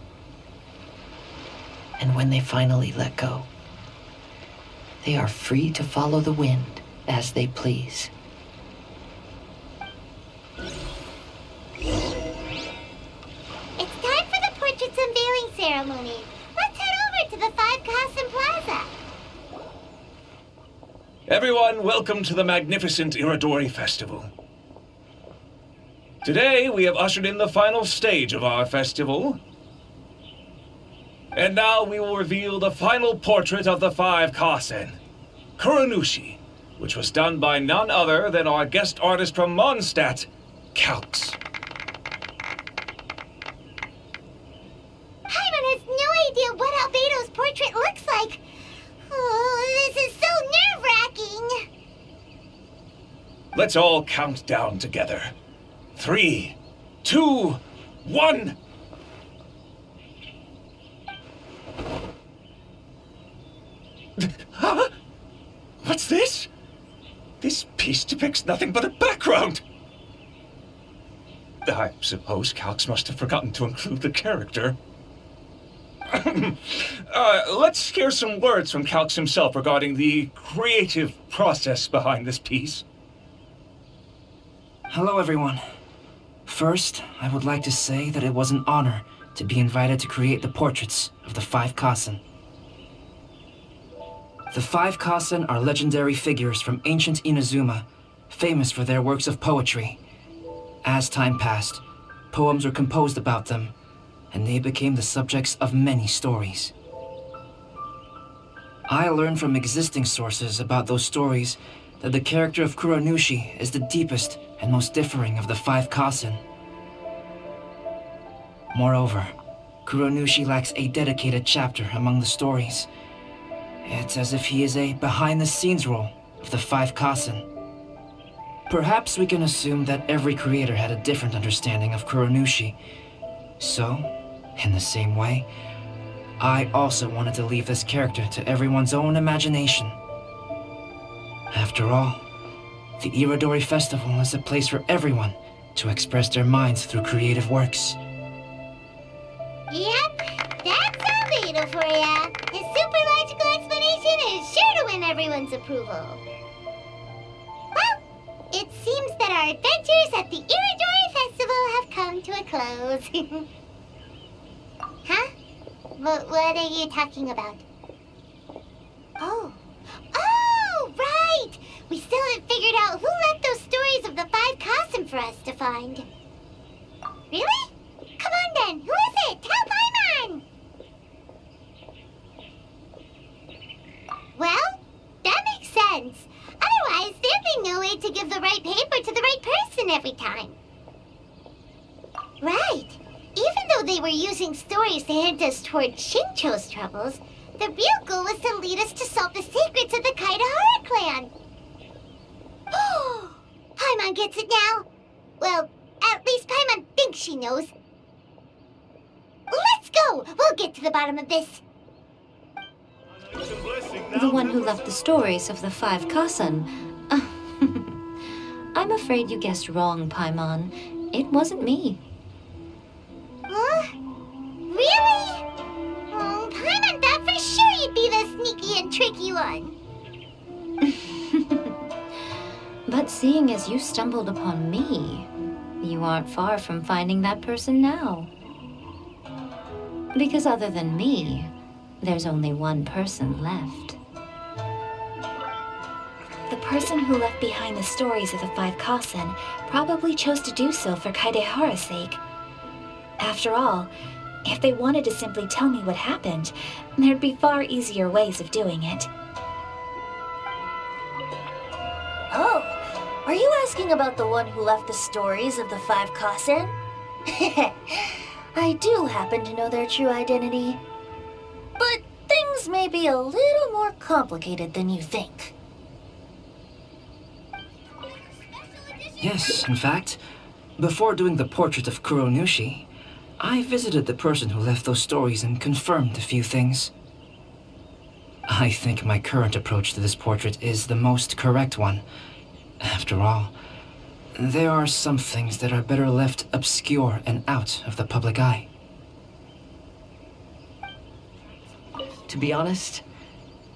And when they finally let go, they are free to follow the wind as they please. It's time for the portraits unveiling ceremony. Let's head over to the 5 Kasen Plaza. Everyone, welcome to the magnificent Irodori Festival. Today, we have ushered in the final stage of our festival. And now we will reveal the final portrait of the 5 Kasen, Kuronushi, which was done by none other than our guest artist from Mondstadt, Calx. Paimon has no idea what Albedo's portrait looks like. Oh, this is so nerve-wracking. Let's all count down together. 3, 2, 1. Huh? What's this? This piece depicts nothing but a background. I suppose Calx must have forgotten to include the character. Let's hear some words from Calx himself regarding the creative process behind this piece. Hello, everyone. First, I would like to say that it was an honor to be invited to create the portraits of the 5 Kasen. The 5 Kasen are legendary figures from ancient Inazuma, famous for their works of poetry. As time passed, poems were composed about them, and they became the subjects of many stories. I learned from existing sources about those stories that the character of Kuronushi is the deepest and most differing of the 5 Kasen. Moreover, Kuronushi lacks a dedicated chapter among the stories. It's as if he is a behind-the-scenes role of the 5 Kasen. Perhaps we can assume that every creator had a different understanding of Kuronushi. So, in the same way, I also wanted to leave this character to everyone's own imagination. After all, the Irodori Festival is a place for everyone to express their minds through creative works. Yep, that's Albedo for ya. His super logical explanation is sure to win everyone's approval. Well, it seems that our adventures at the Irodori Festival have come to a close. Huh? What are you talking about? Oh, right! We still haven't figured out who left those stories of the 5 Kasen for us to find. Really? Come on then, who is it? Tell Paimon! Well, that makes sense. Otherwise, there'd be no way to give the right paper to the right person every time. Right. Even though they were using stories to hint us toward Shincho's troubles, the real goal was to lead us to solve the secrets of the Kaidahara clan. Oh, Paimon gets it now. Well, at least Paimon thinks she knows. Let's go! We'll get to the bottom of this. The one who left the stories of the 5 Kasen. I'm afraid you guessed wrong, Paimon. It wasn't me. Huh? Really? Oh, Paimon thought for sure you'd be the sneaky and tricky one. But seeing as you stumbled upon me, you aren't far from finding that person now. Because other than me, there's only one person left. The person who left behind the stories of the 5 Kasen probably chose to do so for Kaidehara's sake. After all, if they wanted to simply tell me what happened, there'd be far easier ways of doing it. Oh, Are you asking about the one who left the stories of the 5 Kasen? I do happen to know their true identity. But things may be a little more complicated than you think. Yes, in fact, before doing the portrait of Kuronushi, I visited the person who left those stories and confirmed a few things. I think my current approach to this portrait is the most correct one. After all, there are some things that are better left obscure and out of the public eye. To be honest,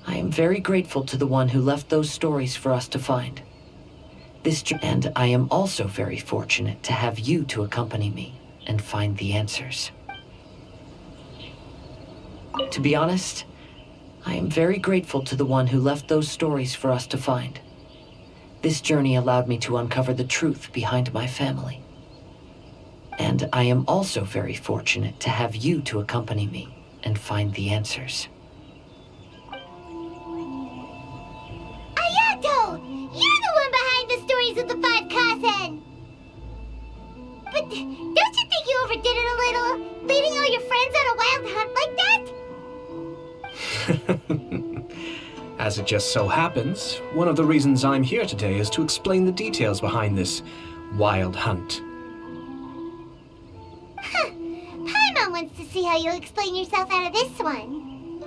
I am very grateful to the one who left those stories for us to find. And I am also very fortunate to have you to accompany me and find the answers. To be honest, I am very grateful to the one who left those stories for us to find. This journey allowed me to uncover the truth behind my family. And I am also very fortunate to have you to accompany me and find the answers. Ayato! You're the one behind the stories of the 5 Kasen! But don't you think you overdid it a little? Leading all your friends on a wild hunt like that? As it just so happens, one of the reasons I'm here today is to explain the details behind this wild hunt. Huh. Paimon wants to see how you'll explain yourself out of this one.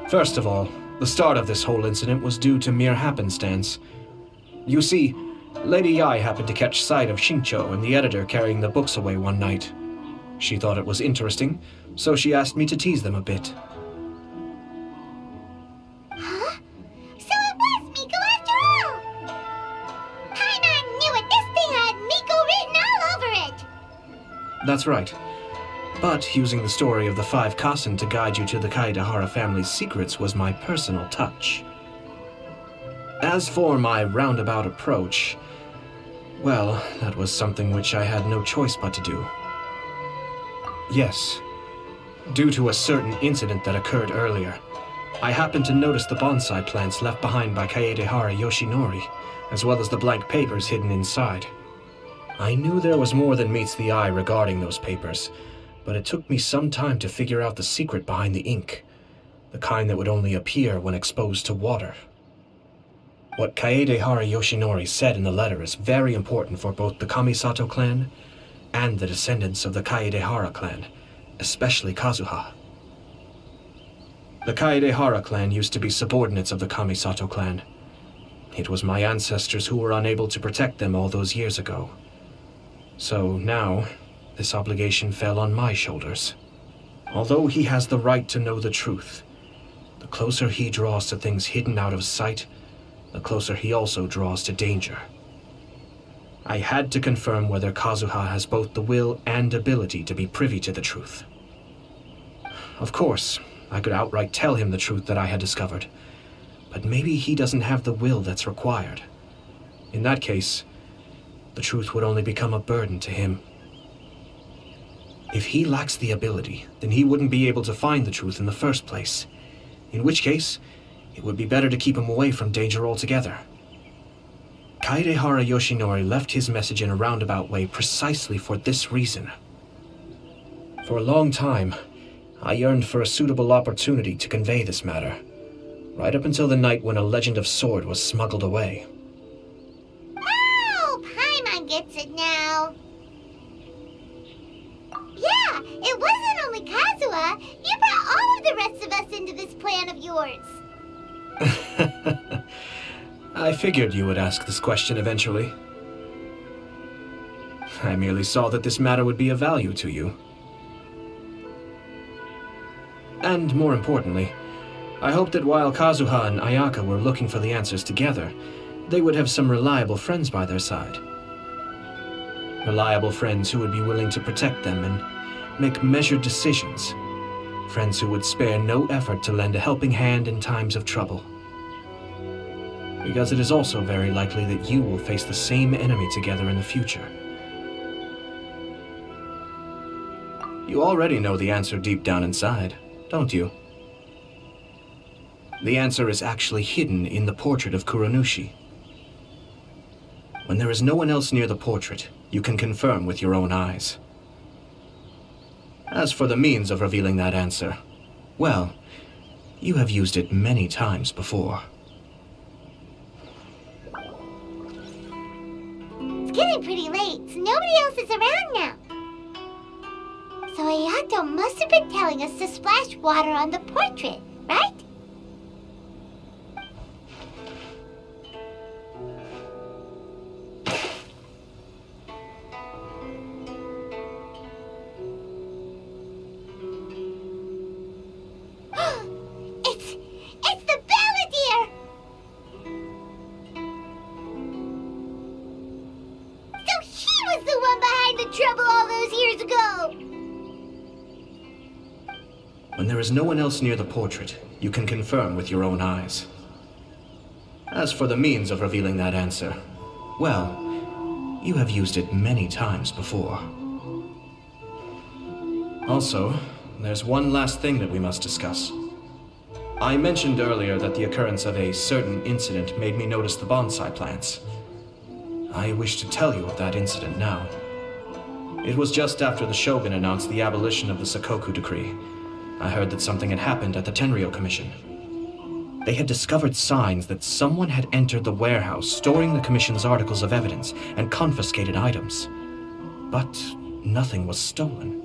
First of all, the start of this whole incident was due to mere happenstance. You see, Lady Yai happened to catch sight of Shincho and the editor carrying the books away one night. She thought it was interesting, so she asked me to tease them a bit. Huh? So it was Miko after all! Paimon knew it! This thing had Miko written all over it! That's right. But using the story of the 5 Kasen to guide you to the Kaedehara family's secrets was my personal touch. As for my roundabout approach, well, that was something which I had no choice but to do. Yes, due to a certain incident that occurred earlier, I happened to notice the bonsai plants left behind by Kaedehara Yoshinori, as well as the blank papers hidden inside. I knew there was more than meets the eye regarding those papers, but it took me some time to figure out the secret behind the ink, the kind that would only appear when exposed to water. What Kaedehara Yoshinori said in the letter is very important for both the Kamisato clan and the descendants of the Kaedehara clan, especially Kazuha. The Kaedehara clan used to be subordinates of the Kamisato clan. It was my ancestors who were unable to protect them all those years ago. So now, this obligation fell on my shoulders. Although he has the right to know the truth, the closer he draws to things hidden out of sight, the closer he also draws to danger. I had to confirm whether Kazuha has both the will and ability to be privy to the truth. Of course, I could outright tell him the truth that I had discovered, but maybe he doesn't have the will that's required. In that case, the truth would only become a burden to him. If he lacks the ability, then he wouldn't be able to find the truth in the first place, in which case, it would be better to keep him away from danger altogether. Kaedehara Yoshinori left his message in a roundabout way precisely for this reason. For a long time, I yearned for a suitable opportunity to convey this matter, right up until the night when a legend of sword was smuggled away. Oh, Paimon gets it now. Yeah, it wasn't only Kazuha. You brought all of the rest of us into this plan of yours. I figured you would ask this question eventually. I merely saw that this matter would be of value to you. And more importantly, I hoped that while Kazuha and Ayaka were looking for the answers together, they would have some reliable friends by their side. Reliable friends who would be willing to protect them and make measured decisions. Friends who would spare no effort to lend a helping hand in times of trouble. Because it is also very likely that you will face the same enemy together in the future. You already know the answer deep down inside, don't you? The answer is actually hidden in the portrait of Kuronushi. When there is no one else near the portrait, you can confirm with your own eyes. As for the means of revealing that answer, well, you have used it many times before. It's getting pretty late, so nobody else is around now. So Ayato must have been telling us to splash water on the portrait, right? It's the Balladeer! So he was the one behind the trouble all those years ago! When there is no one else near the portrait, you can confirm with your own eyes. As for the means of revealing that answer, well, you have used it many times before. Also, there's one last thing that we must discuss. I mentioned earlier that the occurrence of a certain incident made me notice the bonsai plants. I wish to tell you of that incident now. It was just after the Shogun announced the abolition of the Sakoku decree. I heard that something had happened at the Tenryou Commission. They had discovered signs that someone had entered the warehouse storing the Commission's articles of evidence and confiscated items. But nothing was stolen.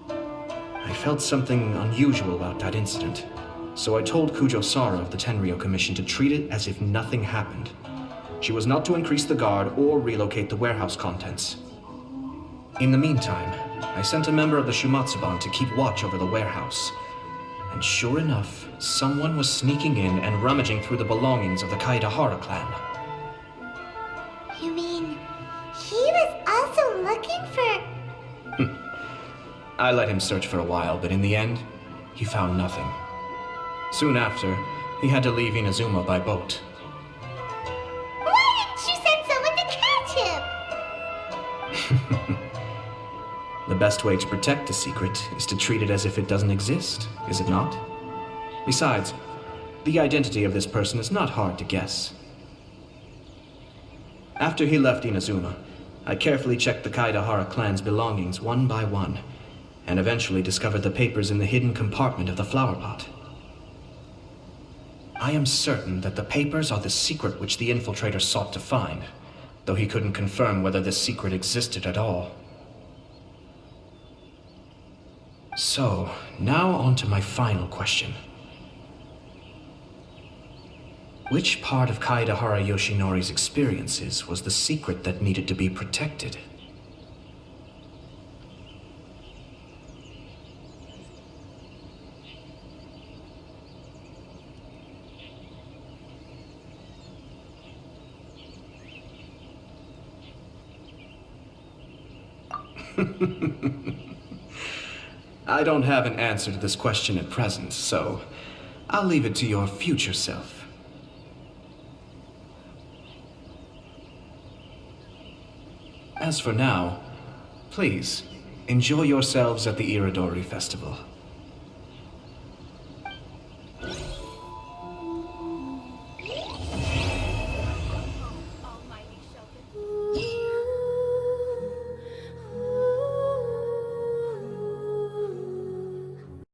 I felt something unusual about that incident, so I told Kujo-Sara of the Tenryou Commission to treat it as if nothing happened. She was not to increase the guard or relocate the warehouse contents. In the meantime, I sent a member of the Shumatsuban to keep watch over the warehouse. And sure enough, someone was sneaking in and rummaging through the belongings of the Kaedahara clan. You mean, he was also looking for... I let him search for a while, but in the end, he found nothing. Soon after, he had to leave Inazuma by boat. Why didn't you send someone to catch him? The best way to protect a secret is to treat it as if it doesn't exist, is it not? Besides, the identity of this person is not hard to guess. After he left Inazuma, I carefully checked the Kaedahara clan's belongings one by one, and eventually discovered the papers in the hidden compartment of the flower pot. I am certain that the papers are the secret which the infiltrator sought to find, though he couldn't confirm whether this secret existed at all. So, now on to my final question. Which part of Kaedahara Yoshinori's experiences was the secret that needed to be protected? I don't have an answer to this question at present, so I'll leave it to your future self. As for now, please, enjoy yourselves at the Irodori Festival.